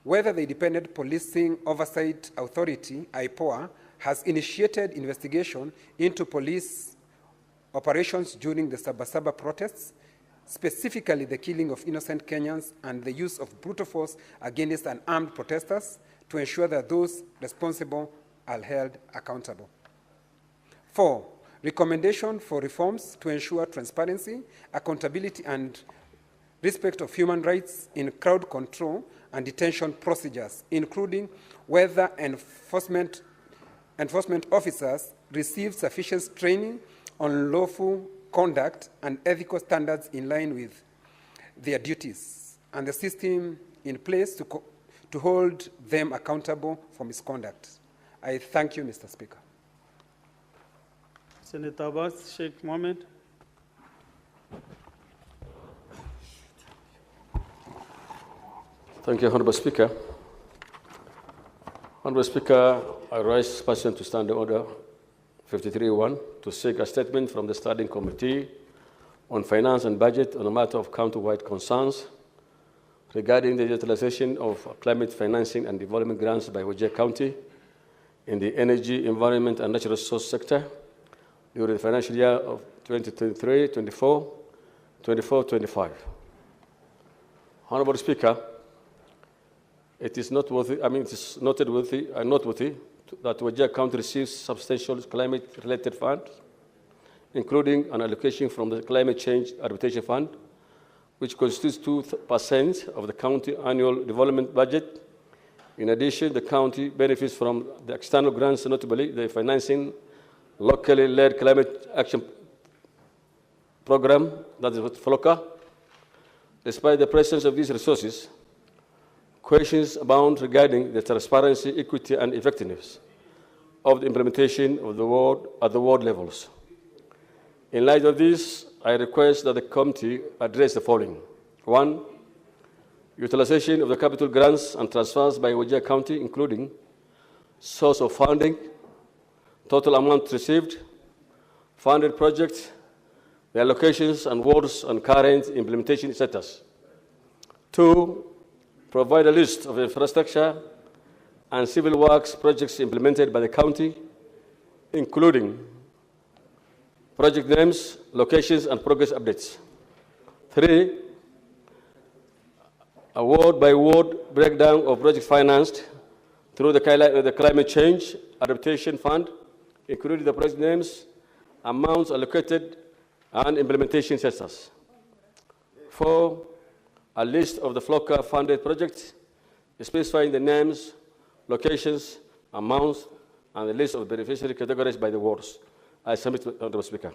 whether the Independent Policing Oversight Authority, IPOA, has initiated investigation into police operations during the Sabasaba protests, specifically the killing of innocent Kenyans and the use of brutal force against unarmed protesters, to ensure that those responsible are held accountable. 4, recommendation for reforms to ensure transparency, accountability, and respect of human rights in crowd control and detention procedures, including whether enforcement officers receive sufficient training on lawful conduct and ethical standards in line with their duties, and the system in place to hold them accountable for misconduct. I thank you, Mr. Speaker. Senator Abbas, Sheikh Mohammed. Thank you, Honorable Speaker. Honorable Speaker, I rise pursuant to Standing Order 53.1 to seek a statement from the Standing Committee on Finance and Budget on a matter of county-wide concerns regarding the utilization of climate financing and development grants by Wajir County in the energy, environment, and natural resource sector during the financial year of 2023-24, 24-25. Honorable Speaker, it is noteworthy that Wajir County receives substantial climate-related funds, including an allocation from the Climate Change Adaptation Fund, which constitutes 2% of the county annual development budget. In addition, the county benefits from the external grants, notably the financing locally led climate action program, that is FLOCA. Despite the presence of these resources, questions abound regarding the transparency, equity, and effectiveness of the implementation of the ward at the ward levels. In light of this, I request that the committee address the following. 1, utilization of the capital grants and transfers by Wajir County, including source of funding, total amount received, funded projects, the allocations and wards and current implementation status. 2, provide a list of infrastructure and civil works projects implemented by the county, including project names, locations, and progress updates. 3, a ward-by-ward breakdown of projects financed through the Climate Change Adaptation Fund, including the project names, amounts allocated, and implementation status. 4, a list of the FLOCA-funded projects, specifying the names, locations, amounts, and the list of beneficiary categories by the wards. I submit, Honorable Speaker.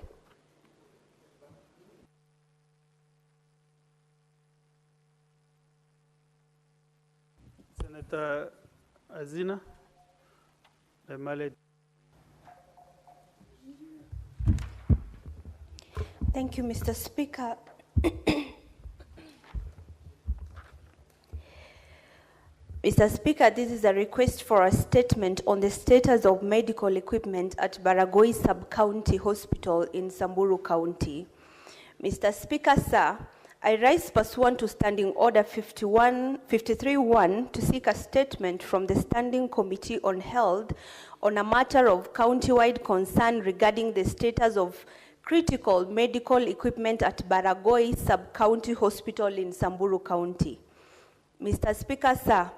Senator Azina, the Malay. Thank you, Mr. Speaker. Mr. Speaker, this is a request for a statement on the status of medical equipment at Baragoi Sub-County Hospital in Samburu County. Mr. Speaker, sir, I rise pursuant to Standing Order 53.1 to seek a statement from the Standing Committee on Health on a matter of county-wide concern regarding the status of critical medical equipment at Baragoi Sub-County Hospital in Samburu County. Mr. Speaker, sir,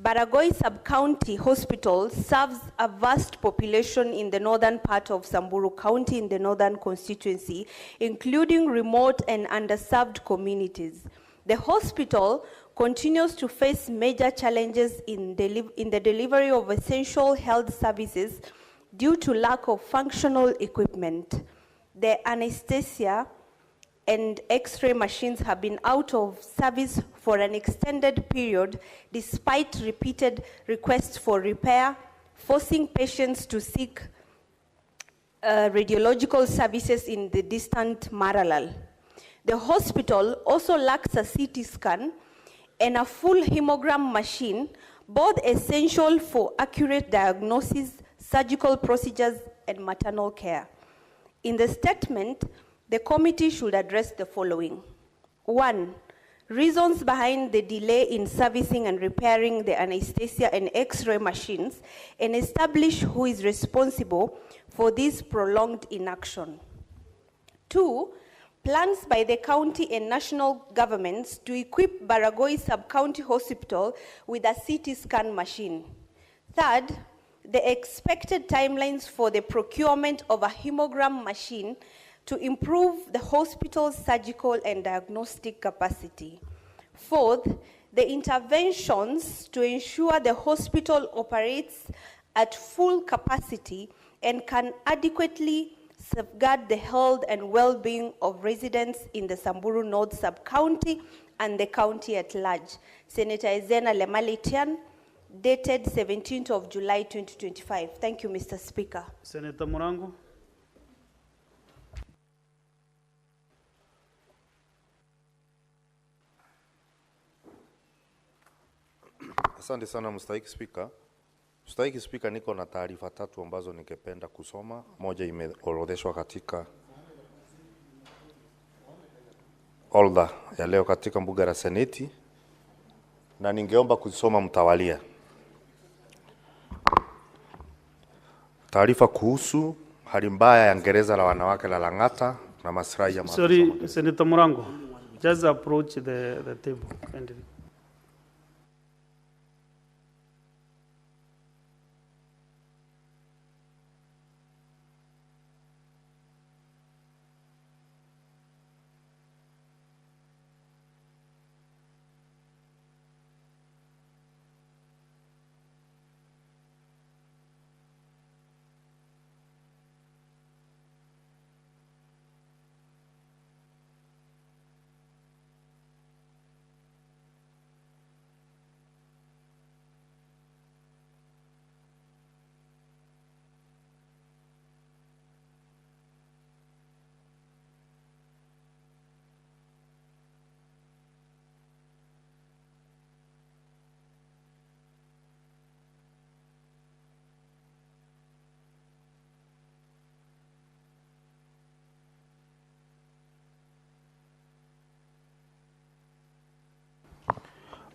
Baragoi Sub-County Hospital serves a vast population in the northern part of Samburu County in the northern constituency, including remote and underserved communities. The hospital continues to face major challenges in the delivery of essential health services due to lack of functional equipment. The anesthesia and X-ray machines have been out of service for an extended period despite repeated requests for repair, forcing patients to seek radiological services in the distant Maralal. The hospital also lacks a CT scan and a full hemogram machine, both essential for accurate diagnosis, surgical procedures, and maternal care. In the statement, the committee should address the following. 1, reasons behind the delay in servicing and repairing the anesthesia and X-ray machines, and establish who is responsible for this prolonged inaction. 2, plans by the county and national governments to equip Baragoi Sub-County Hospital with a CT scan machine. 3, the expected timelines for the procurement of a hemogram machine to improve the hospital's surgical and diagnostic capacity. 4, the interventions to ensure the hospital operates at full capacity and can adequately safeguard the health and well-being of residents in the Samburu North Sub-County and the county at large. Senator Ezena Lemalitian, dated 17th of July 2025. Thank you, Mr. Speaker. Senator Murangu. Asante sana mstahiki Spika. Mstahiki Spika, niko na taarifa tatu ambazo ningependa kusoma. Moja imeorodheshwa katika order ya leo katika mbuga la Seneti na ningeomba kusoma mtawalia. Taarifa kuhusu hali mbaya ya gereza la wanawake la Lang'ata na maslahi ya maafisa. Sorry, Senator Murangu. Just approach the table.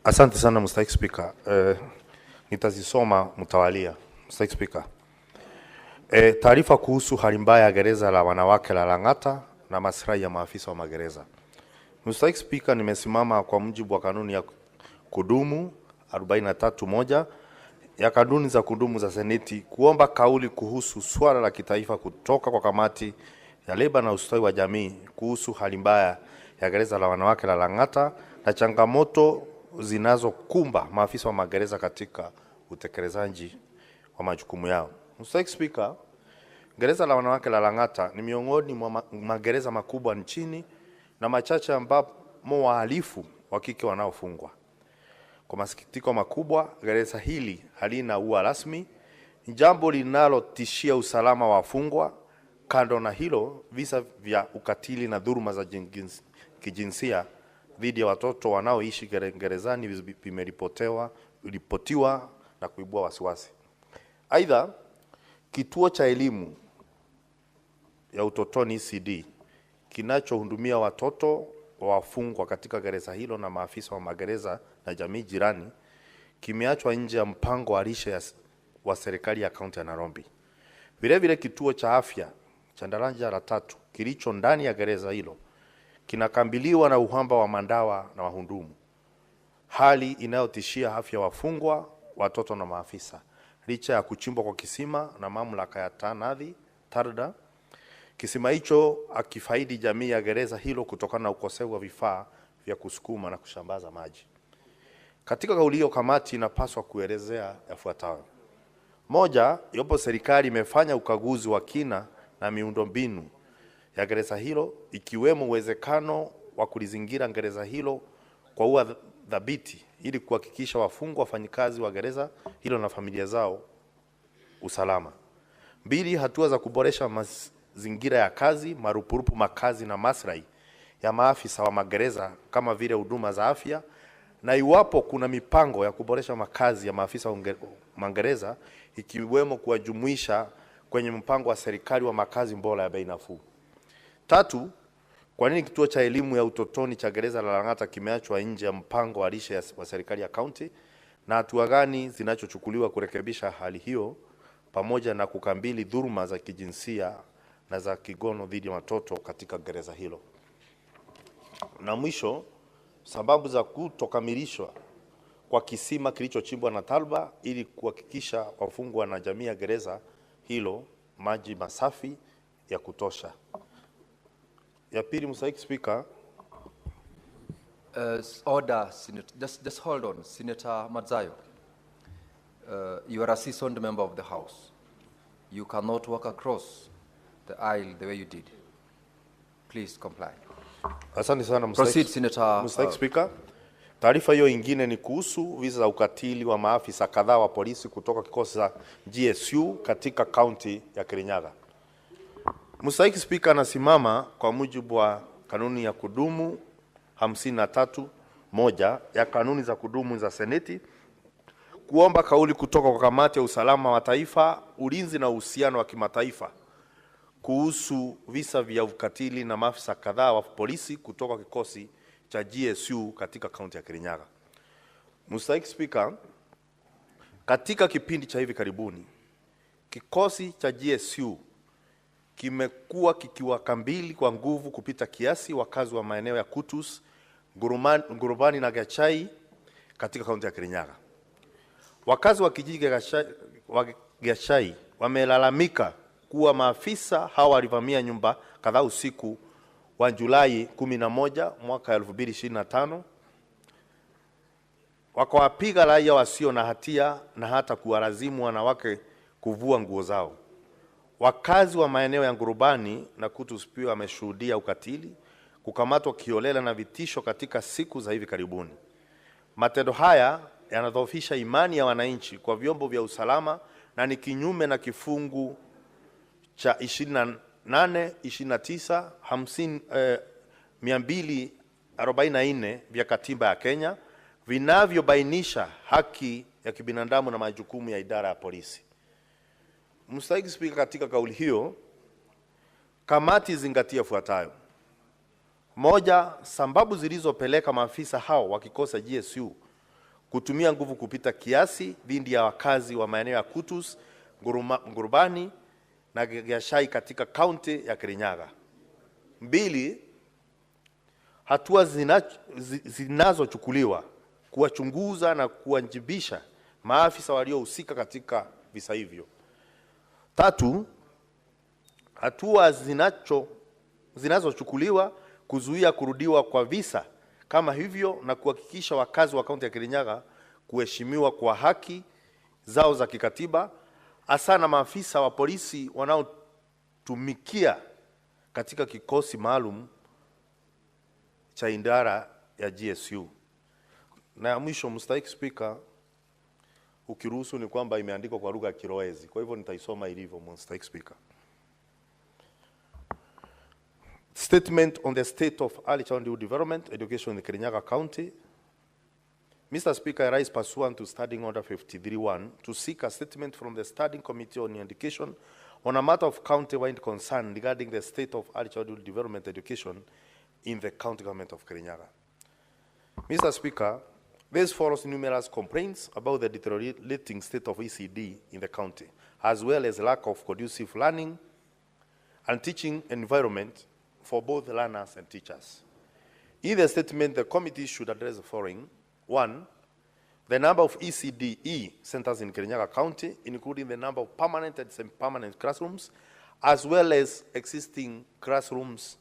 Asante sana mstahiki Spika. Nitazisoma mtawalia. Mstahiki Spika. Taarifa kuhusu hali mbaya ya gereza la wanawake la Lang'ata na maslahi ya maafisa wa magereza. Mstahiki Spika, nimesimama kwa mujibu wa kanuni ya kudumu 43(1) ya kanuni za kudumu za Seneti kuomba kauli kuhusu swala la kitaifa kutoka kwa kamati ya leba na ustawi wa jamii kuhusu hali mbaya ya gereza la wanawake la Lang'ata na changamoto zinazokumba maafisa wa magereza katika utekelezaji wa majukumu yao. Mstahiki Spika, gereza la wanawake la Lang'ata ni miongoni mwa magereza makubwa nchini na machache ambamo wahalifu wa kike wanaofungwa. Kwa masikitiko makubwa, gereza hili halina ua rasmi, jambo linalotishia usalama wa wafungwa. Kando na hilo, visa vya ukatili na dhuluma za kijinsia dhidi ya watoto wanaoishi gerezani vimeripotiwa na kuibua wasiwasi. Aidha, kituo cha elimu ya utotoni ECD kinachohudumia watoto wa wafungwa katika gereza hilo na maafisa wa magereza na jamii jirani kimeachwa nje ya mpango wa lishe wa serikali ya kaunti ya Nairobi. Vile vile kituo cha afya cha daraja la 3 kilicho ndani ya gereza hilo kinakambiliwa na uhaba wa madawa na wahudumu, hali inayotishia afya wafungwa, watoto na maafisa. Licha ya kuchimbwa kwa kisima na mamlaka ya TARDA, kisima hicho akifaidi jamii ya gereza hilo kutokana na ukosefu wa vifaa vya kusukuma na kushambaza maji. Katika kauli hiyo, kamati inapaswa kuelezea yafuatayo. Moja, iwapo serikali imefanya ukaguzi wa kina na miundombinu ya gereza hilo, ikiwemo uwezekano wa kulizingira gereza hilo kwa ua dhabiti ili kuhakikisha wafungwa, wafanyikazi wa gereza hilo na familia zao usalama. Mbili, hatua za kuboresha mazingira ya kazi, marupurupu makazi na maslahi ya maafisa wa magereza kama vile huduma za afya, na iwapo kuna mipango ya kuboresha makazi ya maafisa wa magereza ikiwemo kuwajumuisha kwenye mpango wa serikali wa makazi bora ya bei nafuu. Tatu, kwa nini kituo cha elimu ya utotoni cha gereza la Lang'ata kimeachwa nje ya mpango wa lishe wa serikali ya kaunti, na hatua gani zinachochukuliwa kurekebisha hali hiyo pamoja na kukabili dhuluma za kijinsia na za kigono dhidi ya watoto katika gereza hilo? Na mwisho, sababu za kutokamilishwa kwa kisima kilichochimbwa na TARDA ili kuhakikisha wafungwa na jamii ya gereza hilo maji masafi ya kutosha. Ya pili, Mstahiki Spika. Order, Senator. Just hold on, Senator Madzayo. You are a seasoned member of the House. You cannot walk across the aisle the way you did. Please comply. Asante sana Proceed, Senator. Mstahiki Speaker. Taarifa hiyo ingine ni kuhusu visa za ukatili wa maafisa kadhaa wa polisi kutoka kikosi cha GSU katika kaunti ya Kirinyaga. Mstahiki Speaker, anasimama kwa mujibu wa kanuni ya kudumu 53(1) ya kanuni za kudumu za Seneti kuomba kauli kutoka kwa kamati ya usalama wa taifa, ulinzi na uhusiano wa kimataifa kuhusu visa vya ukatili na maafisa kadhaa wa polisi kutoka kikosi cha GSU katika kaunti ya Kirinyaga. Mstahiki Speaker, katika kipindi cha hivi karibuni kikosi cha GSU kimekuwa kikiwakabili kwa nguvu kupita kiasi wakazi wa maeneo ya Kutus, Ngurubani na Gachai katika kaunti ya Kirinyaga. Wakazi wa kijiji wa Gachai wamelalamika kuwa maafisa hawa walivamia nyumba kadhaa usiku wa Julai 11 mwaka 2025, wakawapiga raia wasio na hatia na hata kuwalazimu wanawake kuvua nguo zao. Wakazi wa maeneo ya Ngurubani na Kutus pia wameshuhudia ukatili, kukamatwa kiolela na vitisho katika siku za hivi karibuni. Matendo haya yanadhoofisha imani ya wananchi kwa vyombo vya usalama na ni kinyume na kifungu cha 28, 29, 244 vya katiba ya Kenya vinavyobainisha haki ya kibinadamu na majukumu ya idara ya polisi. Mstahiki Speaker, katika kauli hiyo kamati zingatia fuatayo: moja, sababu zilizopeleka maafisa hao wa kikosi GSU kutumia nguvu kupita kiasi dhidi ya wakazi wa maeneo ya Kutus, Ngurubani na Gachai katika kaunti ya Kirinyaga. Mbili, hatua zinazochukuliwa kuwachunguza na kuwajibisha maafisa waliohusika katika visa hivyo. Tatu, hatua zinazochukuliwa kuzuia kurudiwa kwa visa kama hivyo na kuhakikisha wakazi wa kaunti ya Kirinyaga kuheshimiwa kwa haki zao za kikatiba, hasa na maafisa wa polisi wanaotumikia katika kikosi maalum cha idara ya GSU. Na ya mwisho, Mstahiki Speaker, ukiruhusu, ni kwamba imeandikwa kwa lugha ya Kiroezi, kwa hivyo nitaisoma ilivyo. Mstahiki Speaker. Statement on the state of early childhood development education in Kirinyaga County. Mr. Speaker, I rise pursuant to Standing Order 53(1) to seek a statement from the Standing Committee on Education on a matter of county-wide concern regarding the state of early childhood development education in the county government of Kirinyaga. Mr. Speaker, this follows numerous complaints about the deteriorating state of ECD in the county, as well as lack of conducive learning and teaching environment for both learners and teachers. In the statement, the committee should address the following: 1, the number of ECDE centers in Kirinyaga County, including the number of permanent and semi-permanent classrooms, as well as existing classrooms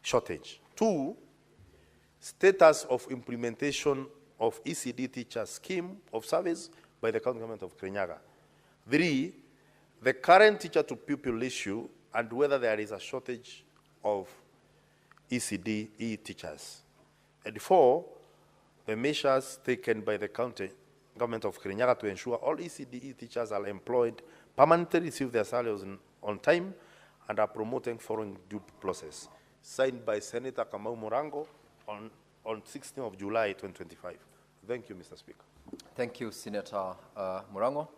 shortage. 2, status of implementation of ECD teacher scheme of service by the county government of Kirinyaga. 3, the current teacher-to-pupil issue and whether there is a shortage of ECD teachers. And 4, the measures taken by the county government of Kirinyaga to ensure all ECD teachers are employed permanently, receive their salaries on time, and are promoting following due process. Signed by Senator Kamau Murango on 16th of July 2025. Thank you, Mr. Speaker. Thank you, Senator Murango.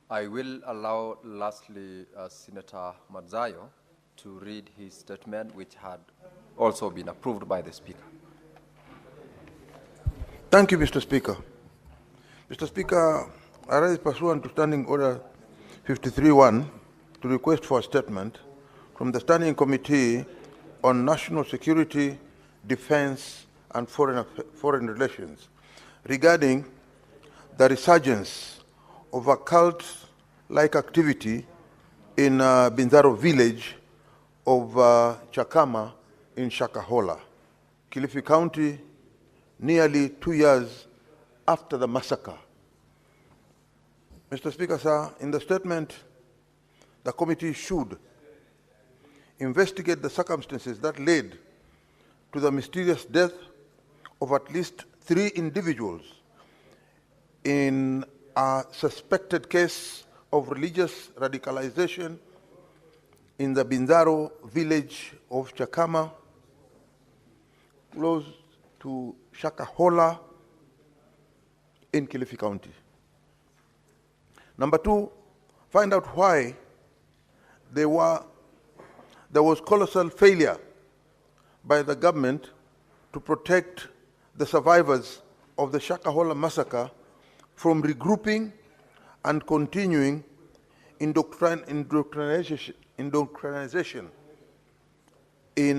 I will allow lastly Senator Madzayo to read his statement, which had also been approved by the Speaker. Thank you, Mr. Speaker. Mr. Speaker, I rise pursuant to Standing Order 53(1) to request for a statement from the Standing Committee on National Security, Defense, and Foreign Relations regarding the resurgence of a cult-like activity in Binzaro village of Chakama in Shakahola, Kilifi County, nearly 2 years after the massacre. Mr. Speaker, sir, in the statement, the committee should investigate the circumstances that led to the mysterious death of at least 3 individuals in a suspected case of religious radicalization in the Binzaro village of Chakama, close to Shakahola in Kilifi County. Number 2, find out why there was colossal failure by the government to protect the survivors of the Shakahola massacre from regrouping and continuing indoctrination in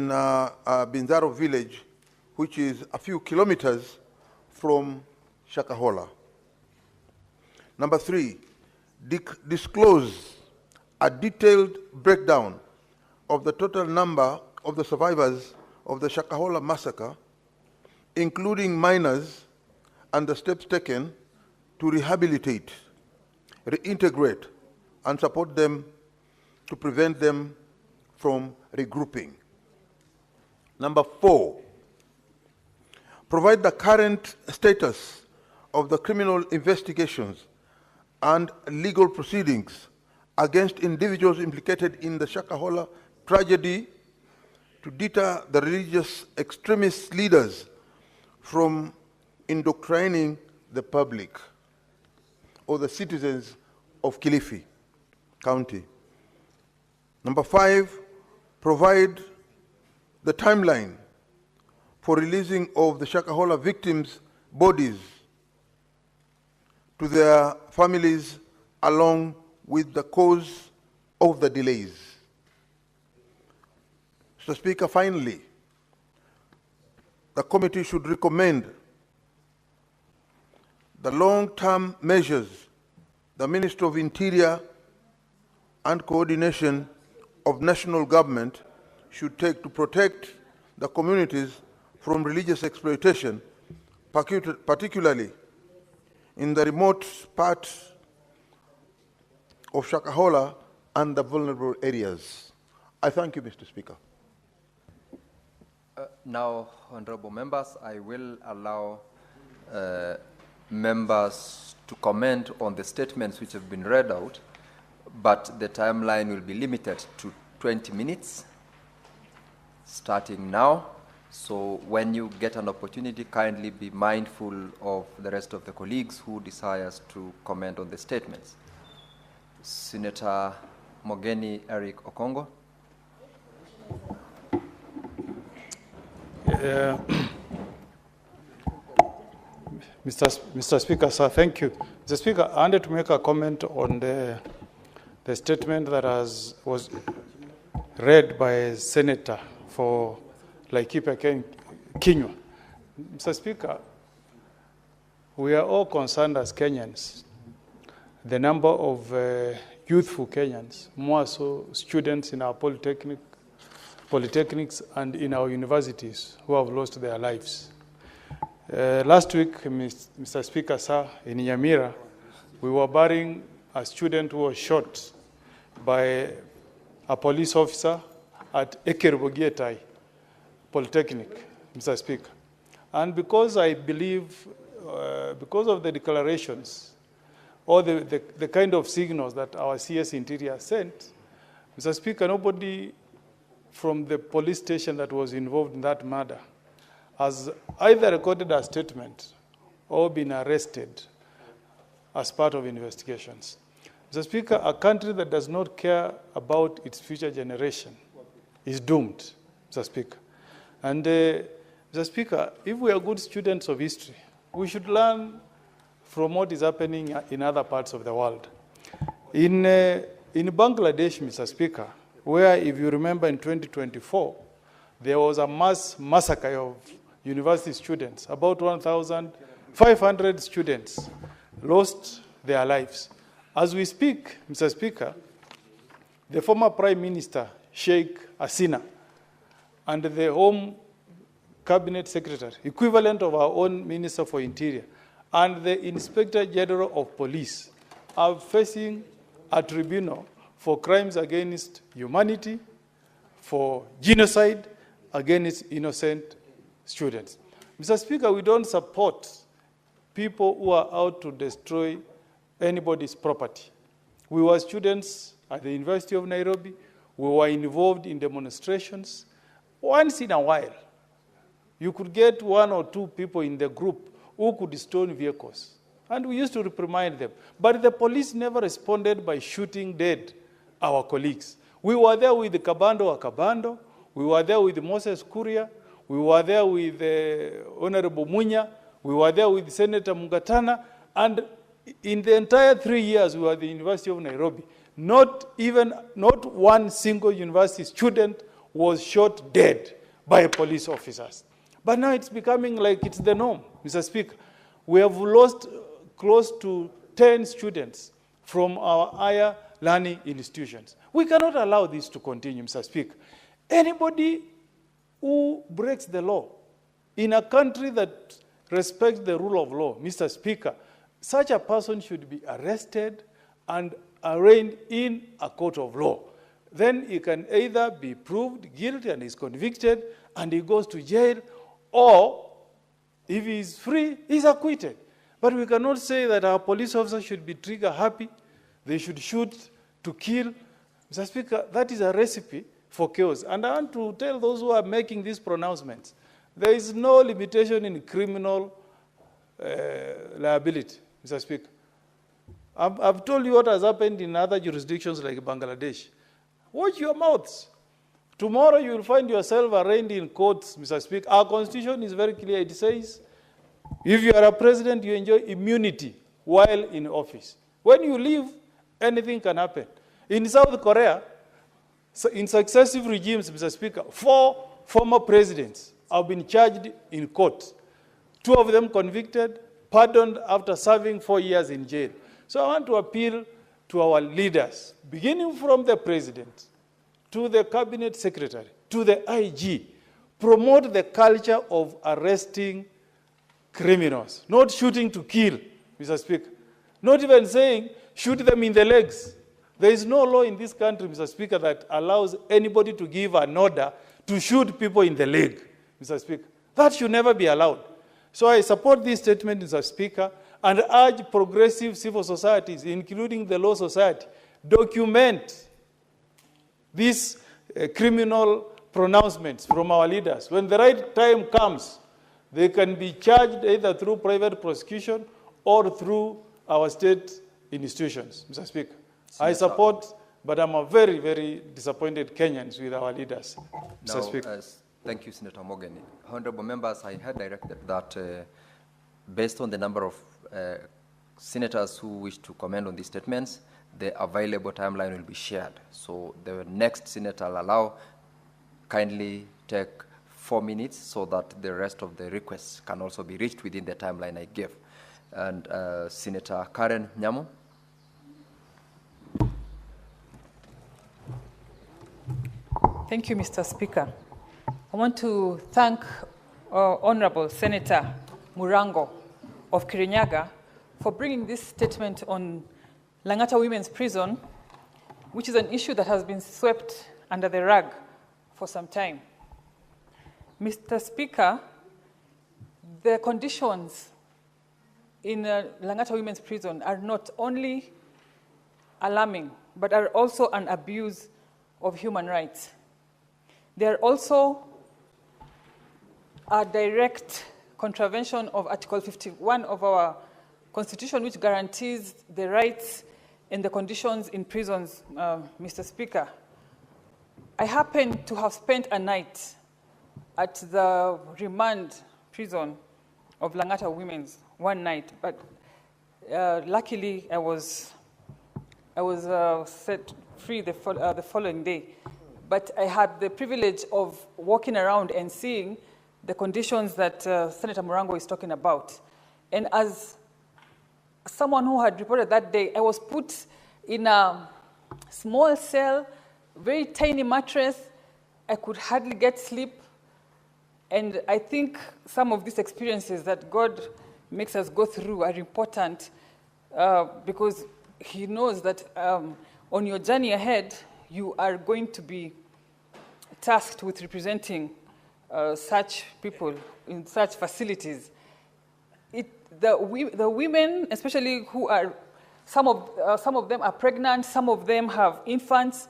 Binzaro village, which is a few kilometers from Shakahola. Number 3, disclose a detailed breakdown of the total number of the survivors of the Shakahola massacre, including minors, and the steps taken to rehabilitate, reintegrate, and support them to prevent them from regrouping. Number 4, provide the current status of the criminal investigations and legal proceedings against individuals implicated in the Shakahola tragedy to deter the religious extremist leaders from indoctrinating the public or the citizens of Kilifi County. Number 5, provide the timeline for releasing of the Shakahola victims' bodies to their families along with the cause of the delays. Mr. Speaker, finally, the committee should recommend the long-term measures the Ministry of Interior and coordination of national government should take to protect the communities from religious exploitation, particularly in the remote parts of Shakahola and the vulnerable areas. I thank you, Mr. Speaker. Now, honorable members, I will allow members to comment on the statements which have been read out, but the timeline will be limited to 20 minutes, starting now. So when you get an opportunity, kindly be mindful of the rest of the colleagues who desires to comment on the statements. Senator Mogeni Eric Okongo. Mr. Speaker, sir, thank you. Mr. Speaker, I wanted to make a comment on the statement that was read by a senator for Laikipia Kinyua. Mr. Speaker, we are all concerned as Kenyans, the number of youthful Kenyans, more so students in our polytechnics and in our universities who have lost their lives. Last week, Mr. Speaker, sir, in Nyamira, we were burying a student who was shot by a police officer at Ekerbogetai Polytechnic, Mr. Speaker. And because I believe, because of the declarations or the kind of signals that our CS Interior sent, Mr. Speaker, nobody from the police station that was involved in that murder has either recorded a statement or been arrested as part of investigations. Mr. Speaker, a country that does not care about its future generation is doomed, Mr. Speaker. And Mr. Speaker, if we are good students of history, we should learn from what is happening in other parts of the world. In Bangladesh, Mr. Speaker, where, if you remember, in 2024, there was a mass massacre of university students. About 1,500 students lost their lives. As we speak, Mr. Speaker, the former Prime Minister, Sheikh Hasina, and the Home Cabinet Secretary, equivalent of our own Minister for Interior, and the Inspector General of Police are facing a tribunal for crimes against humanity, for genocide against innocent students. Mr. Speaker, we don't support people who are out to destroy anybody's property. We were students at the University of Nairobi. We were involved in demonstrations. Once in a while, you could get 1 or 2 people in the group who could stone vehicles. And we used to reprimand them. But the police never responded by shooting dead our colleagues. We were there with Kabando Akabando. We were there with Moses Kuria. We were there with Honorable Munya. We were there with Senator Mugatana. And in the entire 3 years we were at the University of Nairobi, not one single university student was shot dead by police officers. But now it's becoming like it's the norm, Mr. Speaker. We have lost close to 10 students from our higher learning institutions. We cannot allow this to continue, Mr. Speaker. Anybody who breaks the law in a country that respects the rule of law, Mr. Speaker, such a person should be arrested and arraigned in a court of law. Then he can either be proved guilty and is convicted and he goes to jail, or if he is free, he's acquitted. But we cannot say that our police officers should be trigger happy, they should shoot to kill. Mr. Speaker, that is a recipe for chaos. And I want to tell those who are making these pronouncements, there is no limitation in criminal liability, Mr. Speaker. I've told you what has happened in other jurisdictions like Bangladesh. Watch your mouths. Tomorrow you will find yourself arraigned in courts, Mr. Speaker. Our constitution is very clear. It says, if you are a president, you enjoy immunity while in office. When you leave, anything can happen. In South Korea, in successive regimes, Mr. Speaker, 4 former presidents have been charged in court. 2 of them convicted, pardoned after serving 4 years in jail. So I want to appeal to our leaders, beginning from the president, to the cabinet secretary, to the IG, promote the culture of arresting criminals, not shooting to kill, Mr. Speaker. Not even saying shoot them in the legs. There is no law in this country, Mr. Speaker, that allows anybody to give an order to shoot people in the leg, Mr. Speaker. That should never be allowed. So I support this statement, Mr. Speaker, and urge progressive civil societies, including the Law Society, document these criminal pronouncements from our leaders. When the right time comes, they can be charged either through private prosecution or through our state institutions, Mr. Speaker. I support, but I'm a very, very disappointed Kenyans with our leaders, Mr. Speaker. Thank you, Senator Morgan. Honorable members, I had directed that based on the number of senators who wish to comment on these statements, the available timeline will be shared. So the next senator will allow, kindly take 4 minutes so that the rest of the requests can also be reached within the timeline I gave. And Senator Karen Nyamo. Thank you, Mr. Speaker. I want to thank Honorable Senator Murango of Kirinyaga for bringing this statement on Langata Women's Prison, which is an issue that has been swept under the rug for some time. Mr. Speaker, the conditions in Langata Women's Prison are not only alarming, but are also an abuse of human rights. They are also a direct contravention of Article 51 of our Constitution, which guarantees the rights and the conditions in prisons, Mr. Speaker. I happen to have spent a night at the remand prison of Langata Women's one night, but luckily I was set free the following day. But I had the privilege of walking around and seeing the conditions that Senator Murango is talking about. And as someone who had reported that day, I was put in a small cell, very tiny mattress. I could hardly get sleep. And I think some of these experiences that God makes us go through are important because he knows that on your journey ahead, you are going to be tasked with representing such people in such facilities. The women, especially who are, some of them are pregnant, some of them have infants.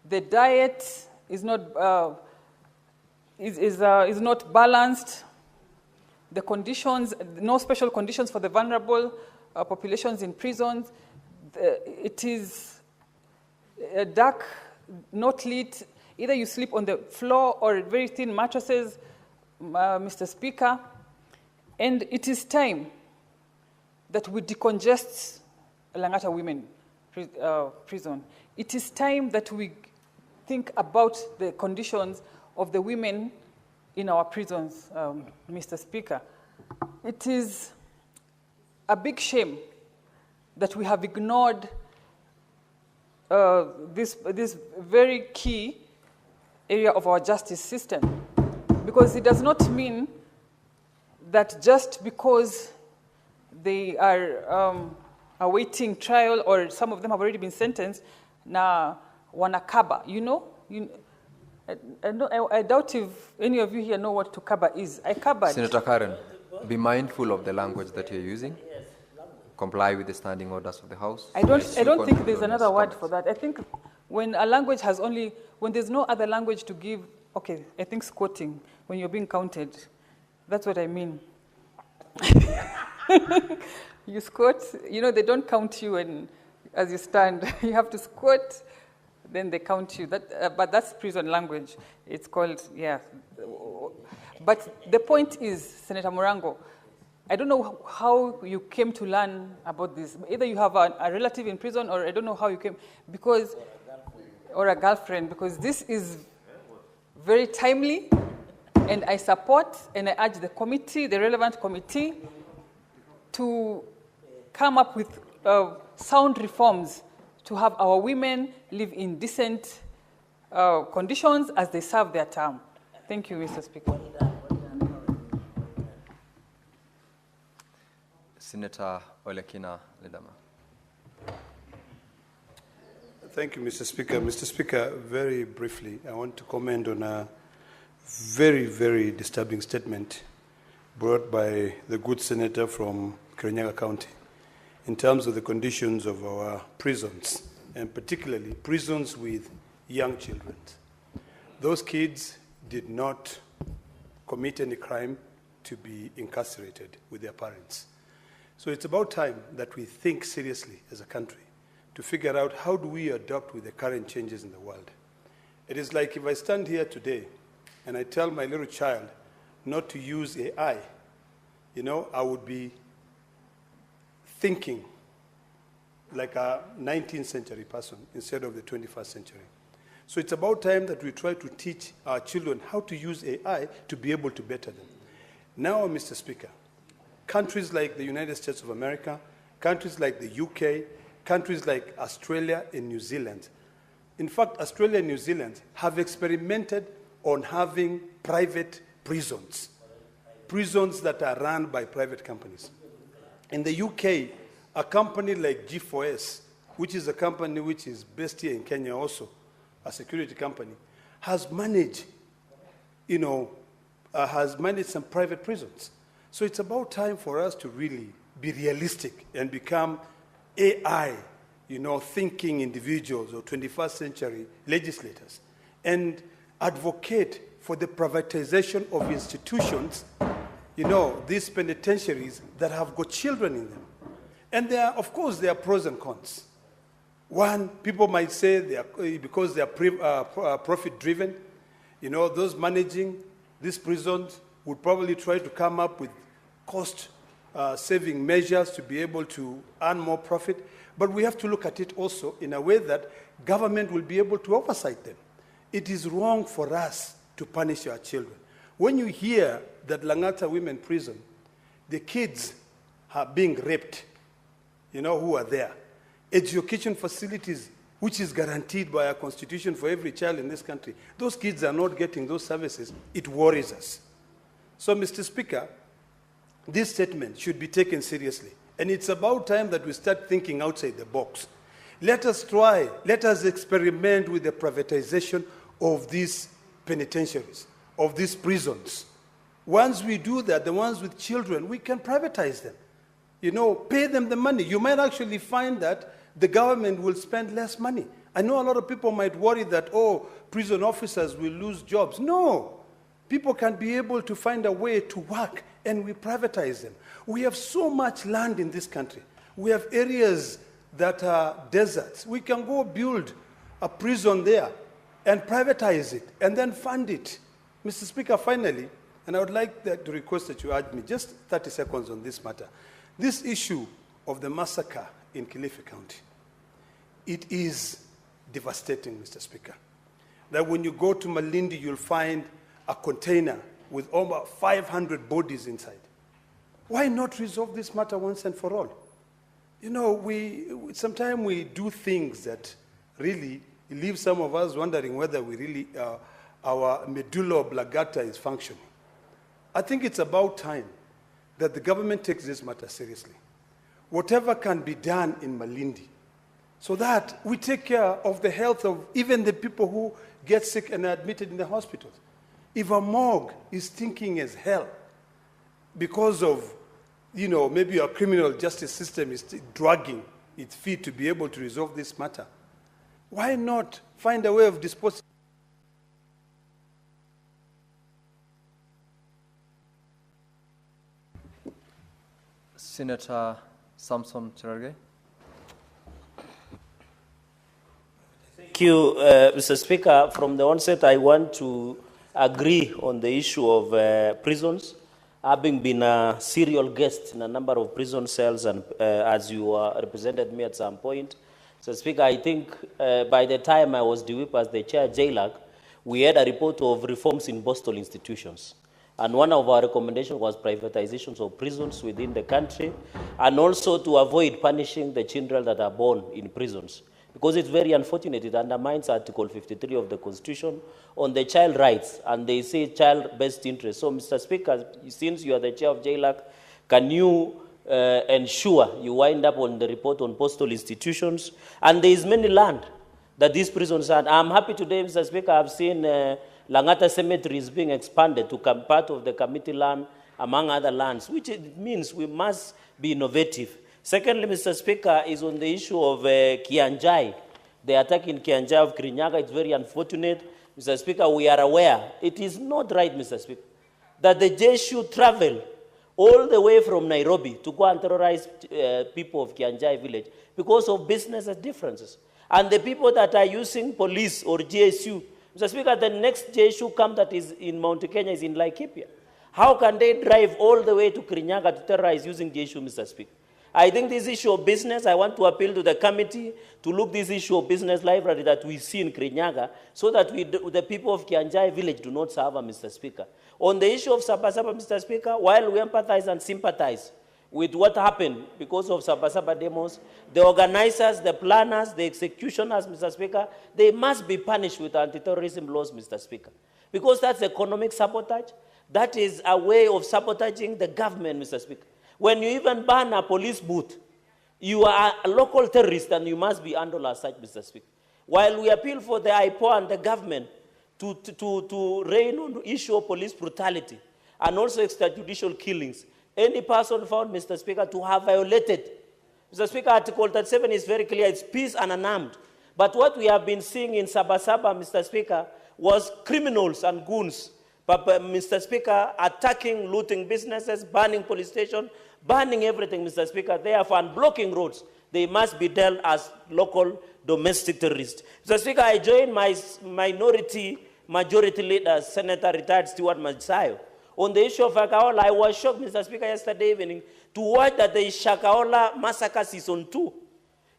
The diet is not not balanced. The conditions, no special conditions for the vulnerable populations in prisons. It is dark, not lit. Either you sleep on the floor or very thin mattresses, Mr. Speaker. And it is time that we decongest Langata Women Prison. It is time that we think about the conditions of the women in our prisons, Mr. Speaker. It is a big shame that we have ignored this very key area of our justice system, because it does not mean that just because they are awaiting trial or some of them have already been sentenced, na wanakaba, you know? I doubt if any of you here know what to kaba is. I kabared. Senator Karen, be mindful of the language that you're using. Comply with the standing orders of the House. I don't think there's another word for that. I think when a language has when there's no other language to give, okay, I think squatting, when you're being counted, that's what I mean. You squat, you know, they don't count you as you stand. You have to squat, then they count you. But that's prison language. It's called, yeah. But the point is, Senator Murango, I don't know how you came to learn about this. Either you have a relative in prison, or I don't know how you came, or a girlfriend, because this is very timely, and I support and I urge the committee, the relevant committee, to come up with sound reforms to have our women live in decent conditions as they serve their term. Thank you, Mr. Speaker. Senator Olekina Ledama. Thank you, Mr. Speaker. Mr. Speaker, very briefly, I want to comment on a very, very disturbing statement brought by the good senator from Kirinyaga County in terms of the conditions of our prisons, and particularly prisons with young children. Those kids did not commit any crime to be incarcerated with their parents. So it's about time that we think seriously as a country to figure out how do we adapt with the current changes in the world. It is like if I stand here today and I tell my little child not to use AI, you know, I would be thinking like a 19th century person instead of the 21st century. So it's about time that we try to teach our children how to use AI to be able to better them. Now, Mr. Speaker, countries like the United States of America, countries like the UK, countries like Australia and New Zealand, in fact, Australia and New Zealand have experimented on having private prisons that are run by private companies. In the UK, a company like G4S, which is a company which is based here in Kenya also, a security company, has managed, has managed some private prisons. So it's about time for us to really be realistic and become AI, thinking individuals or 21st century legislators, and advocate for the privatization of institutions, these penitentiaries that have got children in them. And of course, there are pros and cons. One, people might say because they are profit-driven, those managing these prisons would probably try to come up with cost-saving measures to be able to earn more profit. But we have to look at it also in a way that government will be able to oversight them. It is wrong for us to punish our children. When you hear that Langata Women Prison, the kids are being raped, who are there. Education facilities, which is guaranteed by our constitution for every child in this country, those kids are not getting those services. It worries us. So, Mr. Speaker, this statement should be taken seriously. And it's about time that we start thinking outside the box. Let us try, let us experiment with the privatization of these penitentiaries, of these prisons. Once we do that, the ones with children, we can privatize them. You know, pay them the money. You might actually find that the government will spend less money. I know a lot of people might worry that, oh, prison officers will lose jobs. No. People can be able to find a way to work, and we privatize them. We have so much land in this country. We have areas that are deserts. We can go build a prison there and privatize it and then fund it. Mr. Speaker, finally, and I would like to request that you urge me just 30 seconds on this matter. This issue of the massacre in Kilifi County, it is devastating, Mr. Speaker. That when you go to Malindi, you'll find a container with over 500 bodies inside. Why not resolve this matter once and for all? You know, sometimes we do things that really leave some of us wondering whether we really, our medulla oblongata is functioning. I think it's about time that the government takes this matter seriously. Whatever can be done in Malindi, so that we take care of the health of even the people who get sick and are admitted in the hospitals. If a morgue is stinking as hell because of, you know, maybe our criminal justice system is dragging its feet to be able to resolve this matter, why not find a way of disposing? Senator Samson Cherargei. Thank you, Mr. Speaker. From the onset, I want to agree on the issue of prisons. Having been a serial guest in a number of prison cells, and as you represented me at some point, Mr. Speaker, I think by the time I was the whip as the chair JLAG, we had a report of reforms in postal institutions. And one of our recommendations was privatizations of prisons within the country, and also to avoid punishing the children that are born in prisons. Because it's very unfortunate, it undermines Article 53 of the Constitution on the child rights, and they say child best interest. So, Mr. Speaker, since you are the chair of JLAC, can you ensure you wind up on the report on postal institutions? And there is many land that these prisons are. I'm happy today, Mr. Speaker, I've seen Langata Cemetery is being expanded to come part of the committee land, among other lands, which it means we must be innovative. Secondly, Mr. Speaker, is on the issue of Kianjai. The attack in Kianjai of Kirinyaga, it's very unfortunate. Mr. Speaker, we are aware. It is not right, Mr. Speaker, that the J should travel all the way from Nairobi to go and terrorize people of Kianjai village because of business differences. And the people that are using police or GSU, Mr. Speaker, the next JSU camp that is in Mount Kenya is in Laikipia. How can they drive all the way to Kirinyaga to terrorize using JSU, Mr. Speaker? I think this issue of business, I want to appeal to the committee to look this issue of business library that we see in Kirinyaga so that the people of Kianjai village do not suffer, Mr. Speaker. On the issue of Sabasaba, Mr. Speaker, while we empathize and sympathize with what happened because of Sabasaba demos, the organizers, the planners, the executioners, Mr. Speaker, they must be punished with anti-terrorism laws, Mr. Speaker, because that's economic sabotage. That is a way of sabotaging the government, Mr. Speaker. When you even ban a police booth, you are a local terrorist and you must be handled as such, Mr. Speaker. While we appeal for the IPOA and the government to rein on the issue of police brutality and also extrajudicial killings, any person found, Mr. Speaker, to have violated, Mr. Speaker, Article 37 is very clear, it's peace and unarmed. But what we have been seeing in Sabasaba, Mr. Speaker, was criminals and goons, but Mr. Speaker, attacking, looting businesses, burning police stations, burning everything, Mr. Speaker, therefore, and blocking roads. They must be dealt as local domestic terrorists. Mr. Speaker, I join my majority leader, Senator retired Stewart Masayo, on the issue of Shakahola. I was shocked, Mr. Speaker, yesterday evening to watch that the Shakahola massacre season 2.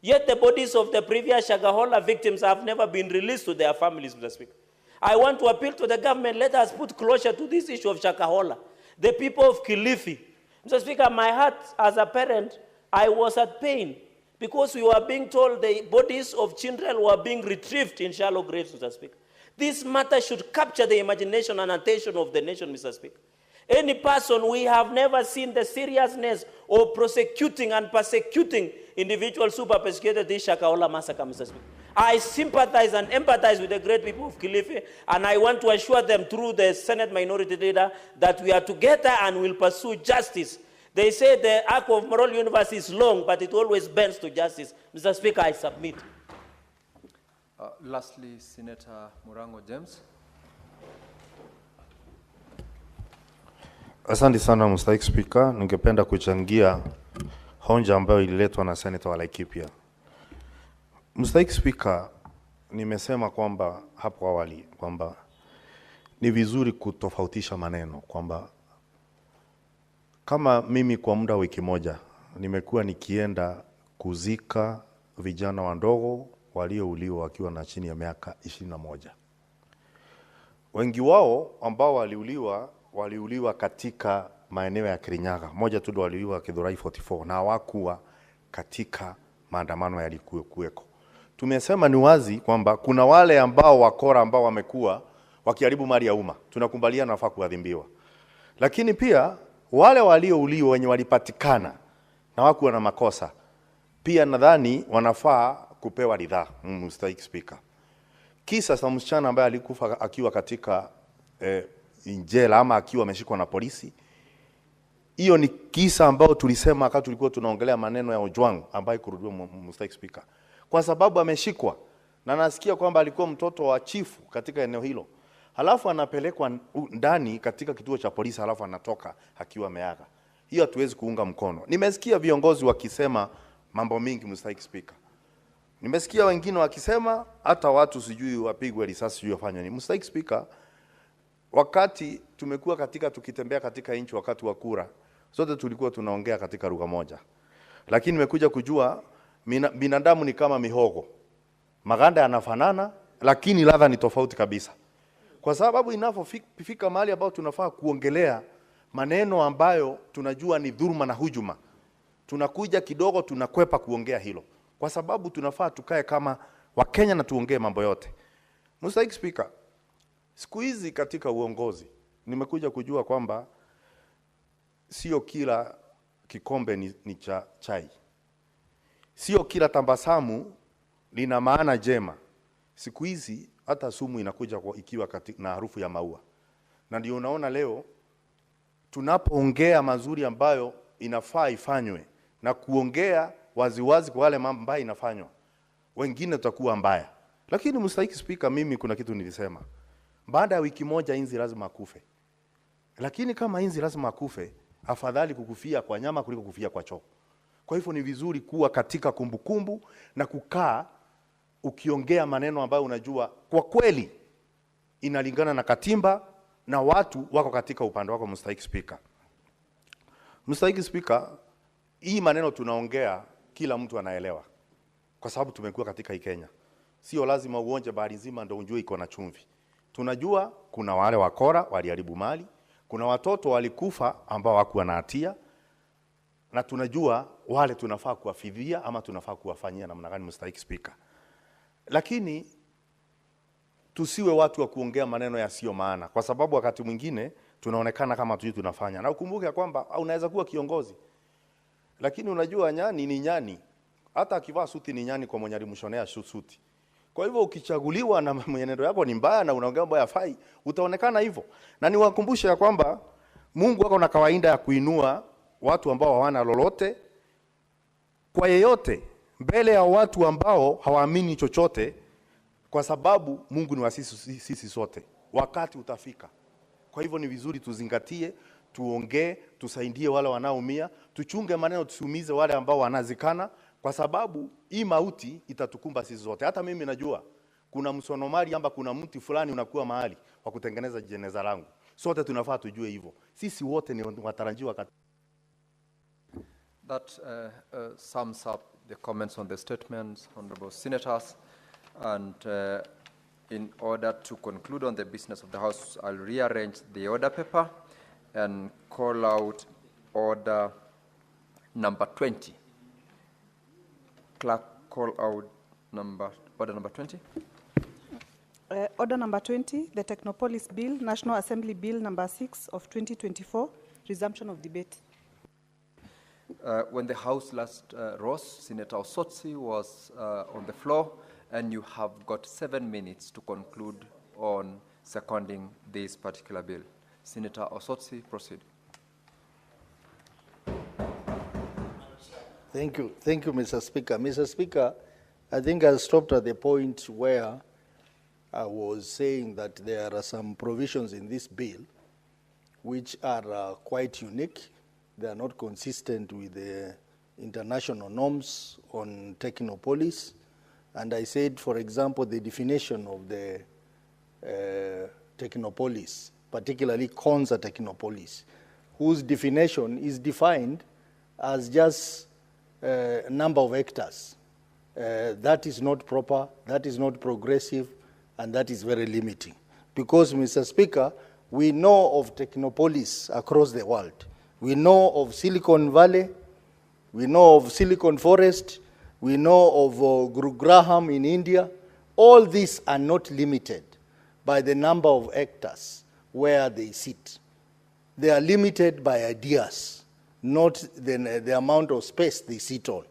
Yet the bodies of the previous Shakahola victims have never been released to their families, Mr. Speaker. I want to appeal to the government, let us put closure to this issue of Shakahola. The people of Kilifi. Mr. Speaker, my heart as a parent, I was at pain because we were being told the bodies of children were being retrieved in shallow graves, Mr. Speaker. This matter should capture the imagination and attention of the nation, Mr. Speaker. Any person, we have never seen the seriousness of prosecuting and persecuting individuals who persecuted this Shakahola massacre, Mr. Speaker. I sympathize and empathize with the great people of Kilifi, and I want to assure them through the Senate Minority Leader that we are together and will pursue justice. They say the arc of moral universe is long, but it always bends to justice. Mr. Speaker, I submit. Lastly, Senator Murango James. Asante sana Mr. Speaker, ningependa kuchangia hoja ambayo ililetwa na Senator wa Laikipia. Mr. Speaker, nimesema kwamba hapo awali kwamba ni vizuri kutofautisha maneno, kwamba kama mimi kwa muda wiki moja nimekuwa nikienda kuzika vijana wadogo waliouliwa wakiwa na chini ya miaka 21. Wengi wao ambao waliuliwa katika maeneo ya Kirinyaga. Moja tu ndo waliuliwa Githurai 44 na hawakuwa katika maandamano yalikuweko. Tumesema ni wazi kwamba kuna wale ambao wakora ambao wamekuwa wakiharibu mali ya umma. Tunakubaliana nafaa kuadhibiwa. Lakini pia wale waliouliwa wenye walipatikana na hawakuwa na makosa, pia nadhani wanafaa kupewa ridhaa, Mr. Speaker. Kisa cha msichana ambaye alikufa akiwa katika jela ama akiwa ameshikwa na polisi, hiyo ni kisa ambao tulisema wakati tulikuwa tunaongelea maneno ya Ojwang ambaye kurudiwa, Mr. Speaker. Kwa sababu ameshikwa na nasikia kwamba alikuwa mtoto wa chifu katika eneo hilo. Halafu anapelekwa ndani katika kituo cha polisi, halafu anatoka akiwa ameaga. Hiyo hatuwezi kuunga mkono. Nimesikia viongozi wakisema mambo mingi, Mr. Speaker. Nimesikia wengine wakisema hata watu sijui wapigwe risasi sijui wafanye nini. Mr. Speaker, wakati tumekuwa tukitembea katika nchi wakati wa kura, zote tulikuwa tunaongea katika lugha moja. Lakini nimekuja kujua binadamu ni kama mihogo. Maganda yanafanana lakini ladha ni tofauti kabisa. Kwa sababu inapofika mahali ambao tunafaa kuongelea maneno ambayo tunajua ni dhuluma na hujuma, tunakuja kidogo tunakwepa kuongea hilo. Kwa sababu tunafaa tukae kama Wakenya na tuongee mambo yote. Mr. Speaker, siku hizi katika uongozi nimekuja kujua kwamba sio kila kikombe ni cha chai. Sio kila tambasamu lina maana jema. Siku hizi hata sumu inakuja ikiwa na harufu ya maua. Na ndio unaona leo tunapoongea mazuri ambayo inafaa ifanywe na kuongea waziwazi kwa wale mambo ambayo inafanywa, wengine tutakuwa mbaya. Lakini Mr. Speaker, mimi kuna kitu nilisema. Baada ya wiki moja inzi lazima akufe. Lakini kama inzi lazima akufe, afadhali kukufia kwa nyama kuliko kufia kwa choo. Kwa hivyo ni vizuri kuwa katika kumbukumbu na kukaa ukiongea maneno ambayo unajua kwa kweli inalingana na katiba na watu wako katika upande wako, Mr. Speaker. Mr. Speaker, hii maneno tunaongea kila mtu anaelewa. Kwa sababu tumekuwa katika hii Kenya. Sio lazima uonje bahari nzima ndio unjue iko na chumvi. Tunajua kuna wale wakora waliharibu mali, kuna watoto walikufa ambao hawakuwa na hatia, na tunajua wale tunafaa kuwafidhia ama tunafaa kuwafanyia namna gani, Mr. Speaker. Lakini tusiwe watu wa kuongea maneno yasiyo maana, kwa sababu wakati mwingine tunaonekana kama tujui tunafanya. Na ukumbuke kwamba unaweza kuwa kiongozi, lakini unajua nyani ni nyani. Hata akivaa suti ni nyani kwa mwenye alimshonea suti. Kwa hivyo ukichaguliwa na mwenendo yako ni mbaya na unaongea mambo yafai, utaonekana hivyo. Na niwakumbushe ya kwamba Mungu wako na kawaida ya kuinua watu ambao hawana lolote kwa yeyote mbele ya watu ambao hawaamini chochote, kwa sababu Mungu ni wa sisi sote. Wakati utafika. Kwa hivyo ni vizuri tuzingatie, tuongee, tusaidie wale wanaoumia, tuchunge maneno tusiumize wale ambao wanazikana, kwa sababu hii mauti itatukumba sisi zote. Hata mimi najua kuna msonomari amba kuna mti fulani unakuwa mahali wa kutengeneza jeneza langu. Sote tunafaa tujue hivyo. Sisi wote ni watarajiwa. That sums up the comments on the statements, honorable senators. And in order to conclude on the business of the House, I'll rearrange the order paper and call out order number 20. Clerk, call out order number 20. Order number 20, the Technopolis Bill, National Assembly Bill number 6 of 2024, resumption of debate. When the House last rose, Senator Osotsi was on the floor, and you have got 7 minutes to conclude on seconding this particular bill. Senator Osotsi, proceed. Thank you, Mr. Speaker. Mr. Speaker, I think I stopped at the point where I was saying that there are some provisions in this bill which are quite unique. They are not consistent with the international norms on Technopolis. And I said, for example, the definition of the Technopolis, particularly Konza Technopolis, whose definition is defined as just a number of hectares. That is not proper, that is not progressive, and that is very limiting. Because, Mr. Speaker, we know of Technopolis across the world. We know of Silicon Valley, we know of Silicon Forest, we know of Gurugram in India. All these are not limited by the number of hectares where they sit. They are limited by ideas, not the amount of space they sit on.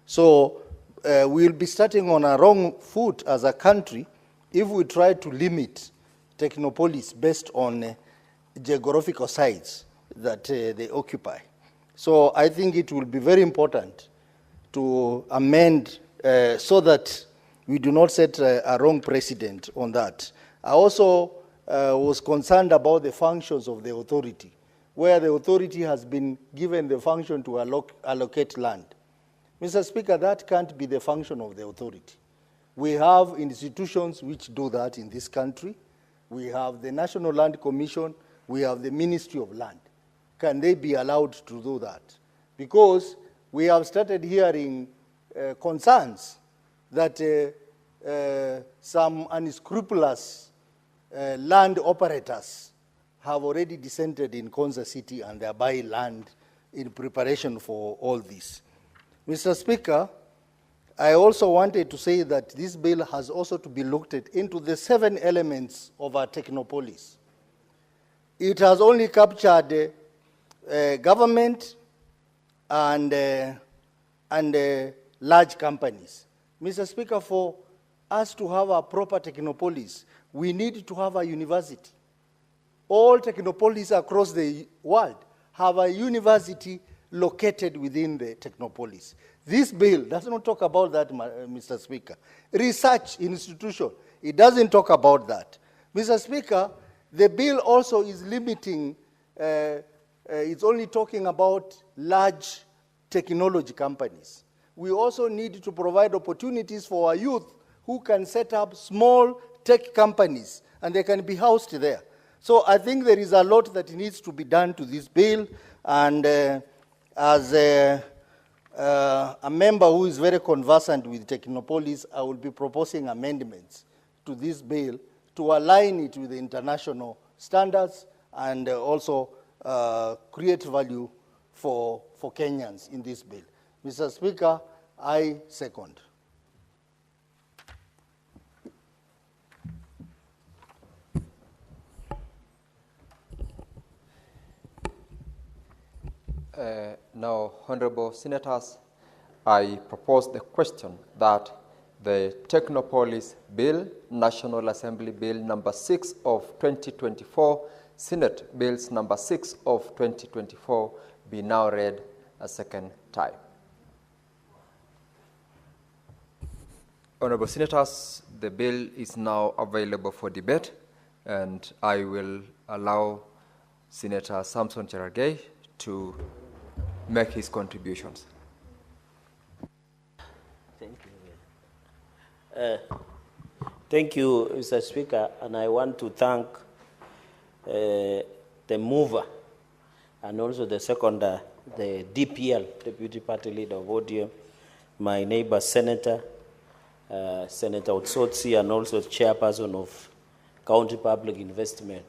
So we'll be starting on a wrong foot as a country if we try to limit Technopolis based on geographical sites that they occupy. So I think it will be very important to amend so that we do not set a wrong precedent on that. I also was concerned about the functions of the authority, where the authority has been given the function to allocate land. Mr. Speaker, that can't be the function of the authority. We have institutions which do that in this country. We have the National Land Commission, we have the Ministry of Land. Can they be allowed to do that? Because we have started hearing concerns that some unscrupulous land operators have already descended in Konza City and they are buying land in preparation for all this. Mr. Speaker, I also wanted to say that this bill has also to be looked at into the 7 elements of our Technopolis. It has only captured government and large companies. Mr. Speaker, for us to have a proper Technopolis, we need to have a university. All Technopolis across the world have a university located within the Technopolis. This bill does not talk about that, Mr. Speaker. Research institution, it doesn't talk about that. Mr. Speaker, the bill also is limiting, it's only talking about large technology companies. We also need to provide opportunities for our youth who can set up small tech companies and they can be housed there. So I think there is a lot that needs to be done to this bill, and as a member who is very conversant with Technopolis, I will be proposing amendments to this bill to align it with the international standards and also create value for Kenyans in this bill. Mr. Speaker, I second. Now, Honorable Senators, I propose the question that the Technopolis Bill, National Assembly Bill number 6 of 2024, Senate Bills number 6 of 2024 be now read a second time. Honorable Senators, the bill is now available for debate, and I will allow Senator Samson Cherargei to make his contributions. Thank you, Mr. Speaker, and I want to thank the mover and also the seconder, the DPL, Deputy Party Leader of ODM, my neighbor Senator, Senator Otsotsi, and also Chairperson of County Public Investment.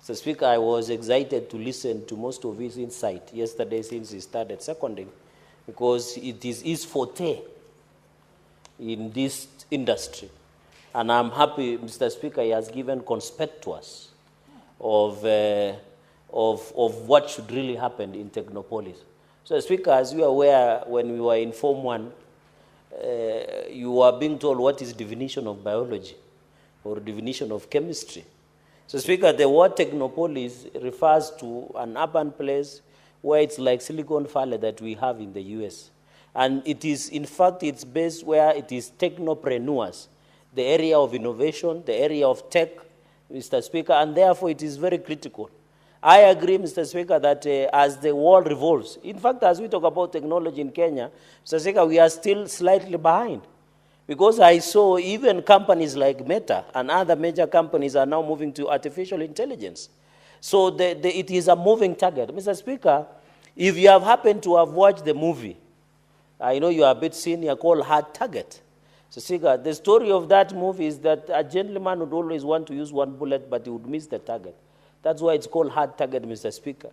Mr. Speaker, I was excited to listen to most of his insight yesterday since he started seconding, because it is his forte in this industry. And I'm happy, Mr. Speaker, he has given conspectus of what should really happen in Technopolis. So, Speaker, as you are aware, when we were in Form 1, you were being told what is definition of biology or definition of chemistry. So, Speaker, the word Technopolis refers to an urban place where it's like Silicon Valley that we have in the US. And it is, in fact, it's based where it is technopreneurs, the area of innovation, the area of tech, Mr. Speaker, and therefore it is very critical. I agree, Mr. Speaker, that as the world revolves, in fact, as we talk about technology in Kenya, Mr. Speaker, we are still slightly behind. Because I saw even companies like Meta and other major companies are now moving to artificial intelligence. So it is a moving target. Mr. Speaker, if you have happened to have watched the movie, I know you are a bit senior, called Hard Target. So, Speaker, the story of that movie is that a gentleman would always want to use one bullet, but he would miss the target. That's why it's called Hard Target, Mr. Speaker.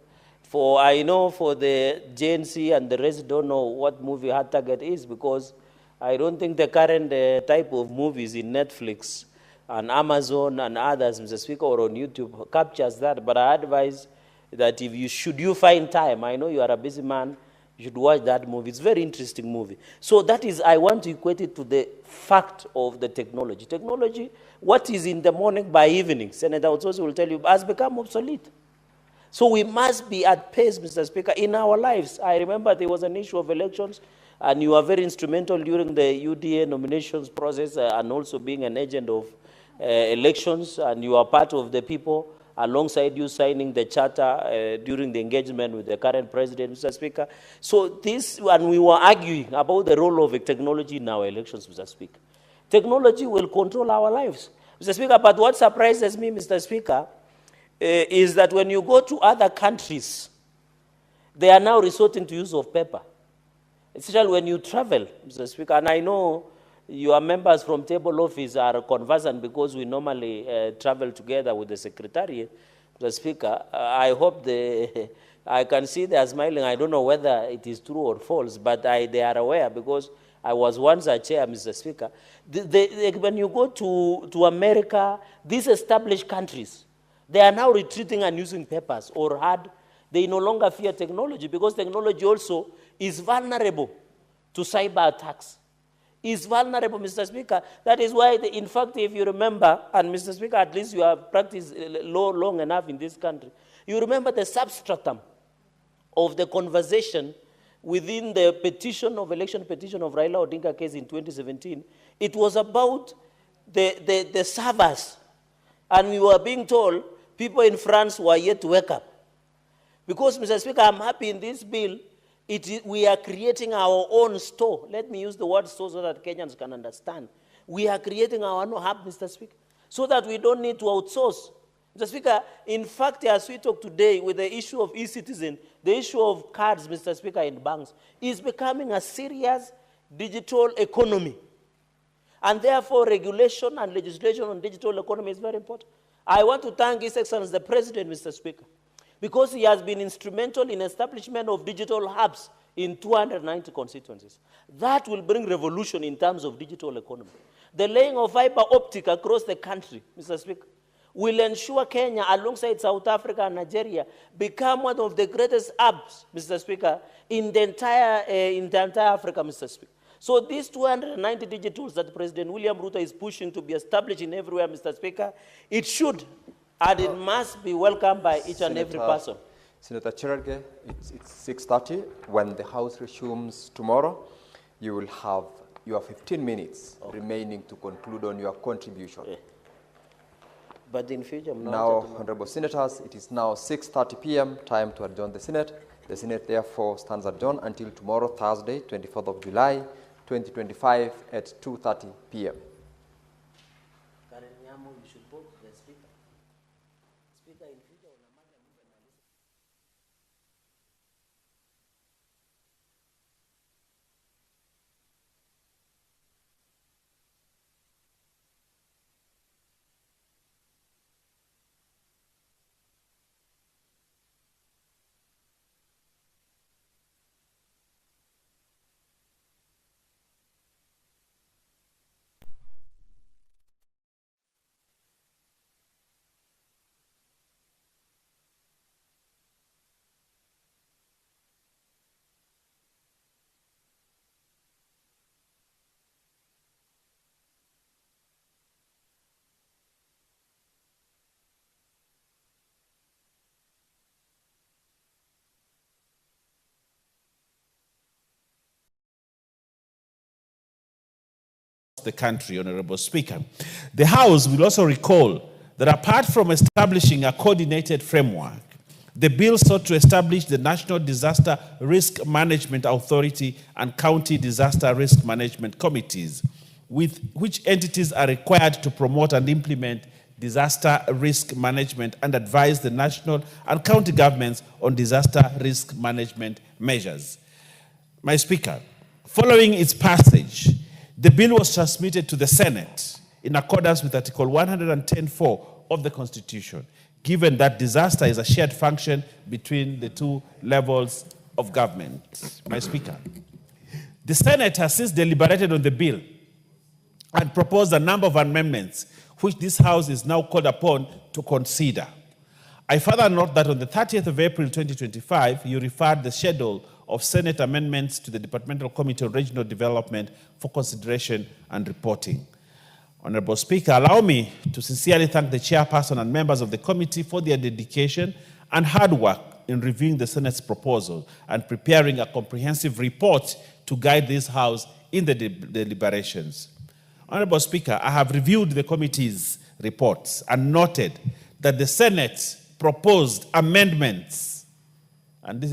I know for the Gen Z and the rest don't know what movie Hard Target is, because I don't think the current type of movies in Netflix and Amazon and others, Mr. Speaker, or on YouTube captures that. But I advise that should you find time, I know you are a busy man, you should watch that movie. It's a very interesting movie. So that is, I want to equate it to the fact of the technology. Technology, what is in the morning by evening, Senator Otsosi will tell you, has become obsolete. So we must be at pace, Mr. Speaker, in our lives. I remember there was an issue of elections, and you were very instrumental during the UDA nominations process and also being an agent of elections, and you are part of the people alongside you signing the charter during the engagement with the current president, Mr. Speaker. So this, and we were arguing about the role of technology in our elections, Mr. Speaker. Technology will control our lives, Mr. Speaker, but what surprises me, Mr. Speaker, is that when you go to other countries, they are now resorting to use of paper. Especially when you travel, Mr. Speaker, and I know your members from table office are conversant because we normally travel together with the secretariat, Mr. Speaker. I hope I can see they are smiling. I don't know whether it is true or false, but they are aware because I was once a chair, Mr. Speaker. When you go to America, these established countries, they are now retreating and using papers or hard. They no longer fear technology because technology also is vulnerable to cyber attacks. Is vulnerable, Mr. Speaker. That is why, in fact, if you remember, and Mr. Speaker, at least you have practiced law long enough in this country, you remember the substratum of the conversation within the election petition of Raila Odinga case in 2017. It was about the servers. And we were being told people in France were yet to wake up. Because, Mr. Speaker, I'm happy in this bill, we are creating our own store. Let me use the word store so that Kenyans can understand. We are creating our own hub, Mr. Speaker, so that we don't need to outsource. Mr. Speaker, in fact, as we talk today with the issue of e-citizen, the issue of cards, Mr. Speaker, in banks, is becoming a serious digital economy. And therefore, regulation and legislation on digital economy is very important. I want to thank His Excellency the President, Mr. Speaker, because he has been instrumental in establishment of digital hubs in 290 constituencies. That will bring revolution in terms of digital economy. The laying of fiber optic across the country, Mr. Speaker, will ensure Kenya, alongside South Africa and Nigeria, become one of the greatest hubs, Mr. Speaker, in the entire Africa, Mr. Speaker. So these 290 digitals that President William Ruto is pushing to be established in everywhere, Mr. Speaker, it should and it must be welcomed by each and every person. Senator Cherargei, it's 6:30. When the House resumes tomorrow, you have 15 minutes remaining to conclude on your contribution. But in future, now, Honorable Senators, it is now 6:30 p.m., time to adjourn the Senate. The Senate therefore stands adjourned until tomorrow, Thursday, 24th of July, 2025 at 2:30 p.m. the country, Honorable Speaker. The House will also recall that apart from establishing a coordinated framework, the bill sought to establish the National Disaster Risk Management Authority and County Disaster Risk Management Committees, with which entities are required to promote and implement disaster risk management and advise the national and county governments on disaster risk management measures. My Speaker, following its passage, the bill was transmitted to the Senate in accordance with Article 110(4) of the Constitution, given that disaster is a shared function between the two levels of government. My Speaker, the Senate has since deliberated on the bill and proposed a number of amendments which this House is now called upon to consider. I further note that on the 30th of April 2025, you referred the schedule of Senate amendments to the Departmental Committee on Regional Development for consideration and reporting. Honorable Speaker, allow me to sincerely thank the chairperson and members of the committee for their dedication and hard work in reviewing the Senate's proposal and preparing a comprehensive report to guide this House in the deliberations. Honorable Speaker, I have reviewed the committee's reports and noted that the Senate proposed amendments, and this is